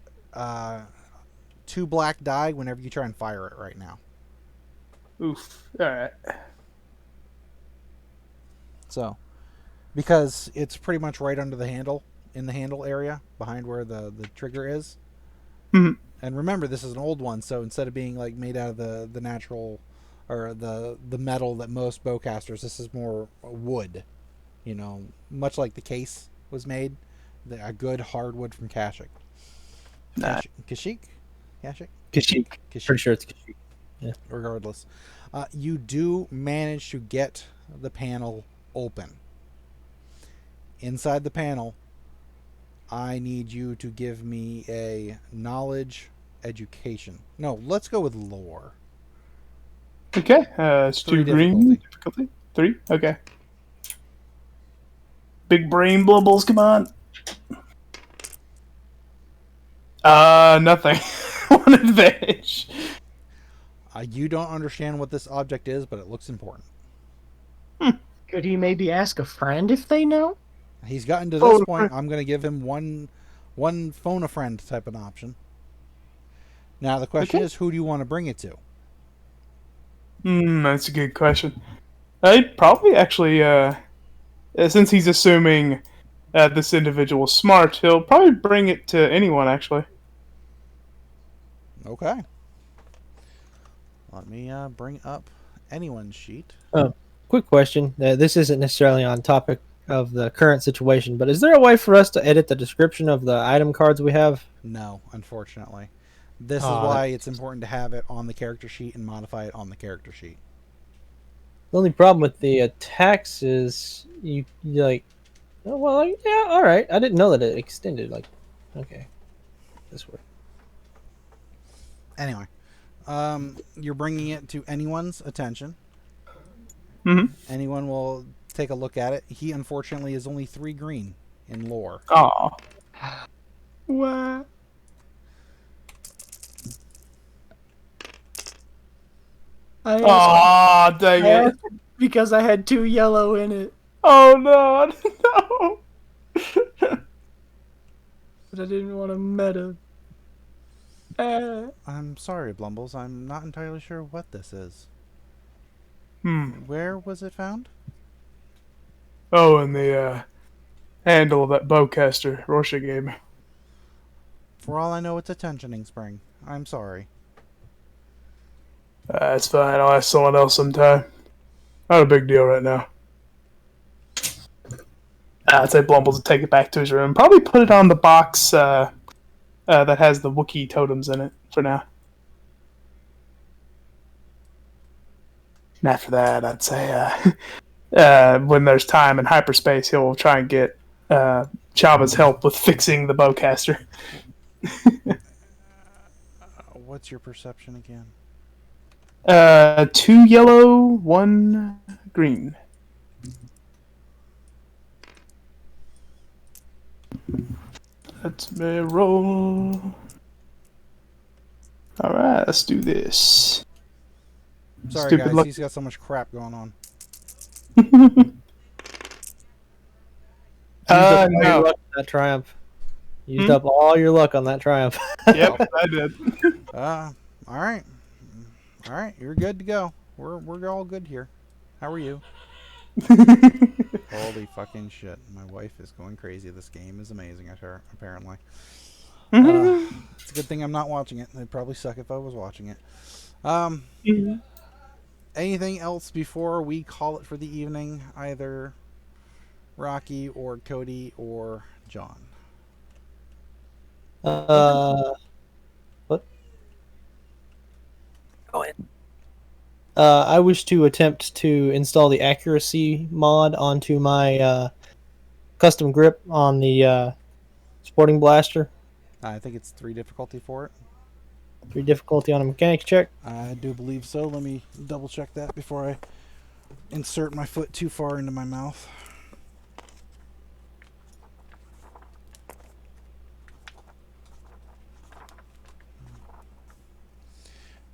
Speaker 3: 2 black die whenever you try and fire it right now.
Speaker 2: oof. Alright.
Speaker 3: So, because it's pretty much right under the handle, in the handle area, behind where the trigger is.
Speaker 2: Mhm.
Speaker 3: And remember, this is an old one, so instead of being like made out of the natural or the metal that most bowcasters, this is more wood. You know, much like the case was made, a good hardwood from Kashyyyk.
Speaker 2: Nah.
Speaker 3: Kashyyyk? Kashyyyk?
Speaker 1: Kashyyyk. Pretty sure it's Kashyyyk. Yeah.
Speaker 3: Regardless, you do manage to get the panel open. Inside the panel, I need you to give me a knowledge education. No, let's go with lore.
Speaker 2: Okay. It's 2
Speaker 3: 3
Speaker 2: green. Difficulty. 3? Okay. Big brain Blumbles, come on. Nothing. 1 advantage.
Speaker 3: You don't understand what this object is, but it looks important.
Speaker 4: Could he maybe ask a friend if they know?
Speaker 3: He's gotten to this point. I'm going to give him one phone a friend type of option. Now the question is, who do you want to bring it to?
Speaker 2: That's a good question. I'd probably actually, since he's assuming this individual's smart, he'll probably bring it to anyone, actually.
Speaker 3: Okay. Let me bring up anyone's sheet.
Speaker 1: Quick question. This isn't necessarily on topic of the current situation, but is there a way for us to edit the description of the item cards we have?
Speaker 3: No, unfortunately. This is
Speaker 1: Oh,
Speaker 3: why
Speaker 1: that-
Speaker 3: it's important to have it on the character sheet and modify it on the character sheet.
Speaker 1: The only problem with the attacks is you like, oh, well, like, yeah, all right. I didn't know that it extended. Like, okay, this worked.
Speaker 3: Anyway, you're bringing it to anyone's attention.
Speaker 2: Mm-hmm.
Speaker 3: Anyone will take a look at it. He unfortunately is only 3 green in lore.
Speaker 2: Aw. What? Aw, dang it.
Speaker 4: Because I had 2 yellow in it,
Speaker 2: Oh, no. No.
Speaker 4: but I didn't want to meta.
Speaker 3: I'm sorry, Blumbles. I'm not entirely sure what this is. Where was it found?
Speaker 2: Oh, and the handle of that bowcaster Rorschach gave me.
Speaker 3: For all I know, it's a tensioning spring. I'm sorry.
Speaker 2: It's fine. I'll ask someone else sometime. Not a big deal right now. I'd say Blumbles would take it back to his room. Probably put it on the box that has the Wookiee totems in it for now. And after that, I'd say when there's time in hyperspace, he'll try and get Chabba's help with fixing the bowcaster.
Speaker 3: What's your perception again?
Speaker 2: 2 yellow, 1 green. Let me roll. Alright, let's do this.
Speaker 3: Sorry,
Speaker 2: Stupid
Speaker 3: guys.
Speaker 2: luck.
Speaker 3: He's got so much crap going on.
Speaker 1: Used up all your
Speaker 2: no.
Speaker 1: luck on that triumph. Used up all your luck on that triumph.
Speaker 2: Yep, I did.
Speaker 3: All right. All right, you're good to go. We're all good here. How are you? Holy fucking shit. My wife is going crazy. This game is amazing, apparently. It's a good thing I'm not watching it. It'd probably suck if I was watching it. Anything else before we call it for the evening? Either Rocky or Cody or John.
Speaker 1: What? Go ahead. I wish to attempt to install the accuracy mod onto my custom grip on the sporting blaster.
Speaker 3: I think it's 3 difficulty for it.
Speaker 1: 3 difficulty on a mechanics check.
Speaker 3: I do believe so. Let me double check that before I insert my foot too far into my mouth.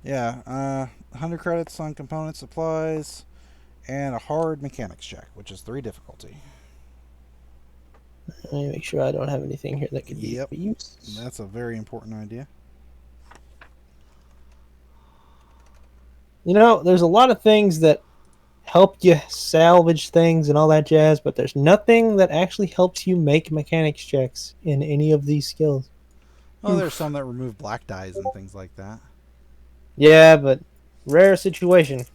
Speaker 3: Yeah, 100 credits on component supplies and a hard mechanics check, which is 3 difficulty.
Speaker 1: Let me make sure I don't have anything here that could be used.
Speaker 3: That's a very important idea.
Speaker 1: You know, there's a lot of things that help you salvage things and all that jazz, but there's nothing that actually helps you make mechanics checks in any of these skills.
Speaker 3: Oh, there's some that remove black dyes and things like that.
Speaker 1: Yeah, but rare situation.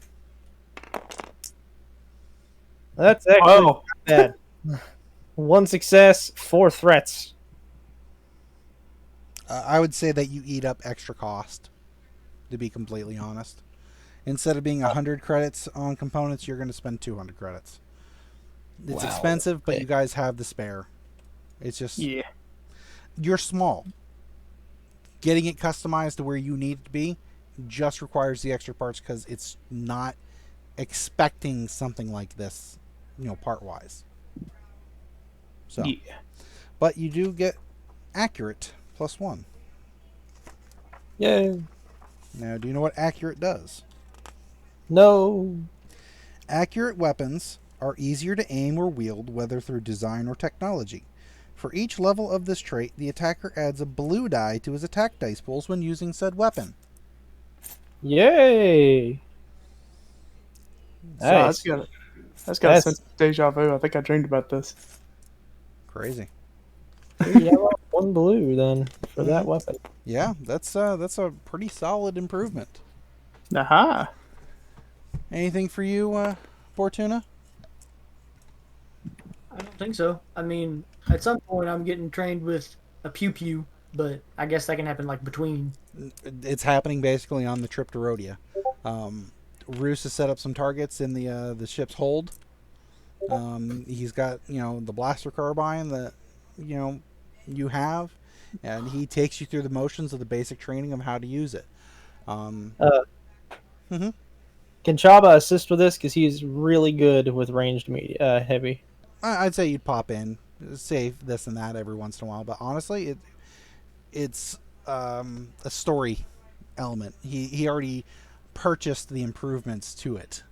Speaker 1: That's actually not bad. 1 success, 4 threats.
Speaker 3: I would say that you eat up extra cost, to be completely honest. Instead of being 100 credits on components, you're going to spend 200 credits. It's expensive, but you guys have the spare. It's just...
Speaker 2: Yeah.
Speaker 3: You're small. Getting it customized to where you need it to be just requires the extra parts because it's not expecting something like this, you know, part-wise. So,
Speaker 2: Yeah.
Speaker 3: but you do get accurate +1.
Speaker 1: Yay.
Speaker 3: Now, do you know what accurate does?
Speaker 1: No.
Speaker 3: Accurate weapons are easier to aim or wield, whether through design or technology. For each level of this trait, the attacker adds a blue die to his attack dice pools when using said weapon.
Speaker 1: Yay.
Speaker 2: So that's got a sense of deja vu. I think I dreamed about this.
Speaker 3: Crazy.
Speaker 1: 3 yellow, 1 blue then for that weapon.
Speaker 3: Yeah, that's a pretty solid improvement.
Speaker 2: Aha.
Speaker 3: Anything for you, Bortuna?
Speaker 4: I don't think so. I mean, at some point I'm getting trained with a pew pew but I guess that can happen like between.
Speaker 3: It's happening basically on the trip to Rhodia. Roos has set up some targets in the ship's hold. He's got the blaster carbine that you have, and he takes you through the motions of the basic training of how to use it.
Speaker 1: Can Chabba assist with this? Because he's really good with ranged heavy.
Speaker 3: I'd say you'd pop in, save this and that every once in a while, but honestly, it's a story element. He already purchased the improvements to it,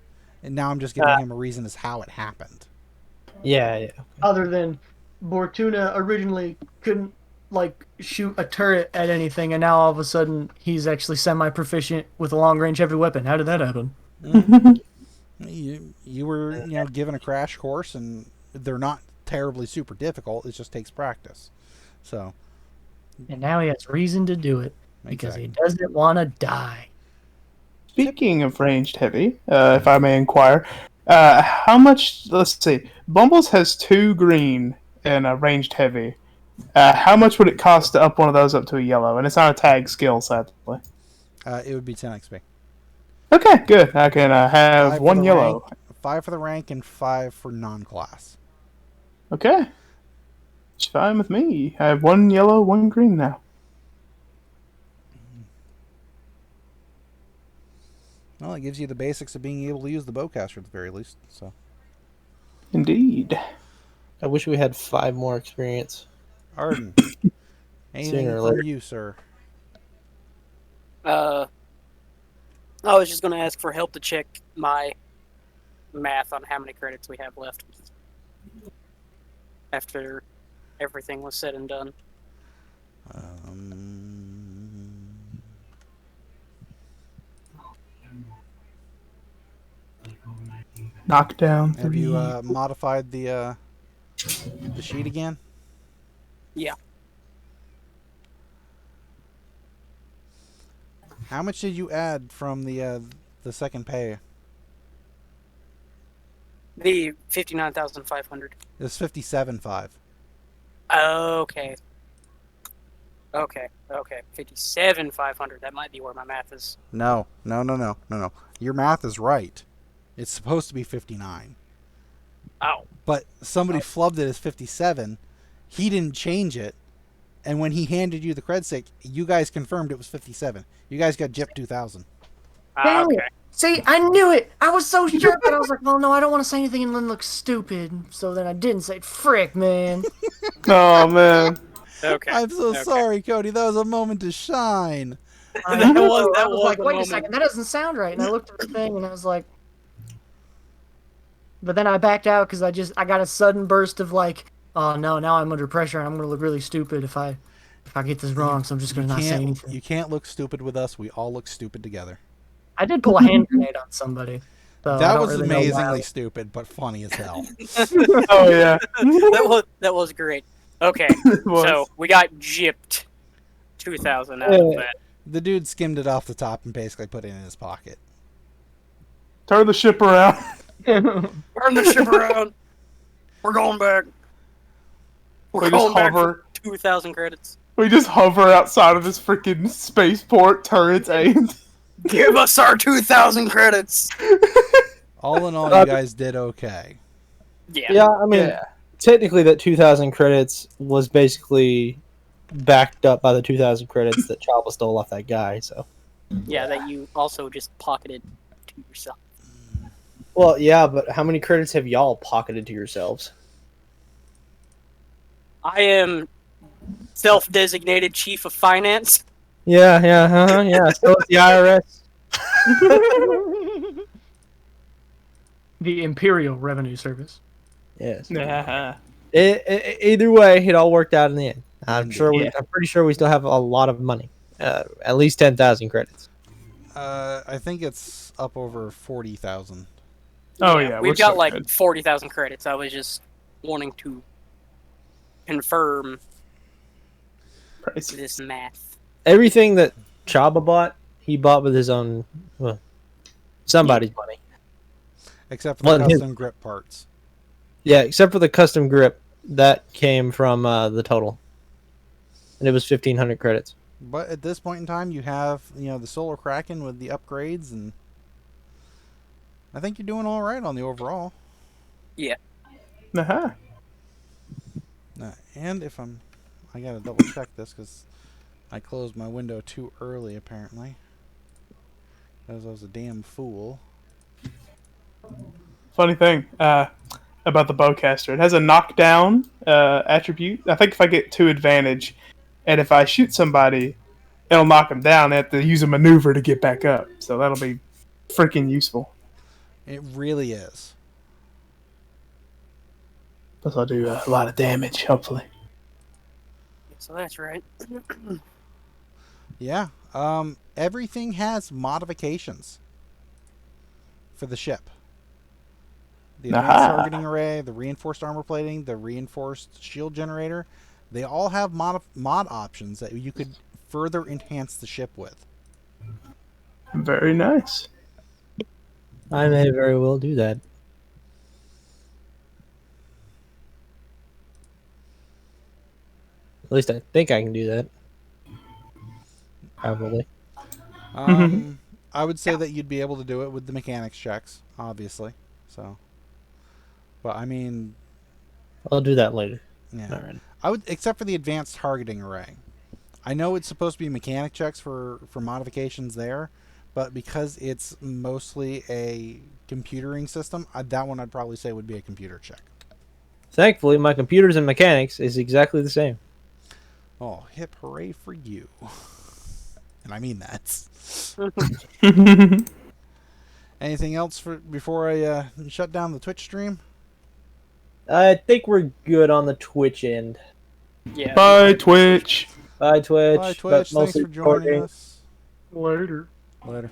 Speaker 3: and now I'm just giving him a reason as how it happened.
Speaker 1: Yeah.
Speaker 4: Other than Bortuna originally couldn't shoot a turret at anything, and now all of a sudden he's actually semi-proficient with a long-range heavy weapon. How did that happen?
Speaker 3: You were given a crash course, and they're not terribly super difficult. It just takes practice. So,
Speaker 4: and now he has reason to do it because
Speaker 3: Exactly.
Speaker 4: he doesn't want to die.
Speaker 2: Speaking of ranged heavy, if I may inquire, how much? Let's see. Bumbles has 2 green and a ranged heavy. How much would it cost to up one of those up to a yellow? And it's not a tag skill, sadly.
Speaker 3: It would be 10 XP.
Speaker 2: Okay, good. I can have
Speaker 3: 5 for
Speaker 2: 1
Speaker 3: the
Speaker 2: yellow.
Speaker 3: rank, 5 for the rank and 5 for non-class.
Speaker 2: Okay. It's fine with me. I have 1 yellow, 1 green now.
Speaker 3: Well, it gives you the basics of being able to use the bowcaster at the very least. So,
Speaker 2: Indeed.
Speaker 1: I wish we had 5 more experience.
Speaker 3: Arden, anything
Speaker 1: Sooner or
Speaker 3: from
Speaker 1: later.
Speaker 3: you, sir?
Speaker 5: I was just going to ask for help to check my math on how many credits we have left after everything was said and done.
Speaker 2: Knockdown.
Speaker 3: Have you modified the sheet again?
Speaker 5: Yeah.
Speaker 3: How much did you add from the second pay?
Speaker 5: The 59,500.
Speaker 3: It's 57.5.
Speaker 5: Okay. 57,500. That might be where my math is.
Speaker 3: No. Your math is right. It's supposed to be 59.
Speaker 5: Oh.
Speaker 3: But somebody flubbed it as 57. He didn't change it. And when he handed you the cred stick, you guys confirmed it was 57. You guys got gypped 2,000.
Speaker 4: Dang it.
Speaker 5: Okay.
Speaker 4: See, I knew it. I was so sure, but I was like, "Oh no, I don't want to say anything and then look stupid." So then I didn't say, "Frick, man."
Speaker 2: Oh, man.
Speaker 5: Okay.
Speaker 3: I'm so
Speaker 5: Okay.
Speaker 3: sorry, Cody. That was a moment to shine.
Speaker 4: I
Speaker 5: That
Speaker 4: know.
Speaker 5: was- that
Speaker 4: I was
Speaker 5: was
Speaker 4: like,
Speaker 5: the
Speaker 4: "Wait a
Speaker 5: moment.
Speaker 4: second, that doesn't sound right." And I looked at the thing and I was like, but then I backed out because I got a sudden burst of like, "Oh no, now I'm under pressure and I'm gonna look really stupid if I get this wrong." So I'm just gonna not say anything.
Speaker 3: You can't look stupid with us. We all look stupid together.
Speaker 4: I did pull a hand grenade on somebody. So I
Speaker 3: That
Speaker 4: don't
Speaker 3: was
Speaker 4: really know why.
Speaker 3: amazingly stupid, but funny as hell.
Speaker 2: Oh, yeah.
Speaker 5: that was great. Okay.
Speaker 2: It was.
Speaker 5: So we got gypped 2,000 out of that.
Speaker 3: The dude skimmed it off the top and basically put it in his pocket.
Speaker 2: Turn the ship around.
Speaker 5: Turn the ship around. We're going back. We're
Speaker 2: We just
Speaker 5: going back
Speaker 2: hover.
Speaker 5: for 2,000 credits.
Speaker 2: We just hover outside of this freaking spaceport, turrets aimed.
Speaker 5: Give us our 2,000 credits.
Speaker 3: All in all, you guys did okay.
Speaker 5: Yeah.
Speaker 1: I mean, technically that 2,000 credits was basically backed up by the 2,000 credits that Chabba stole off that guy, so.
Speaker 5: Yeah, that you also just pocketed to yourself.
Speaker 1: Well, yeah, but how many credits have y'all pocketed to yourselves?
Speaker 5: I am self-designated chief of finance.
Speaker 1: Yeah, so is the IRS.
Speaker 4: The Imperial Revenue Service.
Speaker 1: Yes.
Speaker 2: Nah.
Speaker 1: Either way, it all worked out in the end. I'm
Speaker 3: Indeed.
Speaker 1: pretty sure we still have a lot of money. At least 10,000 credits.
Speaker 3: I think it's up over 40,000.
Speaker 2: Oh, yeah.
Speaker 5: We've
Speaker 2: we're
Speaker 5: got
Speaker 2: so
Speaker 5: like
Speaker 2: good.
Speaker 5: 40,000 credits. I was just wanting to confirm
Speaker 2: Price.
Speaker 5: this math.
Speaker 1: Everything that Chabba bought, he bought with his own, somebody's money.
Speaker 3: Except for the
Speaker 1: Well, his-
Speaker 3: custom grip parts.
Speaker 1: Yeah, except for the custom grip that came from the total. and it was 1,500 credits.
Speaker 3: But at this point in time, you have the Solar Kraken with the upgrades, and I think you're doing all right on the overall.
Speaker 5: Yeah.
Speaker 2: Uh-huh.
Speaker 3: And if I gotta double check this because I closed my window too early apparently. Because I was a damn fool.
Speaker 2: Funny thing about the bowcaster, it has a knockdown attribute. I think if I get 2 advantage, and if I shoot somebody, it'll knock them down. They have to use a maneuver to get back up. So that'll be freaking useful.
Speaker 3: It really is.
Speaker 2: Plus, I'll do a lot of damage, hopefully.
Speaker 5: So that's right.
Speaker 3: Yeah. Everything has modifications for the ship. The advanced targeting array, the reinforced armor plating, the reinforced shield generator, they all have mod options that you could further enhance the ship with.
Speaker 2: Very nice.
Speaker 1: I may very well do that. At least I think I can do that. Probably.
Speaker 3: I would say that you'd be able to do it with the mechanics checks, obviously. So, but I mean,
Speaker 1: I'll do that later.
Speaker 3: yeah.
Speaker 1: All right.
Speaker 3: I would, except for the advanced targeting array. I know it's supposed to be mechanic checks for modifications there, but because it's mostly a computering system, that one I'd probably say would be a computer check. Thankfully,
Speaker 1: my computers and mechanics is exactly the same.
Speaker 3: Oh, hip hooray for you. And I mean that. Anything else before I shut down the Twitch stream?
Speaker 1: I think we're good on the Twitch end.
Speaker 5: Yeah.
Speaker 2: Bye, Twitch.
Speaker 1: Bye, Twitch.
Speaker 3: Bye, Twitch.
Speaker 1: But
Speaker 3: Thanks
Speaker 1: mostly
Speaker 3: for joining
Speaker 1: recording.
Speaker 3: us.
Speaker 2: Later.
Speaker 3: Later.